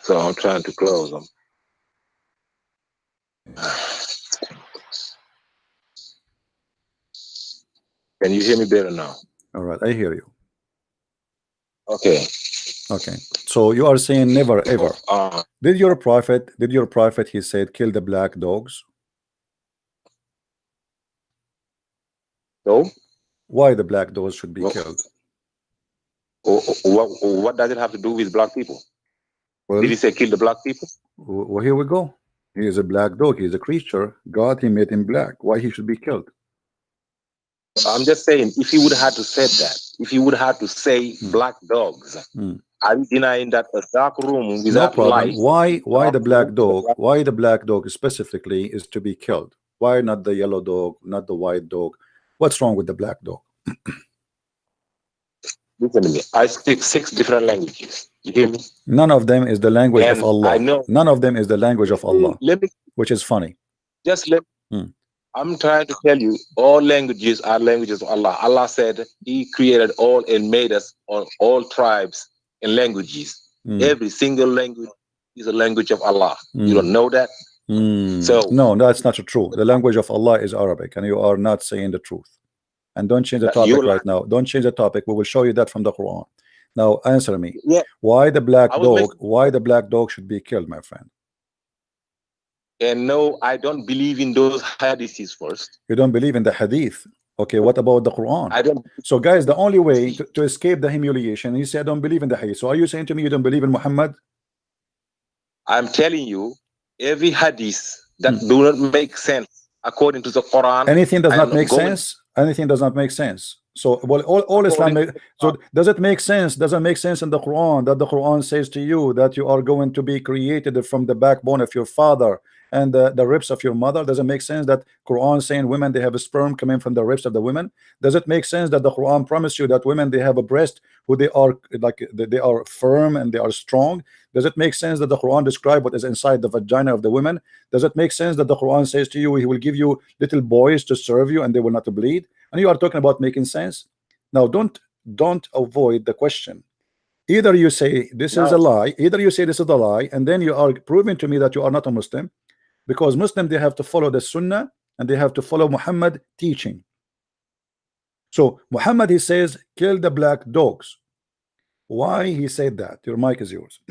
So I'm trying to close them. Can you hear me better now? All right, I hear you. Okay. Okay. So you are saying never ever. Did your prophet he said kill the black dogs? So why the black dogs should be killed? What does it have to do with black people? Well, did he say kill the black people? Well, here we go. He is a black dog. He is a creature. God, he made him black. Why he should be killed? I'm just saying, if he would have had to say that, if he would have to say black dogs, are you denying that a dark room without no light? Why the black dog? Why the black dog specifically is to be killed? Why not the yellow dog, not the white dog? What's wrong with the black dog? Listen to me. I speak 6 different languages. You hear me? None of them is the language And of Allah. I know. None of them is the language of Allah, Let me which is funny. just let. I'm trying to tell you, all languages are languages of Allah. Allah said He created all and made us on all tribes and languages. Every single language is a language of Allah. You don't know that? So no, that's not true. The language of Allah is Arabic, and you are not saying the truth. And don't change the topic right now. Don't change the topic. We will show you that from the Quran. Now answer me. Yeah. Why the black dog? Why the black dog should be killed, my friend? And no, I don't believe in those hadiths first. You don't believe in the hadith. Okay, what about the Quran? I don't. So guys, the only way to escape the humiliation, you say I don't believe in the hadith. So are you saying to me you don't believe in Muhammad? I'm telling you, every hadith that do not make sense according to the Quran. Anything does not make sense. Anything does not make sense. So well, all Islam. So does it make sense? Doesn't make sense in the Quran that the Quran says to you that you are going to be created from the backbone of your father and the ribs of your mother? Does it make sense that Quran saying women they have a sperm coming from the ribs of the women? Does it make sense that the Quran promise you that women they have a breast who they are like they are firm and they are strong? Does it make sense that the Quran describe what is inside the vagina of the women? Does it make sense that the Quran says to you he will give you little boys to serve you and they will not bleed? And you are talking about making sense. Now don't avoid the question. Either you say this is a lie, either you say this is a lie, and then you are proving to me that you are not a Muslim. Because Muslims they have to follow the Sunnah and they have to follow Muhammad teaching. So Muhammad he says kill the black dogs. Why he said that? Your mic is yours.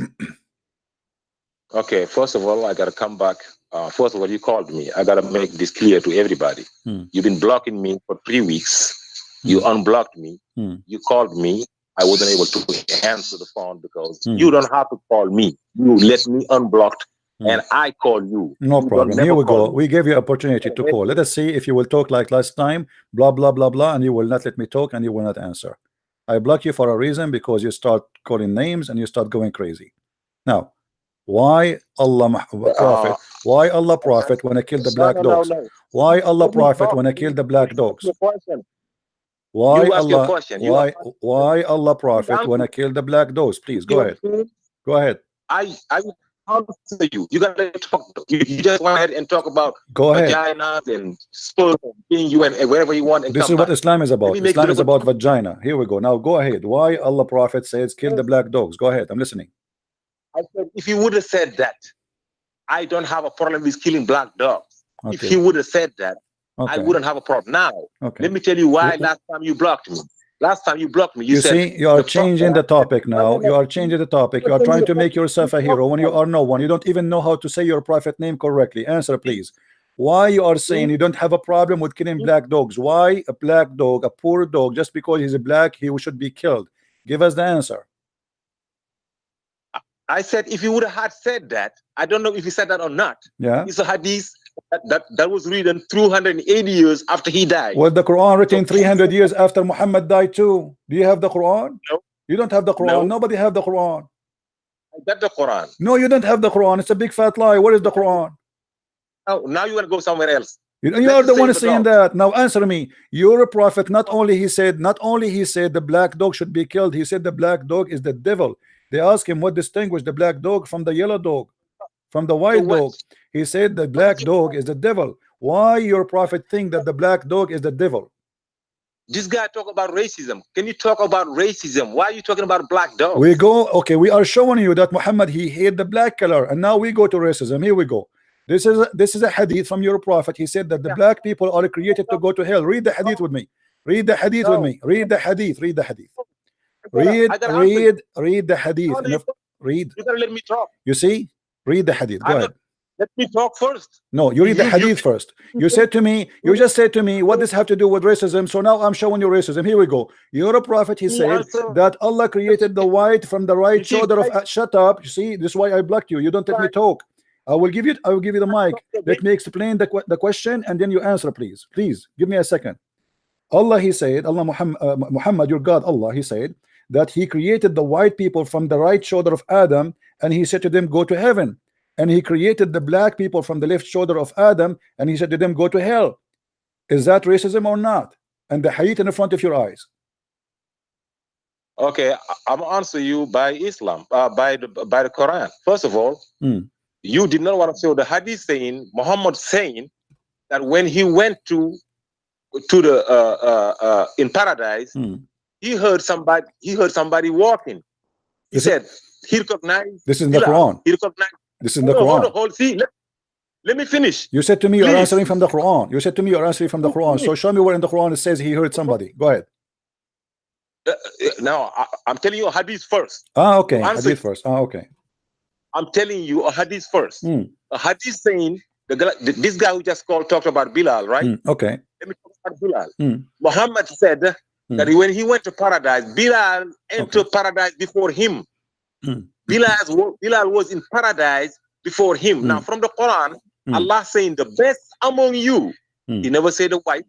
Okay, first of all, I gotta come back. First of all, you called me. I gotta make this clear to everybody. You've been blocking me for 3 weeks. You unblocked me. You called me. I wasn't able to answer the phone because you don't have to call me. You let me unblocked. And I call you. No problem. Here we go. We gave you opportunity to call. Let us see if you will talk like last time, blah blah blah blah, and you will not let me talk and you will not answer. I block you for a reason because you start calling names and you start going crazy. Now, why Allah Prophet? Why Allah Prophet when I killed the black dogs? Why Allah Prophet when I killed the black dogs? Why Allah? Why Allah Prophet when I killed the black dogs? Please go ahead. Go ahead. I answer you. You gotta talk. You just went ahead and talk about vaginas and sperm being you and wherever you want. And this is what Islam is about. Islam is about vagina. Here we go. Now go ahead. Why Allah Prophet says kill the black dogs? Go ahead. I'm listening. I said if you would have said that, I don't have a problem with killing black dogs. If he would have said that, I wouldn't have a problem. Now, let me tell you why last time you blocked me. Last time you blocked me, you said, see, you are changing the topic now. You are changing the topic. You are trying to make yourself a hero when you are no one. You don't even know how to say your prophet name correctly. Answer, please. Why you are saying you don't have a problem with killing black dogs? Why a black dog, a poor dog, just because he's a black, he should be killed? Give us the answer. I said, if you would have had said that, I don't know if you said that or not. Yeah. It's a hadith that was written 380 years after he died. Well, the Quran written 300 years after Muhammad died too. Do you have the Quran? No. You don't have the Quran. No. Nobody have the Quran. I got the Quran. No, you don't have the Quran. It's a big fat lie. What is the Quran? Oh, now you want to go somewhere else. You are the one saying that. Now answer me. You're a prophet. Not only he said the black dog should be killed. He said the black dog is the devil. They asked him what distinguished the black dog from the yellow dog, from the white dog. He said the black dog is the devil. Why your prophet think that the black dog is the devil? This guy talk about racism. Can you talk about racism? Why are you talking about black dogs? We go, okay, we are showing you that Muhammad he hate the black color, and now we go to racism. Here we go. This is a hadith from your prophet. He said that the black people are created to go to hell. Read the hadith with me. Read the hadith with me. Read the hadith. Read the hadith. Read the hadith. Read. You gotta let me talk. You see? Read the hadith. Go ahead. Let me talk first. No, you read the hadith first. You said to me, you just said to me, what does have to do with racism? So now I'm showing you racism. Here we go. You're a prophet. He said that Allah created the white from the right shoulder of. Shut up. You see, this is why I blocked you. You don't let me talk. I will give you the mic. Let me explain the question, and then you answer, please. Please give me a second. Allah, he said, Allah Muhammad, your God, Allah, he said that he created the white people from the right shoulder of Adam, and he said to them, go to heaven. And he created the black people from the left shoulder of Adam, and he said to them, go to hell. Is that racism or not? And the hadith in the front of your eyes. Okay, I'm gonna answer you by Islam, by the Quran. First of all, you did not want to show the hadith saying, Muhammad saying that when he went to the in paradise, he heard somebody walking. He said he recognized. This is in the Quran. He recognized. This is in the Quran. Hold, see, let me finish. You said to me you're answering from the Quran. You said to me you're answering from the Quran. So show me where in the Quran it says he heard somebody. Go ahead. Now I'm telling you a hadith first. Okay. Hadith first. Okay. I'm telling you a hadith first. A hadith saying this guy who just talked about Bilal, right? Okay. Let me talk about Bilal. Muhammad said that when he went to paradise, Bilal entered paradise before him. Bilal was in paradise before him. Now, from the Quran, Allah saying the best among you. He never said the white.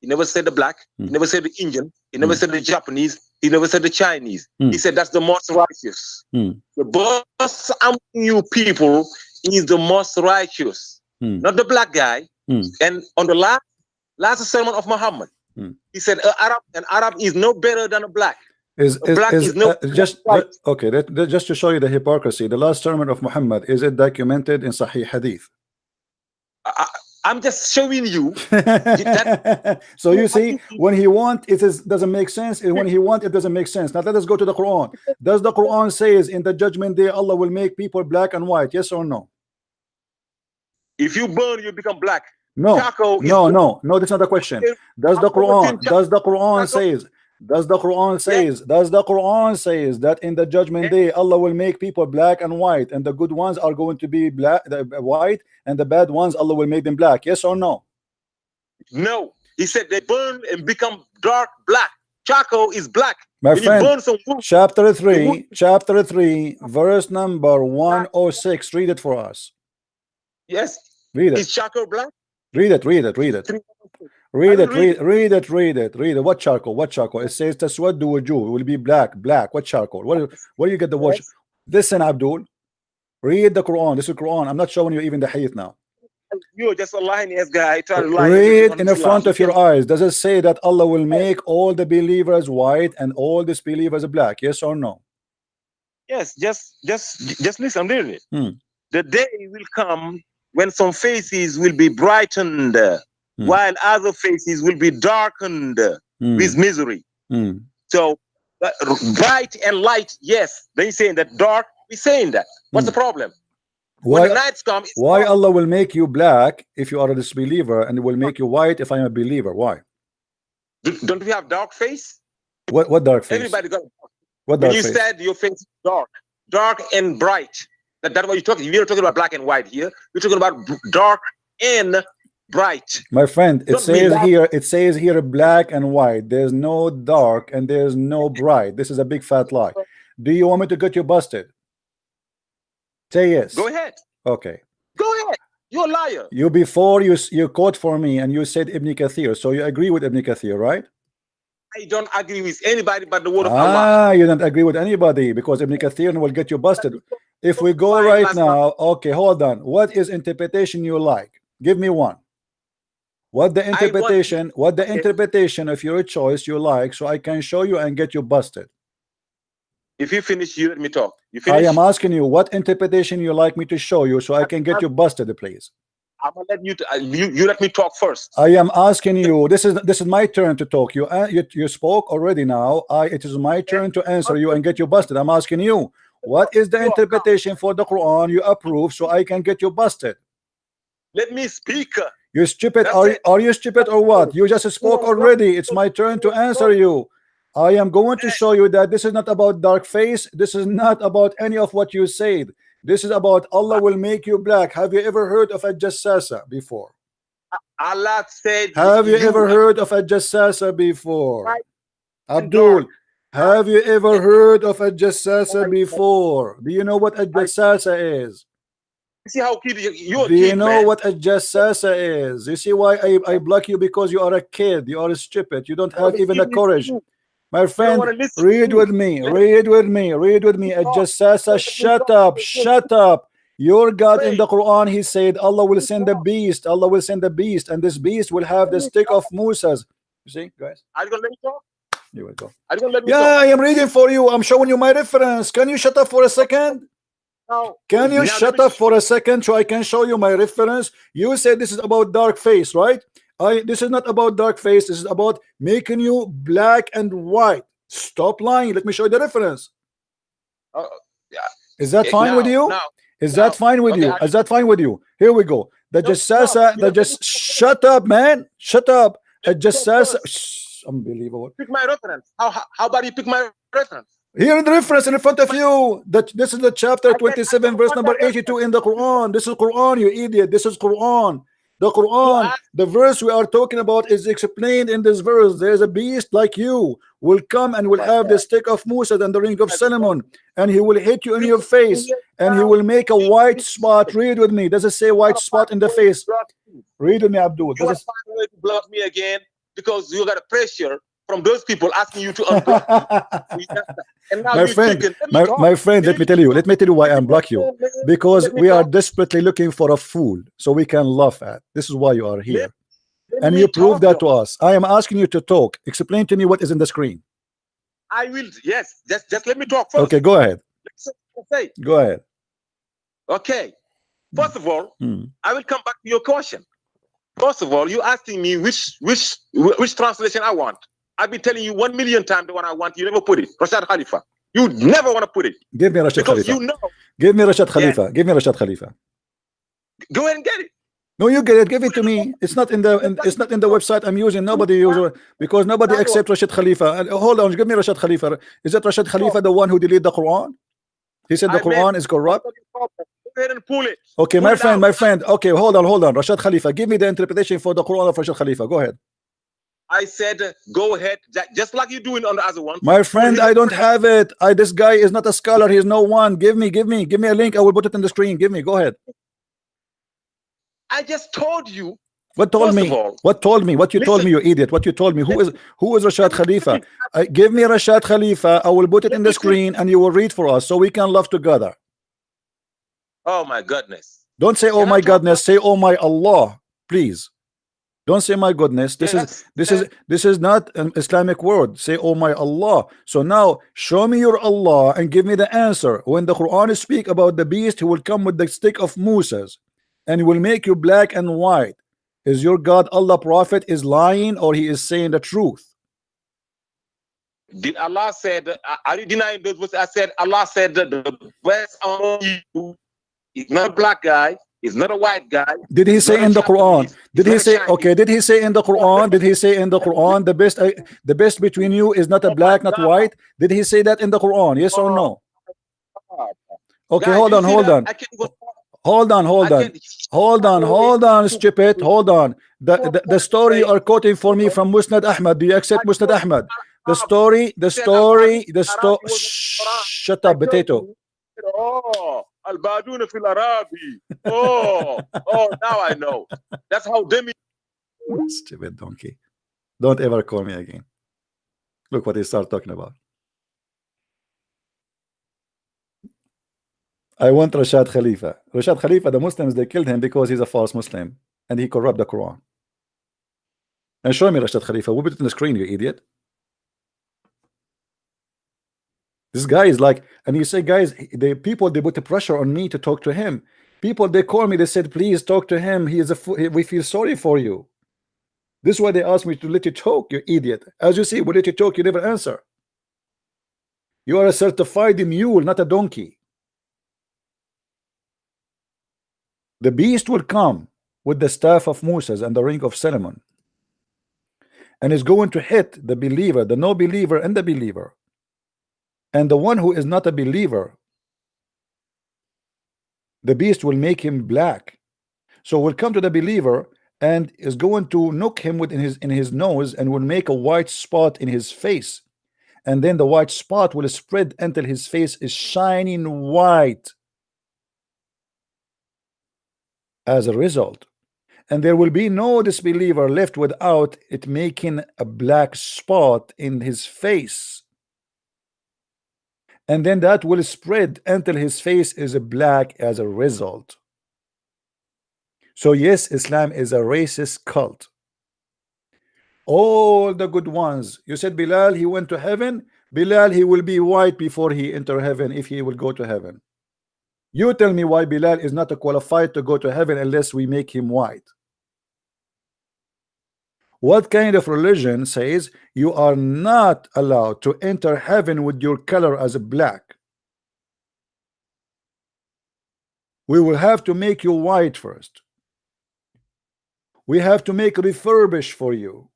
He never said the black. He never said the Indian. He never said the Japanese. He never said the Chinese. He said that's the most righteous. The best among you people is the most righteous, not the black guy. And on the last sermon of Muhammad, he said an Arab is no better than a black. Just to show you the hypocrisy, the last sermon of Muhammad, is it documented in Sahih Hadith? I'm just showing you. So you see, when he want it doesn't make sense, and when he want it doesn't make sense. Now let us go to the Quran. Does the Quran says in the judgment day Allah will make people black and white? Yes or no? If you burn, you become black. No, no, that's not the question. Does the Quran says that in the judgment day Allah will make people black and white, and the good ones are going to be white, and the bad ones Allah will make them black? Yes or no? No, he said they burn and become dark black. Charcoal is black. My friend, chapter 3, verse number 106. Read it for us. Yes. Read it. Is charcoal black? Read it. Read it. What charcoal? It says taswaddu wujuh. It will be black. What charcoal? Where do you get the watch? Listen, Abdul. Read the Quran. This is Quran. I'm not showing you even the hadith now. You're just a lying-ass guy trying to lie. Read in the front of your eyes. Does it say that Allah will make all the believers white and all disbelievers black? Yes or no? Yes. Just listen. Really. The day will come when some faces will be brightened, while other faces will be darkened with misery. So, bright and light, yes. They're saying that dark, we're saying that. What's the problem? When the nights come, why Allah will make you black if you are a disbeliever, and will make you white if I'm a believer? Why? Don't we have dark face? What dark face? Everybody got. What dark face? When you said your face is dark and bright. That's what you're talking. You're not talking about black and white here. You're talking about dark and bright. My friend, it says here black and white. There's no dark and there's no bright. This is a big fat lie. Do you want me to get you busted? Say yes. Go ahead. Okay. Go ahead. You're a liar. You quote for me and you said Ibn Kathir. So you agree with Ibn Kathir, right? I don't agree with anybody but the word of Allah. You don't agree with anybody because Ibn Kathir will get you busted. If we go right now, okay, hold on. What is interpretation you like? Give me one. What the interpretation of your choice you like, so I can show you and get you busted. If you finish, you let me talk. You finish? I am asking you what interpretation you like me to show you, so I can get you busted, please. I'm gonna let you let me talk first. I am asking you. This is my turn to talk. You spoke already. Now it is my turn to answer you and get you busted. I'm asking you, what is the interpretation for the Quran you approve, so I can get you busted? Let me speak. You stupid. Are you stupid or what? You just spoke already. It's my turn to answer you. I am going to show you that this is not about dark face. This is not about any of what you said. This is about Allah will make you black. Have you ever heard of a jassasa before? Allah said. Have you ever heard of a jassasa before? Abdul, have you ever heard of a jassasa before? Do you know what a jassasa is? See how kid you Do you know what a jassasa is? You see why I block you? Because you are a kid. You are stupid. You don't have even the courage. My friend, read with me. Read with me. Read with me. A jassasa. Shut up. Shut up. Your God in the Quran, he said Allah will send a beast. Allah will send a beast, and this beast will have the stick of Moses. You see, guys? Are you gonna let me talk? You will go. Are you gonna let me Yeah, talk? I am reading for you. I'm showing you my reference. Can you shut up for a second? No. Can you shut up for a second so I can show you my reference? You said this is about dark face, right? This is not about dark face. This is about making you black and white. Stop lying. Let me show you the reference. Yeah. Is that fine with you? Is that fine with you? Is that fine with you? Here we go. The jassasa, the just shut up, man. Shut up. A jassasa. Unbelievable. Pick my reference. How about you pick my reference? Here in the reference in front of you. That this is the chapter 27, verse number 82 in the Quran. This is Quran, you idiot. This is Quran. The Quran, the verse we are talking about is explained in this verse. There is a beast like you will come and will have the stick of Musa and the ring of Solomon, and he will hit you in your face, and he will make a white spot. Read with me. Does it say white spot in the face? Read with me, Abdul. You want to find a way to block me again because you got a pressure from those people asking you to unblock me. And now my friend, let me tell you why I unblock you. Because we are desperately looking for a fool so we can laugh at. This is why you are here. And you prove that to us. I am asking you to talk. Explain to me what is in the screen. I will, yes. Just let me talk first. Okay, go ahead. Say. Go ahead. Okay. First of all, I will come back to your question. First of all, you asking me which translation I want. I've been telling you 1,000,000 times the one I want. You never put it. Rashad Khalifa. You never want to put it. Give me Rashad Khalifa. You know. Give me Rashad Khalifa. Yeah. Give me Rashad Khalifa. Go ahead and get it. No, you get it. Give it to me. It's not in the it's not in the website I'm using. Nobody uses because nobody accepts Rashad Khalifa. Hold on. Give me Rashad Khalifa. Is that Rashad Khalifa the one who deleted the Quran? He said the Quran is corrupt. Go ahead and pull it. Okay, my friend. Okay, hold on. Rashad Khalifa. Give me the interpretation for the Quran of Rashad Khalifa. Go ahead. I said, go ahead, just like you're doing on the other one. My friend, I don't have it. This guy is not a scholar. He's no one. Give me a link. I will put it in the screen. Give me. Go ahead. I just told you. What told me? What told me? What you told me, you idiot? What you told me? Who is Rashad Khalifa? Give me Rashad Khalifa. I will put it in the screen, and you will read for us so we can laugh together. Oh my goodness! Don't say oh my goodness. Say oh my Allah, please. Don't say my goodness. This is not an Islamic word. Say oh my Allah. So now show me your Allah and give me the answer. When the Quran speak about the beast who will come with the stick of Moses and will make you black and white, is your God Allah prophet is lying or he is saying the truth? Did Allah said, are you denying those words? I said Allah said that the best among you is not a black guy. He's not a white guy. Did he say in the Quran? Did he say okay? Did he say in the Quran? Did he say in the Quran the best between you is not a black, not white? Did he say that in the Quran? Yes or no? Okay, hold on. Stupid. Hold on. The story you are quoting for me from Musnad Ahmad. Do you accept Musnad Ahmad? The story. Shut up, potato. Al-Baduna fil Arabi. Oh, now I know. That's how demi. Stupid donkey. Don't ever call me again. Look what he started talking about. I want Rashad Khalifa. Rashad Khalifa, the Muslims, they killed him because he's a false Muslim and he corrupt the Quran. And show me Rashad Khalifa. We'll put it on the screen, you idiot. This guy is like, and you say, guys, the people, they put the pressure on me to talk to him. People, they call me, they said, please talk to him. He is we feel sorry for you. This is why they asked me to let you talk, you idiot. As you see, we let you talk, you never answer. You are a certified mule, not a donkey. The beast will come with the staff of Moses and the ring of Solomon, and is going to hit the believer, the no believer, and the believer. And the one who is not a believer The beast will make him black. So will come to the believer and is going to knock him with in his nose and will make a white spot in his face, and then the white spot will spread until his face is shining white as a result, and there will be no disbeliever left without it making a black spot in his face, and then that will spread until his face is black as a result. So yes, Islam is a racist cult. All the good ones, you said Bilal, he went to heaven. Bilal, he will be white before he enter heaven, if he will go to heaven. You tell me why Bilal is not qualified to go to heaven unless we make him white. What kind of religion says you are not allowed to enter heaven with your color as black? We will have to make you white first. We have to make refurbish for you.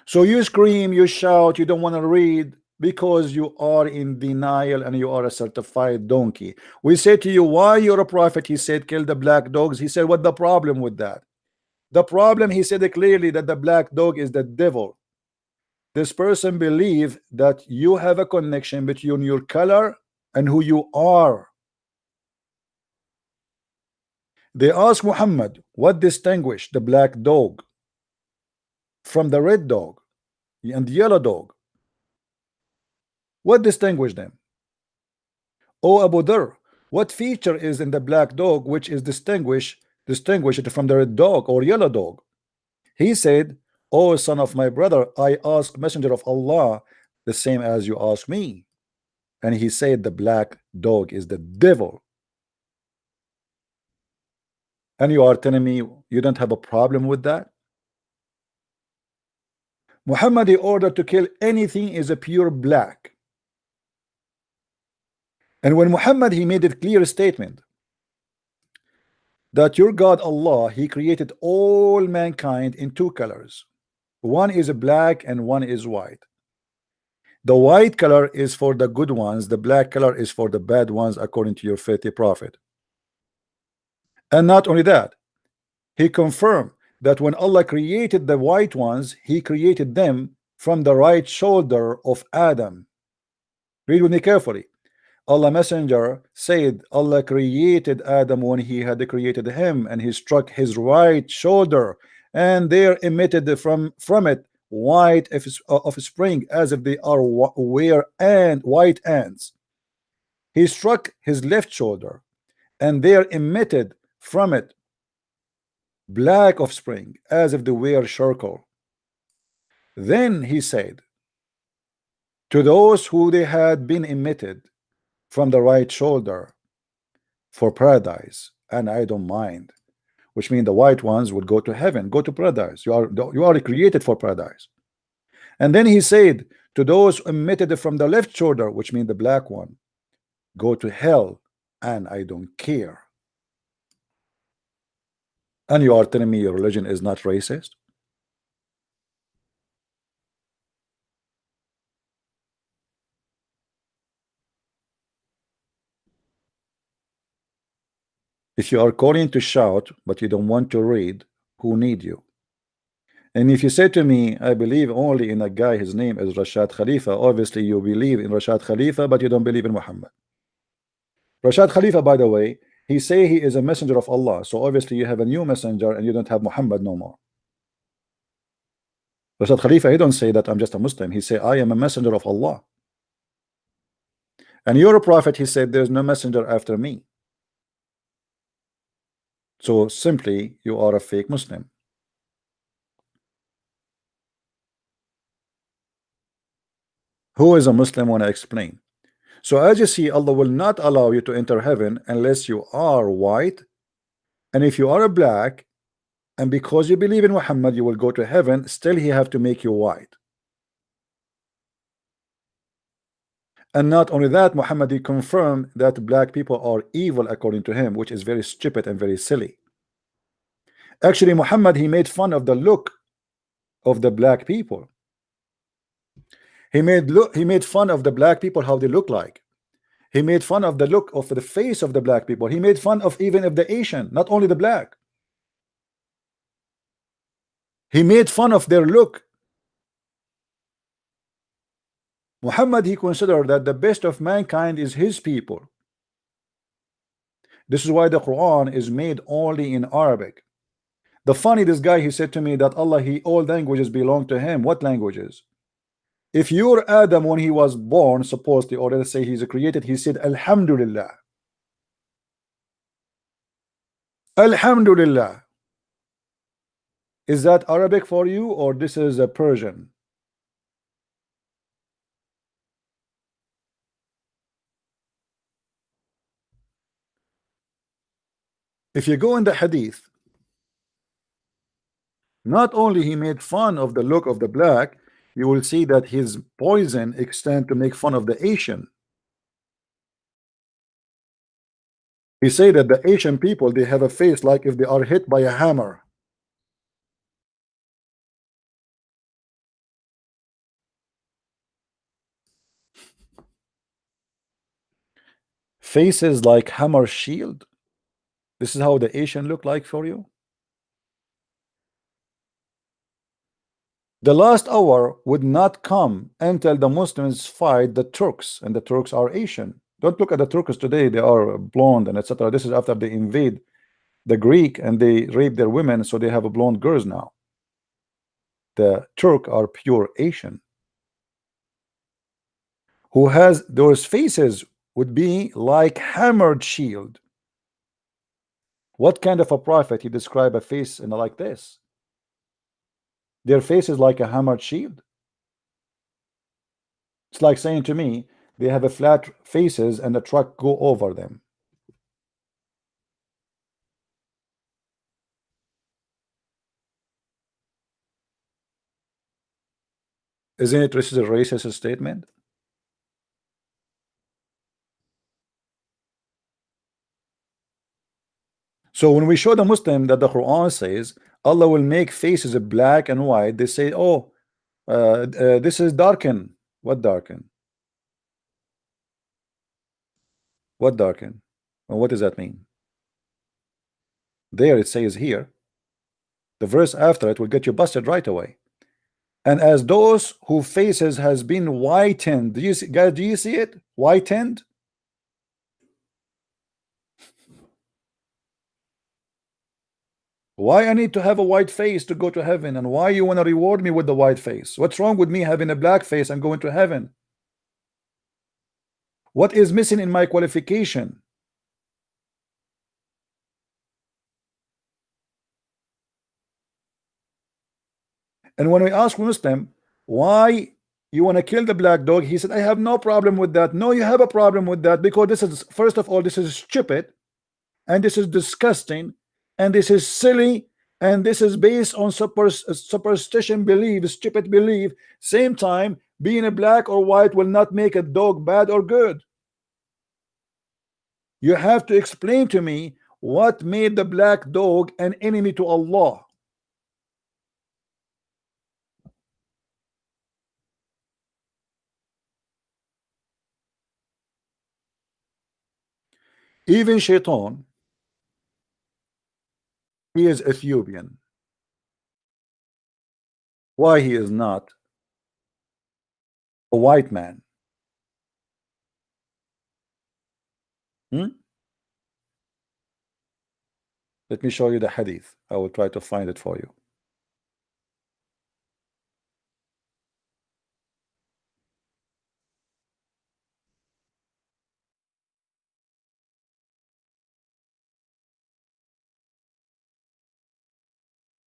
So you scream, you shout, you don't want to read because you are in denial and you are a certified donkey. We say to you, why you're a prophet? He said, kill the black dogs. He said, what the problem with that? The problem, he said clearly, that the black dog is the devil. This person believes that you have a connection between your color and who you are. They ask Muhammad, what distinguished the black dog from the red dog and the yellow dog? What distinguished them? O Abu Dhar, what feature is in the black dog which is distinguished from the red dog or yellow dog? He said, O son of my brother, I ask messenger of Allah the same as you ask me. And he said the black dog is the devil. And you are telling me you don't have a problem with that? Muhammad order to kill anything is a pure black. And when Muhammad, he made a clear statement that your God Allah, he created all mankind in two colors. One is black and one is white. The white color is for the good ones, the black color is for the bad ones, according to your faithful prophet. And not only that, he confirmed that when Allah created the white ones, he created them from the right shoulder of Adam. Read with me carefully. Allah Messenger said Allah created Adam when he had created him, and he struck his right shoulder, and there emitted from it white offspring, as if they are white ants. He struck his left shoulder, and there emitted from it black offspring, as if they were charcoal. Then he said to those who they had been emitted from the right shoulder, for paradise, and I don't mind, which means the white ones would go to heaven, go to paradise. You are created for paradise. And then he said to those emitted from the left shoulder, which means the black one, go to hell, and I don't care. And you are telling me your religion is not racist? If you are calling to shout but you don't want to read, who need you? And if you say to me, I believe only in a guy, his name is Rashad Khalifa, obviously you believe in Rashad Khalifa but you don't believe in Muhammad. Rashad Khalifa, by the way, he say he is a messenger of Allah, so obviously you have a new messenger and you don't have Muhammad no more. Rashad Khalifa, he don't say that I'm just a Muslim, he say I am a messenger of Allah. And you're a prophet, he said there's no messenger after me. So simply you are a fake Muslim. Who is a Muslim when I explain? So as you see, Allah will not allow you to enter heaven unless you are white, and if you are a black, and because you believe in Muhammad you will go to heaven, still he have to make you white. And not only that, Muhammad, he confirmed that black people are evil according to him, which is very stupid and very silly. Actually, Muhammad, he made fun of the look of the black people. He made fun of the black people, how they look like. He made fun of the look of the face of the black people. He made fun of even of the Asian, not only the black. He made fun of their look. Muhammad, he considered that the best of mankind is his people. This is why the Quran is made only in Arabic. The funny, this guy, he said to me that Allah, all languages belong to him. What languages? If you're Adam when he was born, supposedly, or let's say he's created, he said Alhamdulillah. Alhamdulillah. Is that Arabic for you, or this is a Persian? If you go in the hadith, not only he made fun of the look of the black, you will see that his poison extend to make fun of the Asian. He say that the Asian people, they have a face like if they are hit by a hammer. Faces like hammer shield. This is how the Asian look like for you. The last hour would not come until the Muslims fight the Turks, and the Turks are Asian. Don't look at the Turks today, they are blonde and etc. This is after they invade the Greek and they rape their women, so they have a blonde girls now. The Turk are pure Asian, who has those faces would be like hammered shield. What kind of a prophet he describe a face in like this? Their face is like a hammered shield. It's like saying to me they have a flat faces and a truck go over them. Isn't it this is a racist statement? So when we show the Muslim that the Quran says Allah will make faces black and white, they say, oh, this is darken. What darken? What darken? Well, what does that mean? There it says here, the verse after it will get you busted right away. And as those whose faces has been whitened, do you see, guys? Do you see it? Whitened. Why I need to have a white face to go to heaven, and why you want to reward me with the white face? What's wrong with me having a black face and going to heaven? What is missing in my qualification? And when we ask Muslim why you want to kill the black dog, he said, I have no problem with that. No, you have a problem with that, because this is, first of all, this is stupid, and this is disgusting, and this is silly, and this is based on superstition belief, stupid belief. Same time, being a black or white will not make a dog bad or good. You have to explain to me what made the black dog an enemy to Allah. Even Shaitan, he is Ethiopian. Why he is not a white man? Let me show you the hadith. I will try to find it for you.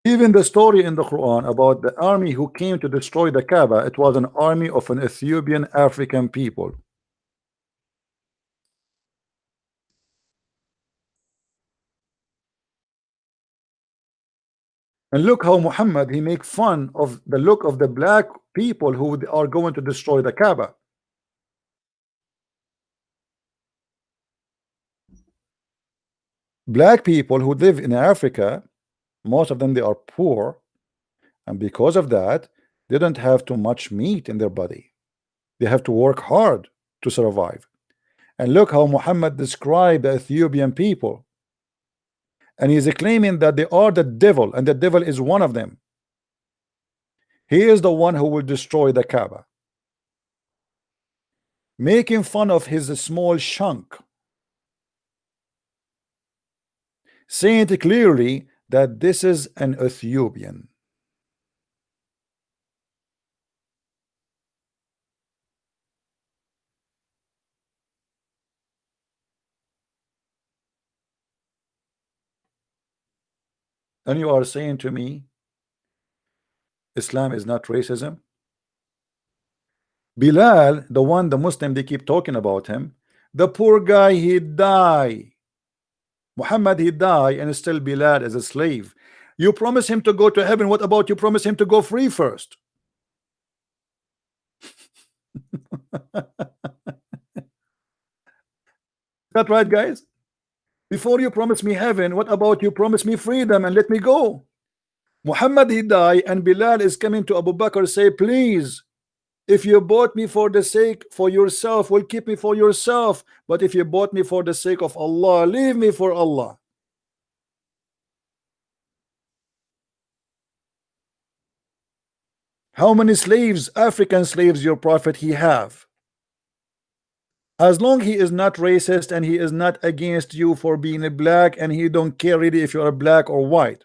Even the story in the Quran about the army who came to destroy the Kaaba, it was an army of an Ethiopian African people. And look how Muhammad, he make fun of the look of the black people who are going to destroy the Kaaba. Black people who live in Africa, most of them, they are poor, and because of that they don't have too much meat in their body. They have to work hard to survive. And look how Muhammad described the Ethiopian people. And he's claiming that they are the devil, and the devil is one of them. He is the one who will destroy the Kaaba, making fun of his small chunk, saying it clearly that this is an Ethiopian. And you are saying to me Islam is not racism? Bilal, the one, the Muslim, they keep talking about him, the poor guy, he died. Muhammad, he died, and still Bilal is a slave. You promise him to go to heaven. What about you promise him to go free first? That right, guys? Before you promise me heaven, what about you promise me freedom and let me go? Muhammad, he died, and Bilal is coming to Abu Bakr, say, please, if you bought me for the sake for yourself, will keep me for yourself. But if you bought me for the sake of Allah, leave me for Allah. How many slaves, African slaves, your prophet he have? As long he is not racist and he is not against you for being a black, and he don't care really if you're a black or white,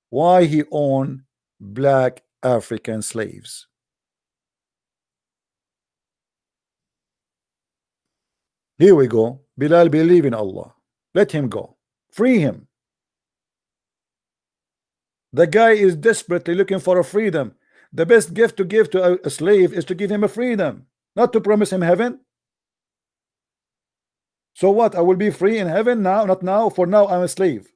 why he own black African slaves? Here we go. Bilal believe in Allah. Let him go. Free him. The guy is desperately looking for a freedom. The best gift to give to a slave is to give him a freedom, not to promise him heaven. So what? I will be free in heaven now? Not now. For now, I'm a slave.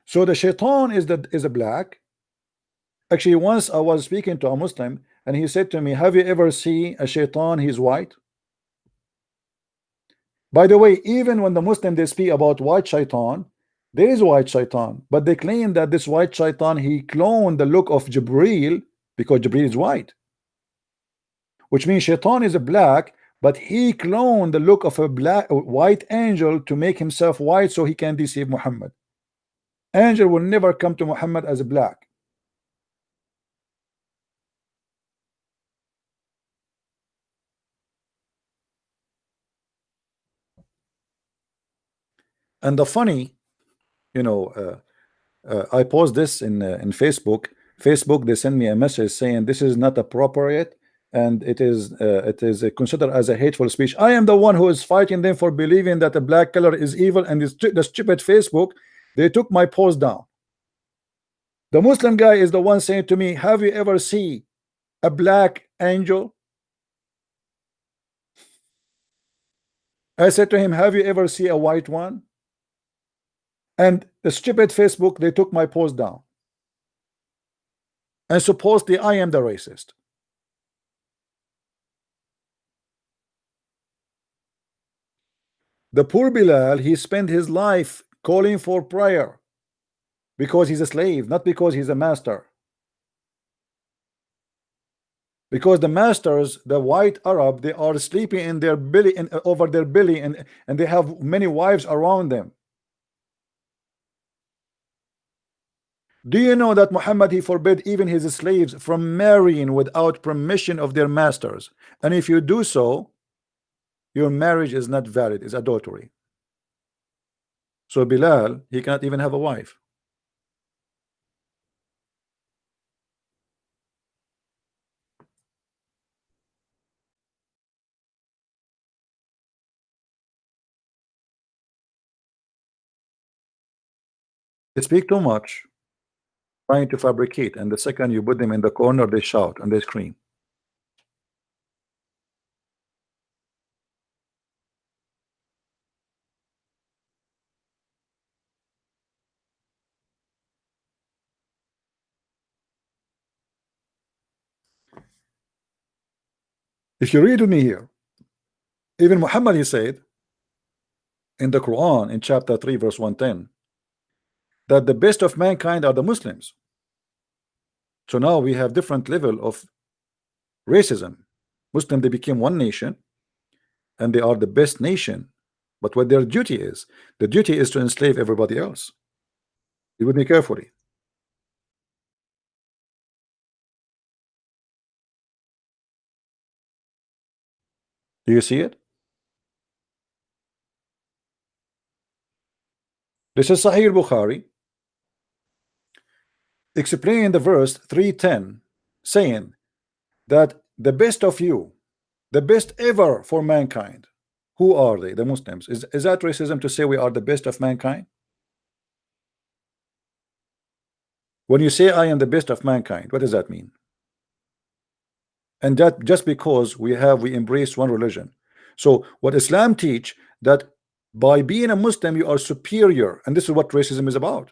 So the shaitan is a black. Actually, once I was speaking to a Muslim, and he said to me, have you ever seen a shaitan? He's white. By the way, even when the Muslim they speak about white shaitan, there is white shaitan, but they claim that this white shaitan, he cloned the look of Jibril, because Jibril is white, which means shaitan is a black, but he cloned the look of a white angel to make himself white so he can deceive Muhammad. Angel will never come to Muhammad as a black. And the funny, you know, I post this in Facebook. Facebook, they send me a message saying this is not appropriate, and it is considered as a hateful speech. I am the one who is fighting them for believing that the black color is evil, and the stupid Facebook, they took my post down. The Muslim guy is the one saying to me, have you ever seen a black angel? I said to him, have you ever seen a white one? And the stupid Facebook, they took my post down. And supposedly I am the racist. The poor Bilal, he spent his life calling for prayer because he's a slave, not because he's a master. Because the masters, the white Arab, they are sleeping in their belly and over their belly, and they have many wives around them. Do you know that Muhammad, he forbid even his slaves from marrying without permission of their masters? And if you do so, your marriage is not valid, it's adultery. So Bilal, he cannot even have a wife. They speak too much, trying to fabricate, and the second you put them in the corner, they shout and they scream. If you read with me here, even Muhammad, he said in the Quran in chapter 3 verse 110, that the best of mankind are the Muslims. So now we have different level of racism. Muslim, they became one nation and they are the best nation, but what their duty is, the duty is to enslave everybody else. You would be carefully. Do you see it? This is Sahih Bukhari explaining the verse 310, saying that the best of you, the best ever for mankind, who are they? The Muslims. Is that racism to say we are the best of mankind? When you say I am the best of mankind, what does that mean? And that just because we embrace one religion. So what Islam teach, that by being a Muslim you are superior, and this is what racism is about.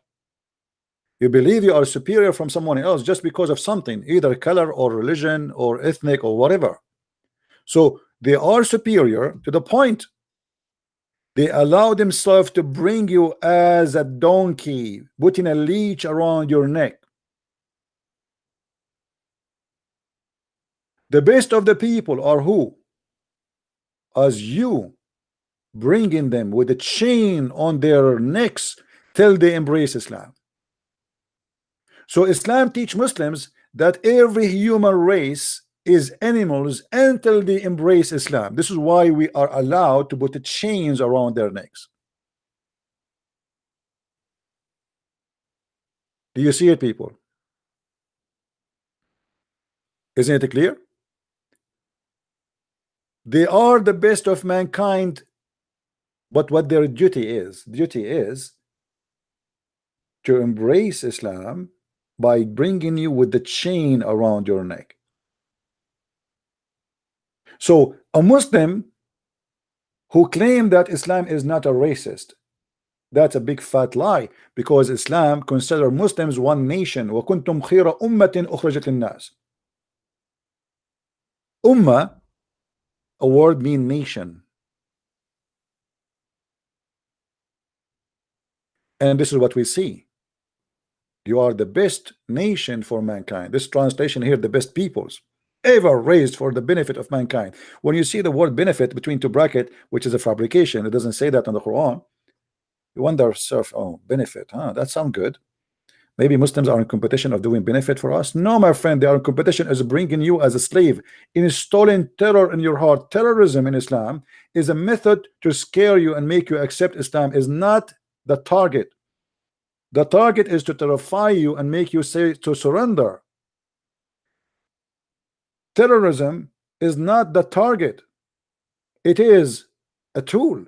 You believe you are superior from someone else just because of something, either color or religion or ethnic or whatever. So they are superior to the point they allow themselves to bring you as a donkey, putting a leash around your neck. The best of the people are who? As you, bringing them with a chain on their necks till they embrace Islam. So Islam teach Muslims that every human race is animals until they embrace Islam. This is why we are allowed to put the chains around their necks. Do you see it, people? Isn't it clear? They are the best of mankind, but what their duty is to embrace Islam by bringing you with the chain around your neck. So a Muslim who claim that Islam is not a racist, that's a big fat lie, because Islam consider Muslims one nation. وَكُنْتُمْ خِيرَ أُمَّةٍ أُخْرَجَتْ لِلنَّاسِ. Ummah, a word mean nation. And this is what we see. You are the best nation for mankind. This translation here, the best peoples ever raised for the benefit of mankind. When you see the word benefit between two brackets, which is a fabrication, it doesn't say that on the Quran. You wonder, oh, benefit, huh? That sounds good. Maybe Muslims are in competition of doing benefit for us. No, my friend, they are in competition as bringing you as a slave, installing terror in your heart. Terrorism in Islam is a method to scare you and make you accept Islam, is not the target. The target is to terrify you and make you say to surrender. Terrorism is not the target. It is a tool.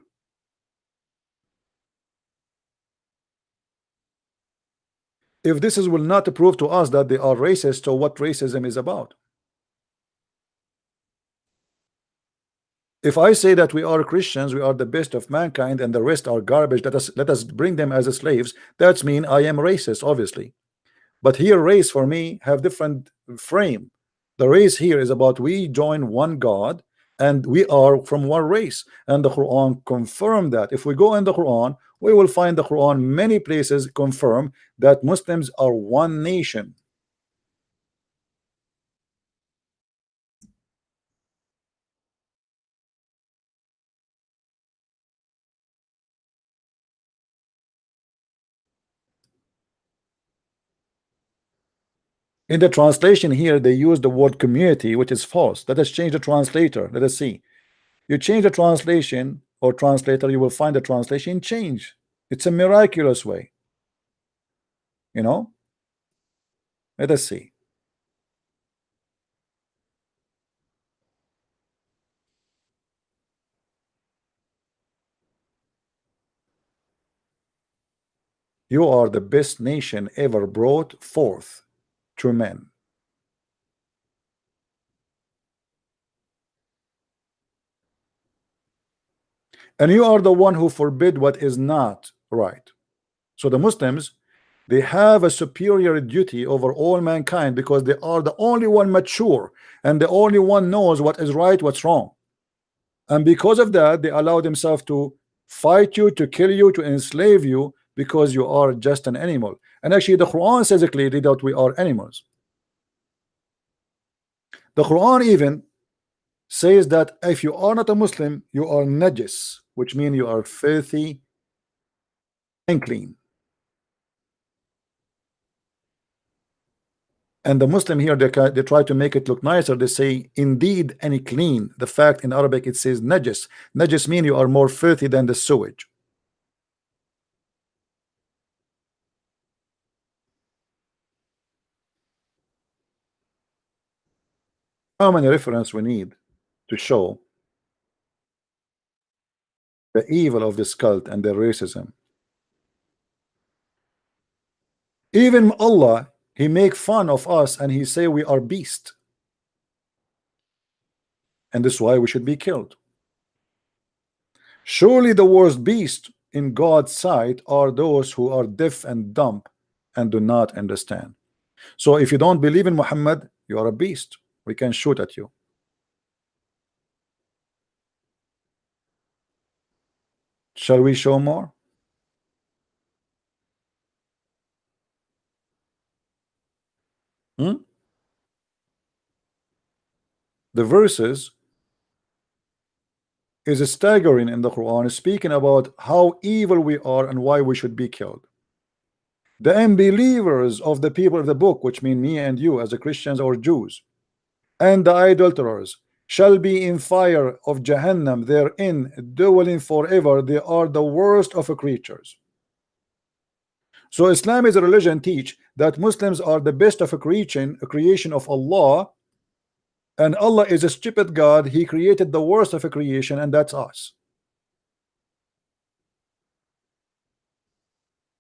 If this will not prove to us that they are racist, so what racism is about? If I say that we are Christians, we are the best of mankind, and the rest are garbage, let us bring them as slaves, that's mean I am racist, obviously. But here race for me have different frame. The race here is about we join one God and we are from one race, and the Quran confirm that. If we go in the Quran, we will find the Quran many places confirm that Muslims are one nation. In the translation here, they use the word community, which is false. Let us change the translator. Let us see. You change the translation or translator, you will find the translation change. It's a miraculous way. You know? Let us see. You are the best nation ever brought forth to men. And you are the one who forbid what is not right. So the Muslims, they have a superior duty over all mankind because they are the only one mature and the only one knows what is right, what's wrong. And because of that, they allow themselves to fight you, to kill you, to enslave you, because you are just an animal. And actually the Quran says clearly that we are animals. The Quran even says that if you are not a Muslim, you are najis, which means you are filthy and clean. And the Muslim here, they try to make it look nicer. They say indeed any clean. The fact in Arabic it says najis. Najis mean you are more filthy than the sewage. How many reference we need to show the evil of this cult and their racism? Even Allah, he make fun of us and he say we are beast, and this is why we should be killed. Surely the worst beast in God's sight are those who are deaf and dumb and do not understand. So if you don't believe in Muhammad, you are a beast. We can shoot at you. Shall we show more? The verses is staggering in the Quran, speaking about how evil we are and why we should be killed. The unbelievers of the people of the book, which mean me and you as a Christians or Jews, and the idolaters shall be in fire of Jahannam, therein dwelling forever. They are the worst of creatures. So Islam is a religion teach that Muslims are the best of a creation of Allah, and Allah is a stupid God. He created the worst of a creation, and that's us.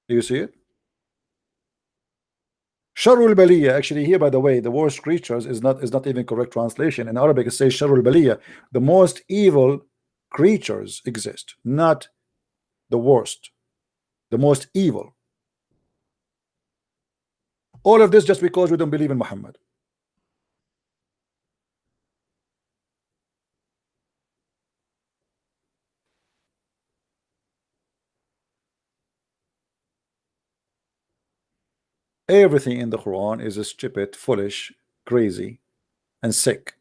Do you see it? Sharul Baliya, actually here by the way, the worst creatures is not even correct translation. In Arabic it says Sharul Baliya, the most evil creatures exist, not the worst, the most evil. All of this just because we don't believe in Muhammad. Everything in the Quran is stupid, foolish, crazy, and sick.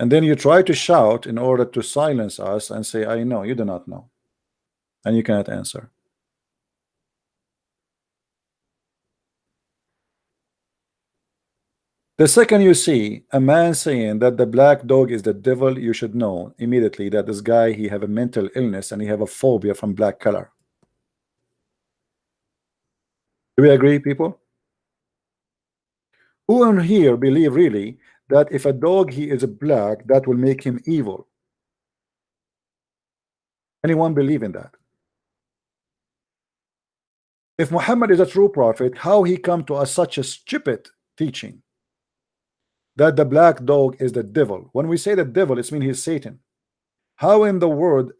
And then you try to shout in order to silence us and say, I know, you do not know. And you cannot answer. The second you see a man saying that the black dog is the devil, you should know immediately that this guy, he have a mental illness and he have a phobia from black color. Do we agree, people? Who in here believe really that if a dog he is black, that will make him evil? Anyone believe in that? If Muhammad is a true prophet, how he come to us such a stupid teaching that the black dog is the devil? When we say the devil, it means he's Satan. How in the world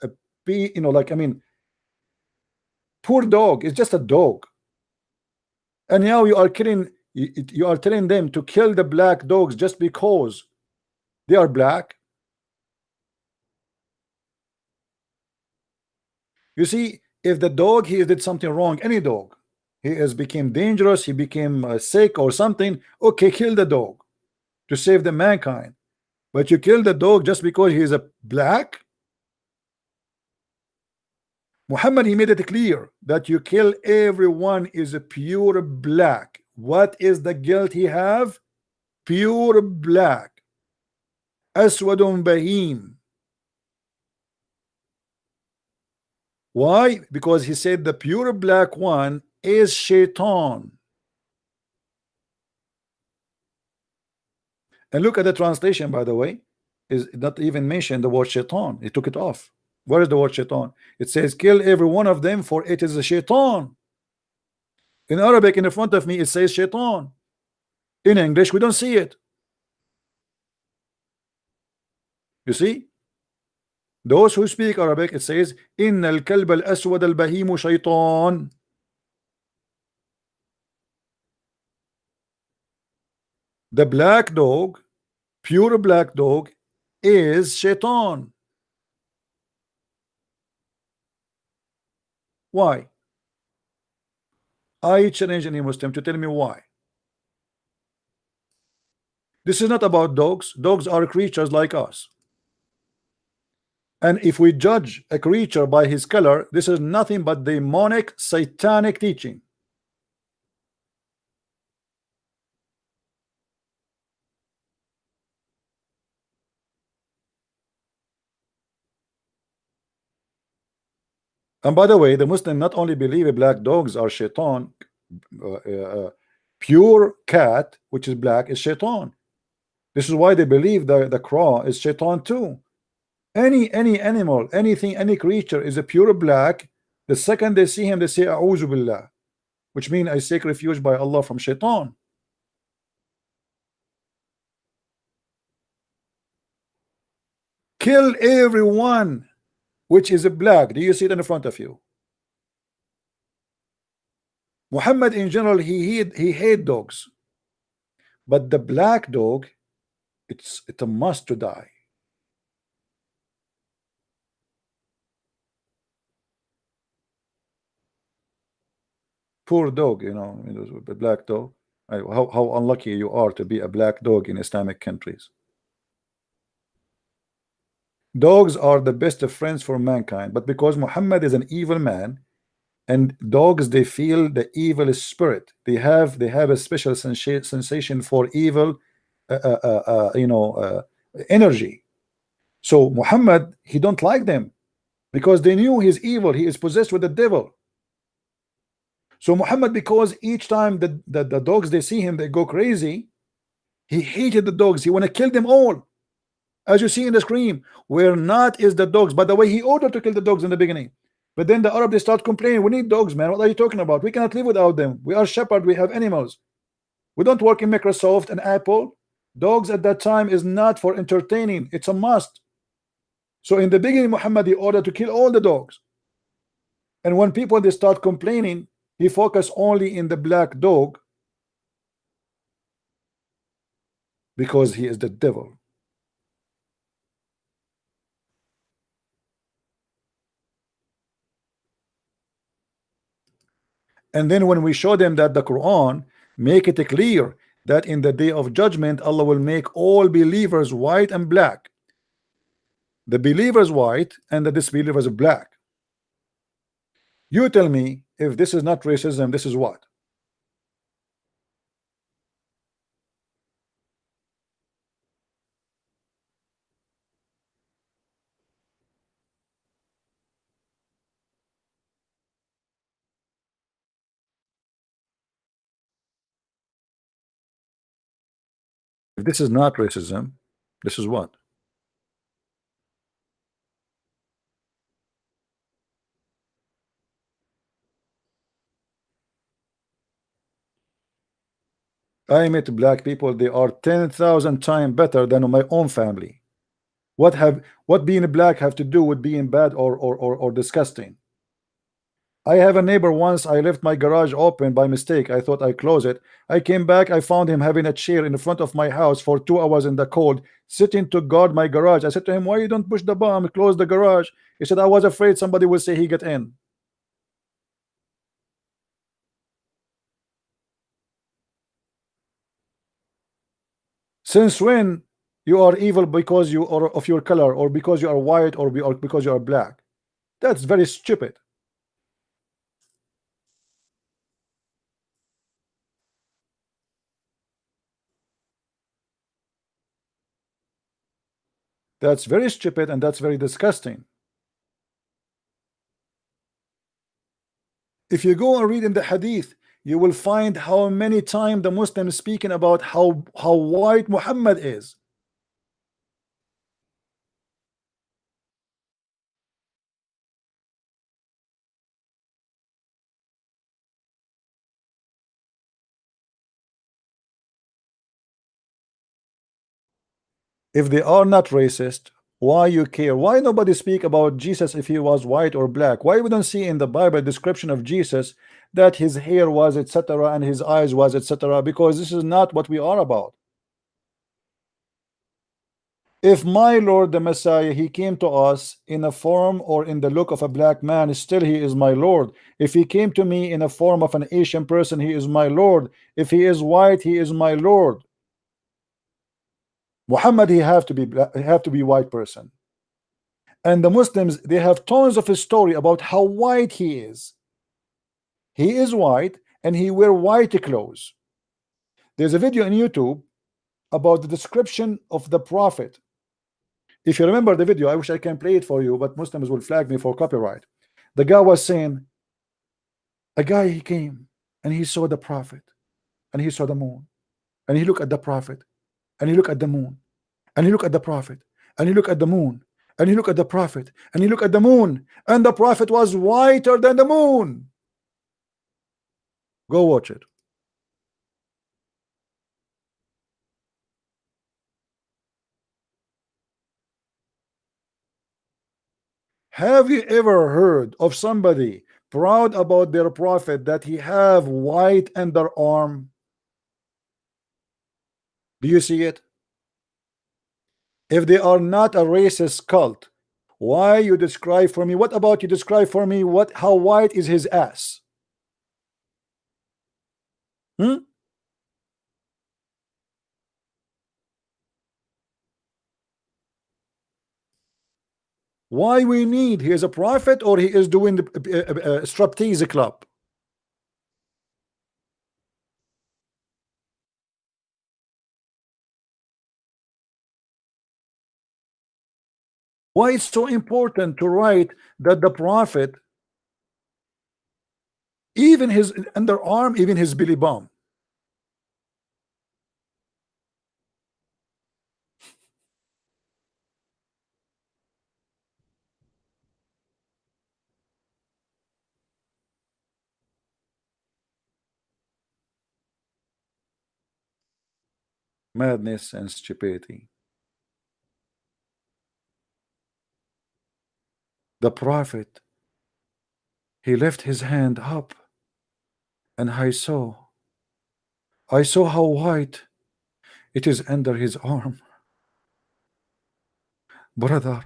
like, I mean, poor dog is just a dog, and now you are killing, you are telling them to kill the black dogs just because they are black. You see, if the dog he did something wrong, any dog, he has became dangerous, he became sick or something, okay, kill the dog to save the mankind. But you kill the dog just because he is a black? Muhammad, he made it clear that you kill everyone is a pure black. What is the guilt he have? Pure black. Aswadun bahim. Why? Because he said the pure black one is shaitan. And look at the translation, by the way, is not even mentioned the word shaitan. He took it off. Where is the word shaitan? It says kill every one of them, for it is a shaitan. In Arabic, in front of me, it says shaitan. In English, we don't see it. You see? Those who speak Arabic, it says إن الكلب الأسود البهيم شيطان. The black dog, pure black dog, is shaitan. Why? I challenge any Muslim to tell me why. This is not about dogs. Dogs are creatures like us. And if we judge a creature by his color, this is nothing but demonic, satanic teaching. And by the way, the Muslim not only believe black dogs are shaitan, pure cat, which is black, is shaitan. This is why they believe the crow is shaitan too. Any animal, anything, any creature is a pure black. The second they see him, they say A'udhu Billah, which means I seek refuge by Allah from shaitan. Kill everyone which is a black. Do you see it in front of you? Muhammad in general, he hate dogs, but the black dog, it's a must to die. Poor dog, you know, the black dog. How unlucky you are to be a black dog in Islamic countries. Dogs are the best of friends for mankind, but because Muhammad is an evil man, and dogs, they feel the evil spirit. They have a special sensation for evil, energy. So Muhammad, he don't like them because they knew he's evil. He is possessed with the devil. So Muhammad, because each time the dogs, they see him, they go crazy. He hated the dogs. He want to kill them all. As you see in the screen, where not is the dogs. By the way, he ordered to kill the dogs in the beginning. But then the Arab, they start complaining, we need dogs, man. What are you talking about? We cannot live without them. We are shepherd. We have animals. We don't work in Microsoft and Apple. Dogs at that time is not for entertaining. It's a must. So in the beginning, Muhammad, he ordered to kill all the dogs. And when people, they start complaining, he focused only in the black dog because he is the devil. And then when we show them that the Quran make it clear that in the day of judgment Allah will make all believers white and black, the believers white and the disbelievers black. You tell me, if this is not racism, this is what? If this is not racism, this is what? I met black people, they are 10,000 times better than my own family. What being black have to do with being bad or disgusting? I have a neighbor, once I left my garage open by mistake. I thought I closed it. I came back, I found him having a chair in front of my house for 2 hours in the cold, sitting to guard my garage. I said to him, why you don't push the bomb, close the garage? He said, I was afraid somebody will say he get in. Since when you are evil because you are of your color, or because you are white, or because you are black? That's very stupid. That's very stupid, and that's very disgusting. If you go and read in the hadith, you will find how many times the Muslims speaking about how white Muhammad is. If they are not racist, why you care? Why nobody speak about Jesus if he was white or black? Why we don't see in the Bible description of Jesus that his hair was etc. and his eyes was etc.? Because this is not what we are about. If my Lord the Messiah, he came to us in a form or in the look of a black man, still he is my Lord. If he came to me in a form of an Asian person, he is my Lord. If he is white, he is my Lord. Muhammad, he have to be black, have to be white person. And the Muslims, they have tons of a story about how white he is. He is white and he wear white clothes. There's a video on YouTube about the description of the prophet. If you remember the video, I wish I can play it for you, but Muslims will flag me for copyright. The guy was saying, a guy, he came and he saw the prophet and he saw the moon and he looked at the prophet and he looked at the moon and he looked at the prophet and he looked at the moon and he looked at the prophet and he looked at the moon, and the prophet was whiter than the moon. Go watch it. Have you ever heard of somebody proud about their prophet that he have white underarm? Do you see it? If they are not a racist cult, why you describe for me? What about you describe for me how white is his ass? Why we need? He is a prophet or he is doing the striptease club? Why it's so important to write that the prophet, even his underarm, even his belly bump? Madness and stupidity. The prophet, he left his hand up and I saw how white it is under his arm. Brother,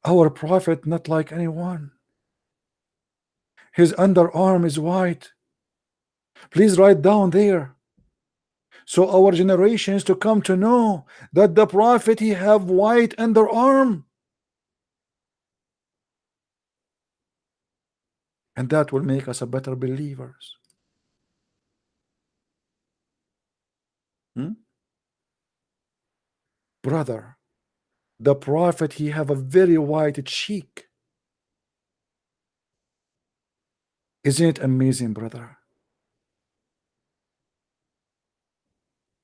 our prophet not like anyone. His underarm is white. Please write down there, so our generations to come to know that the prophet he have white underarm, and that will make us a better believers. Brother, the prophet he have a very white cheek. Isn't it amazing, brother?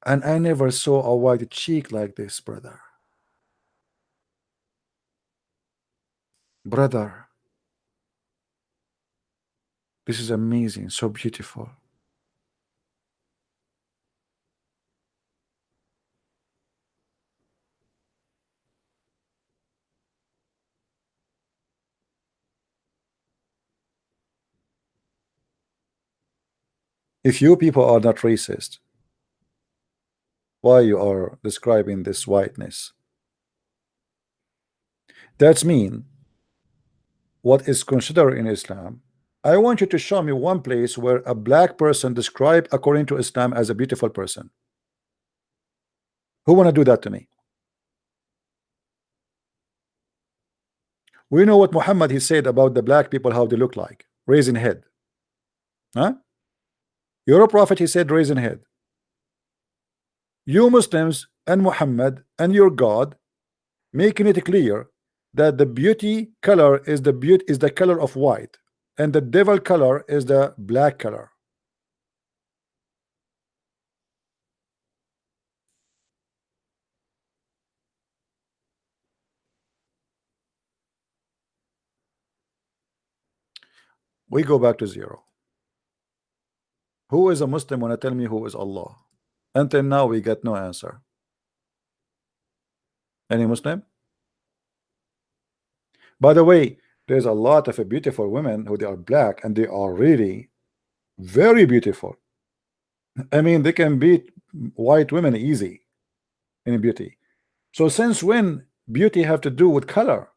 And I never saw a white cheek like this, brother. Brother, this is amazing, so beautiful. If you people are not racist, why you are describing this whiteness? That's mean what is considered in Islam. I want you to show me one place where a black person described according to Islam as a beautiful person. Who want to do that to me? We know what Muhammad he said about the black people, how they look like, raising head. Huh? Your prophet he said raising head. You Muslims and Muhammad and your God making it clear that the beauty color is the color of white, and the devil color is the black color. We go back to zero. Who is a Muslim when I tell me who is Allah? Until now we get no answer. Any Muslim? By the way, there's a lot of beautiful women who they are black and they are really very beautiful. I mean, they can beat white women easy in beauty. So since when beauty have to do with color?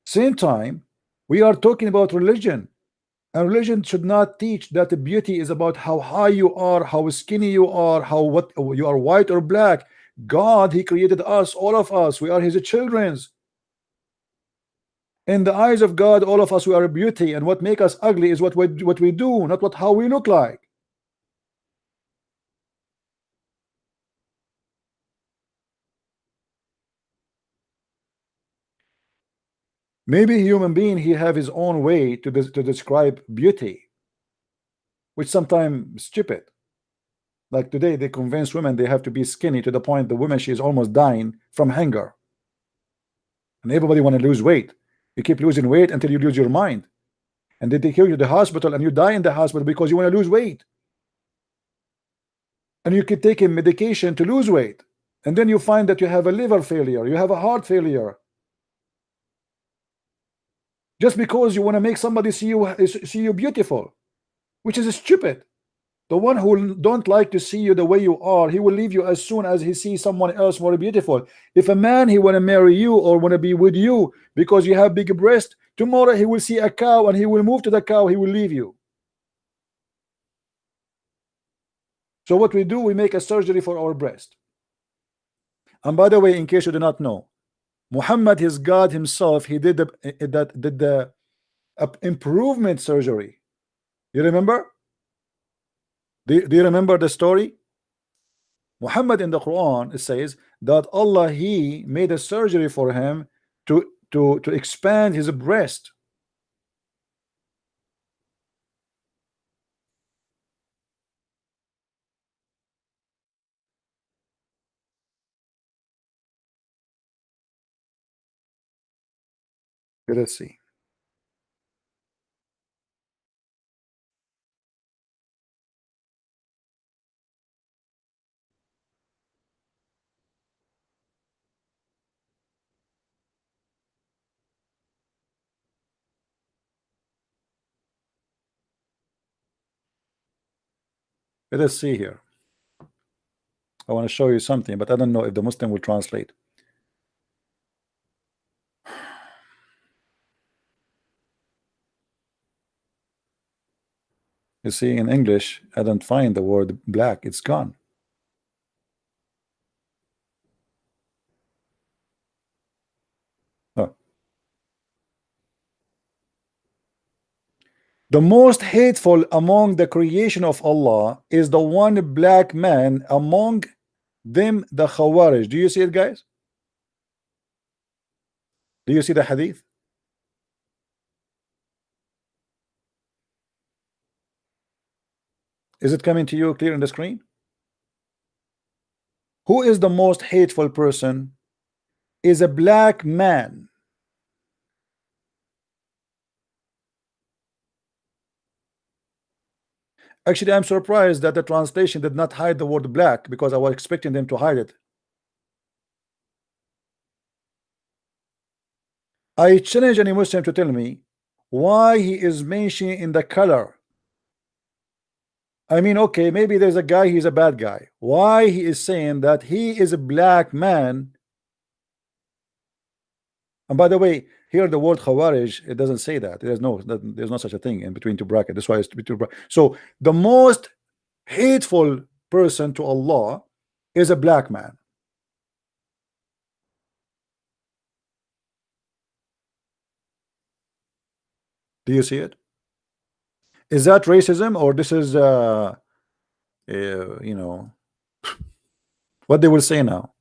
Same time, we are talking about religion, and religion should not teach that the beauty is about how high you are, how skinny you are, how what you are, white or black. God, He created us, all of us. We are His childrens. In the eyes of God, all of us, we are a beauty, and what make us ugly is what we do, not how we look like. Maybe human being, he have his own way to describe beauty, which sometimes stupid. Like today, they convince women they have to be skinny to the point the woman, she is almost dying from hunger, and everybody want to lose weight. You keep losing weight until you lose your mind, and they take you to the hospital, and you die in the hospital because you want to lose weight. And you keep taking medication to lose weight, and then you find that you have a liver failure, you have a heart failure, just because you want to make somebody see you beautiful, which is stupid. The one who don't like to see you the way you are, he will leave you as soon as he sees someone else more beautiful. If a man, he want to marry you or want to be with you because you have big breast, tomorrow he will see a cow and he will move to the cow, he will leave you. So what we do, we make a surgery for our breast. And by the way, in case you do not know, Muhammad, his God himself, he did the improvement surgery. You remember? Do you remember the story? Muhammad, in the Quran, it says that Allah, He made a surgery for him to expand his breast. Let us see. Let us see here. I want to show you something, but I don't know if the Muslim will translate. You see, in English, I don't find the word black. It's gone. Oh. The most hateful among the creation of Allah is the one black man, among them the Khawarij. Do you see it, guys? Do you see the hadith? Is it coming to you clear on the screen? Who is the most hateful person? Is a black man. Actually, I'm surprised that the translation did not hide the word black, because I was expecting them to hide it. I challenge any Muslim to tell me why he is mentioning in the color. I mean, okay, maybe there's a guy, he's a bad guy. Why he is saying that he is a black man? And by the way, here the word Khawarij, it doesn't say that. There's no such a thing in between two brackets. That's why it's between brackets. So the most hateful person to Allah is a black man. Do you see it? Is that racism, or this is you know, what they will say now?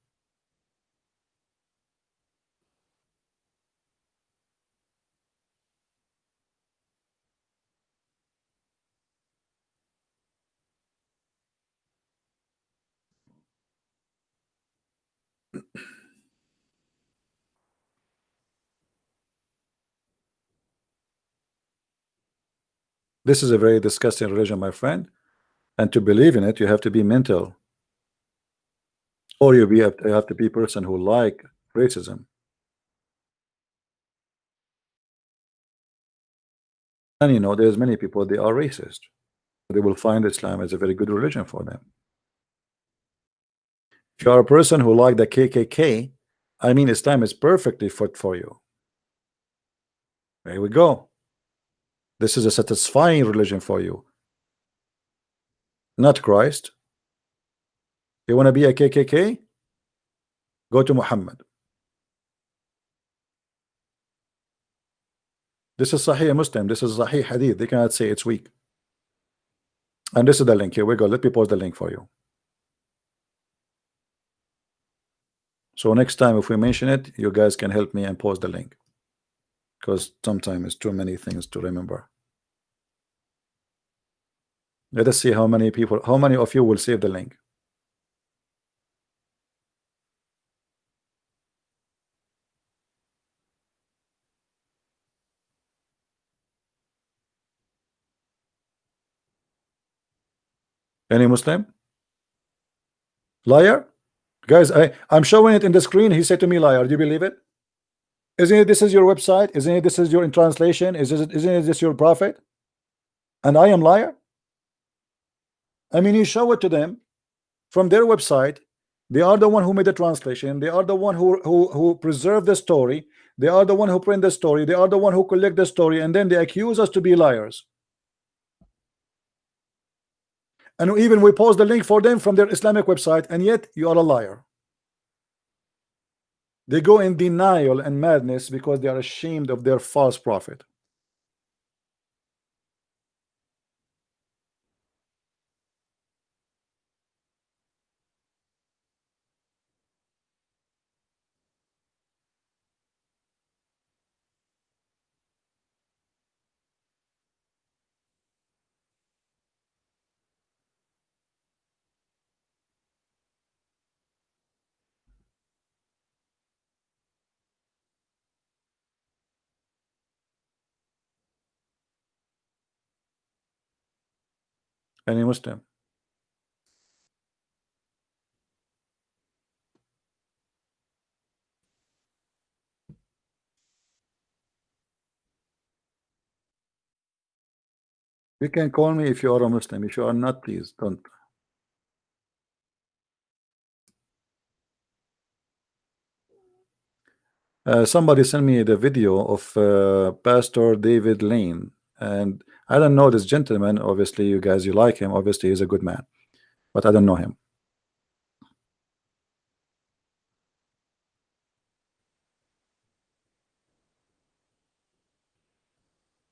This is a very disgusting religion, my friend, and to believe in it, you have to be mental, or you have to be a person who like racism. And you know, there's many people, they are racist. they will find Islam is a very good religion for them. If you are a person who like the KKK, I mean, Islam is perfectly fit for you. There we go. This is a satisfying religion for you, not Christ. You want to be a KKK? Go to Muhammad. This is Sahih Muslim. This is Sahih Hadith. They cannot say it's weak. And this is the link. Here we go. Let me post the link for you. So next time if we mention it, you guys can help me and post the link, because sometimes it's too many things to remember. Let us see how many people, how many of you will save the link. Any Muslim? Liar? Guys, I'm showing it in the screen. He said to me, liar. Do you believe it? Isn't it this is your website? Isn't it this is your in translation? Isn't it this your prophet? And I am liar? I mean, you show it to them from their website. They are the one who made the translation. They are the one who preserved the story. They are the one who print the story. They are the one who collect the story, and then they accuse us to be liars. And even we post the link for them from their Islamic website, and yet you are a liar. They go in denial and madness because they are ashamed of their false prophet. Any Muslim? You can call me if you are a Muslim. If you are not, please don't. Somebody sent me the video of Pastor David Lane, and I don't know this gentleman. Obviously, you guys, you like him. Obviously, he's a good man, but I don't know him.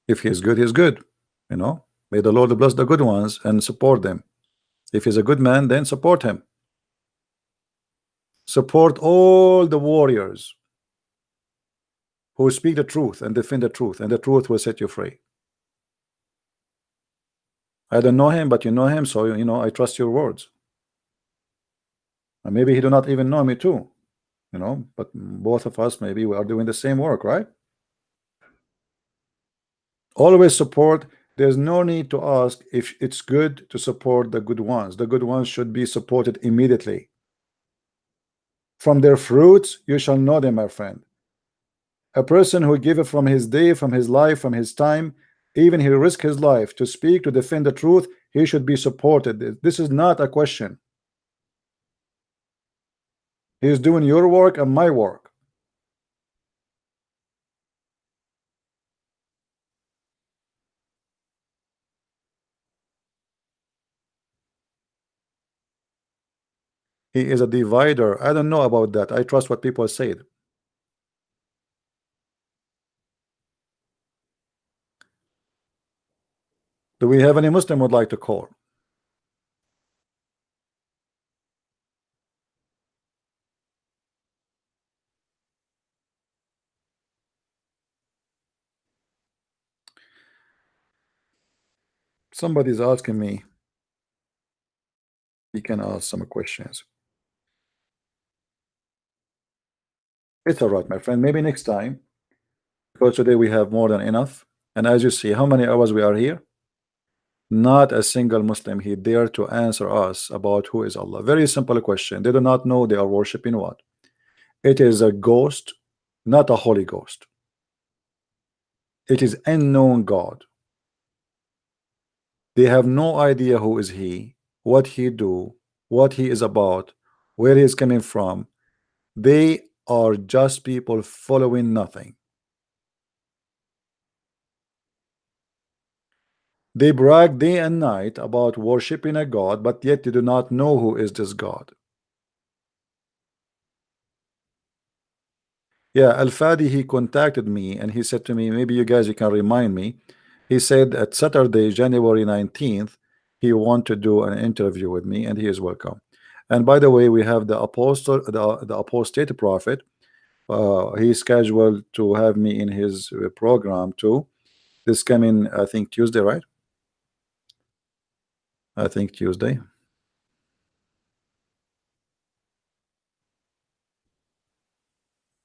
If he is good, he's good. You know, may the Lord bless the good ones and support them. If he's a good man, then support him. Support all the warriors who speak the truth and defend the truth, and the truth will set you free. I don't know him, but you know him, so you know I trust your words. And maybe he do not even know me too, you know, but both of us maybe we are doing the same work, right? Always support. There's no need to ask if it's good to support the good ones. The good ones should be supported immediately. From their fruits you shall know them, my friend. A person who giveth from his day, from his life, from his time, even he risk his life to speak, to defend the truth, he should be supported. This is not a question. He is doing your work and my work. He is a divider. I don't know about that. I trust what people said. Do we have any Muslim would like to call? Somebody's asking me. He can ask some questions. It's all right, my friend. Maybe next time, because today we have more than enough. And as you see, how many hours we are here? Not a single Muslim he dare to answer us about who is Allah. Very simple question. They do not know they are worshiping what? It is a ghost, not a Holy Ghost. It is unknown God. They have no idea who is he, what he do, what he is about, where he is coming from. They are just people following nothing. They brag day and night about worshiping a God, but yet they do not know who is this God. Yeah, Al-Fadi, he contacted me and he said to me, maybe you can remind me. He said at Saturday, January 19th, he want to do an interview with me, and he is welcome. And by the way, we have the apostate prophet. He's scheduled to have me in his program too. This coming, I think, Tuesday, right? I think Tuesday.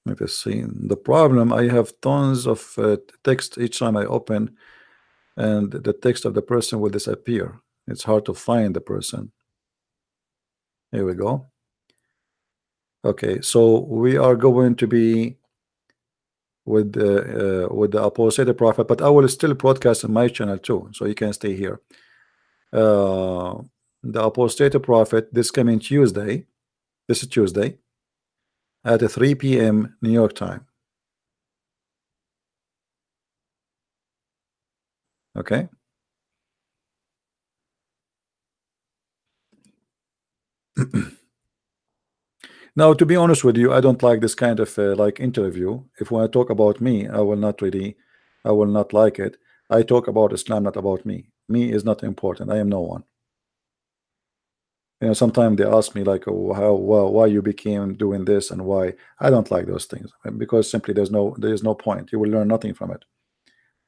Let us see. The problem, I have tons of text each time I open, and the text of the person will disappear. It's hard to find the person. Here we go. Okay, so we are going to be with the apostate prophet, but I will still broadcast on my channel too, so you can stay here. The apostate prophet this coming Tuesday. This is Tuesday at 3 p.m. New York time. Okay. Now, to be honest with you, I don't like this kind of like interview. If when I talk about me, I will not like it. I talk about Islam, not about me. Me is not important. I am no one. You know, sometimes they ask me like, oh, why you became doing this and why. I don't like those things because simply there is no point. You will learn nothing from it.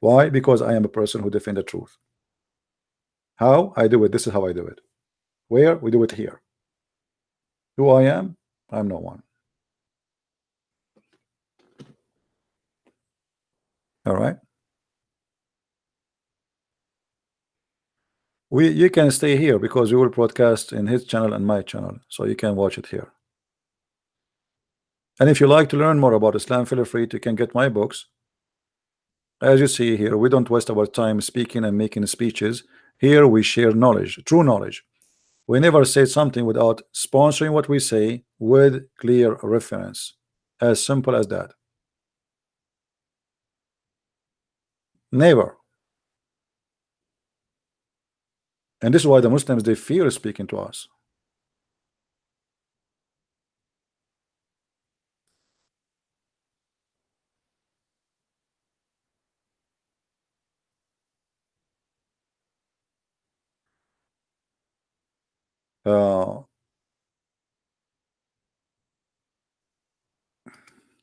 Why? Because I am a person who defends the truth. How I do it? This is how I do it. Where? We do it here. Who I am? I'm no one. All right. You can stay here because we will broadcast in his channel and my channel, so you can watch it here. And if you like to learn more about Islam, feel free to can get my books. As you see here, we don't waste our time speaking and making speeches. Here we share knowledge, true knowledge. We never say something without sponsoring what we say with clear reference. As simple as that. Never. And this is why the Muslims, they fear speaking to us.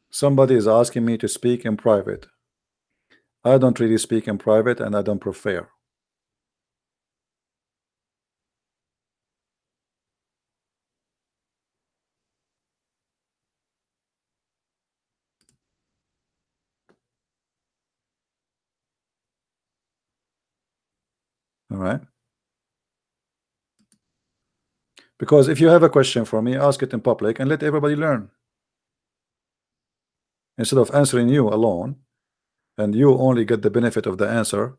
Somebody is asking me to speak in private. I don't really speak in private, and I don't prefer. All right. Because if you have a question for me, ask it in public and let everybody learn. Instead of answering you alone, and you only get the benefit of the answer.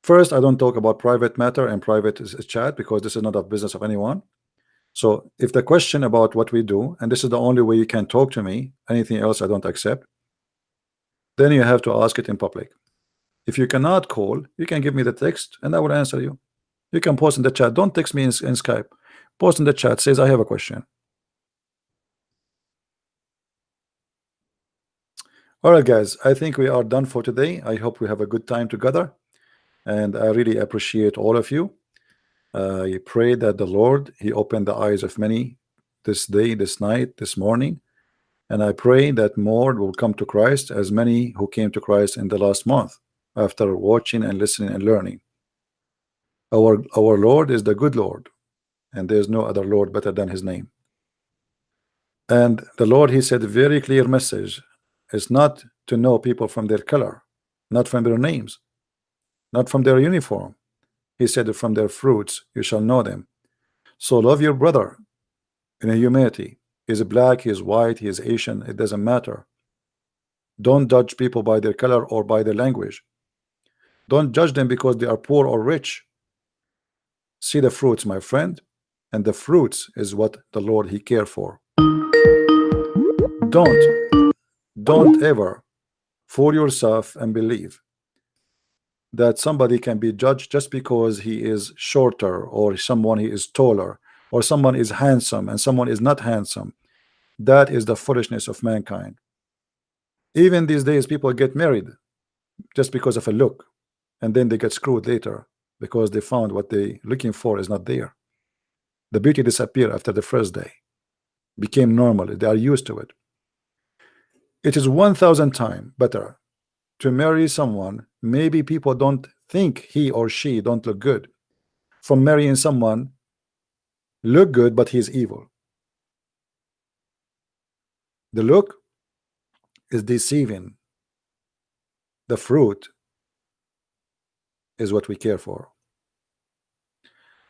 First, I don't talk about private matter and private chat because this is not a business of anyone. So if the question about what we do, and this is the only way you can talk to me, anything else I don't accept, then you have to ask it in public. If you cannot call, you can give me the text and I will answer you. You can post in the chat. Don't text me in Skype. Post in the chat, says I have a question. All right, guys, I think we are done for today. I hope we have a good time together, and I really appreciate all of you. I pray that the Lord, he opened the eyes of many this day, this night, this morning, and I pray that more will come to Christ, as many who came to Christ in the last month after watching and listening and learning. Our Lord is the good Lord, and there is no other Lord better than his name. And the Lord, he said a very clear message, is not to know people from their color, not from their names, not from their uniform. He said, from their fruits you shall know them. So love your brother in a humanity. He is black, he is white, he is Asian, it doesn't matter. Don't judge people by their color or by their language. Don't judge them because they are poor or rich. See the fruits, my friend, and the fruits is what the Lord he care for. Don't ever fool yourself and believe that somebody can be judged just because he is shorter, or someone he is taller, or someone is handsome and someone is not handsome. That is the foolishness of mankind. Even these days people get married just because of a look, and then they get screwed later because they found what they looking for is not there. The beauty disappeared after the first day, became normal, they are used to it. It is 1,000 times better to marry someone maybe people don't think he or she don't look good, from marrying someone look good but he's evil. The look is deceiving, the fruit is what we care for.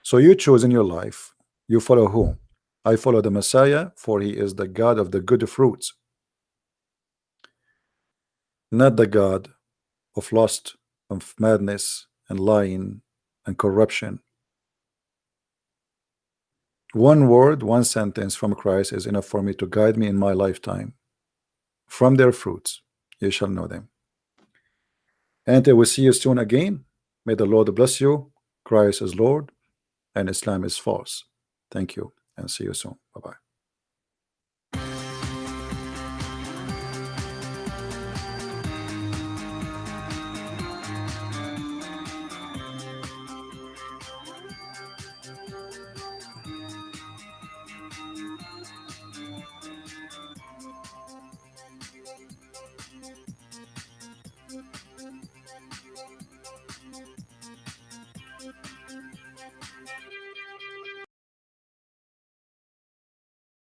So you choose in your life, you follow who? I follow the Messiah, for he is the God of the good fruits, not the God of lust, of madness and lying and corruption. One word, one sentence from Christ is enough for me to guide me in my lifetime. From their fruits you shall know them. And I will see you soon again. May the Lord bless you. Christ is Lord and Islam is false. Thank you and see you soon. Bye-bye.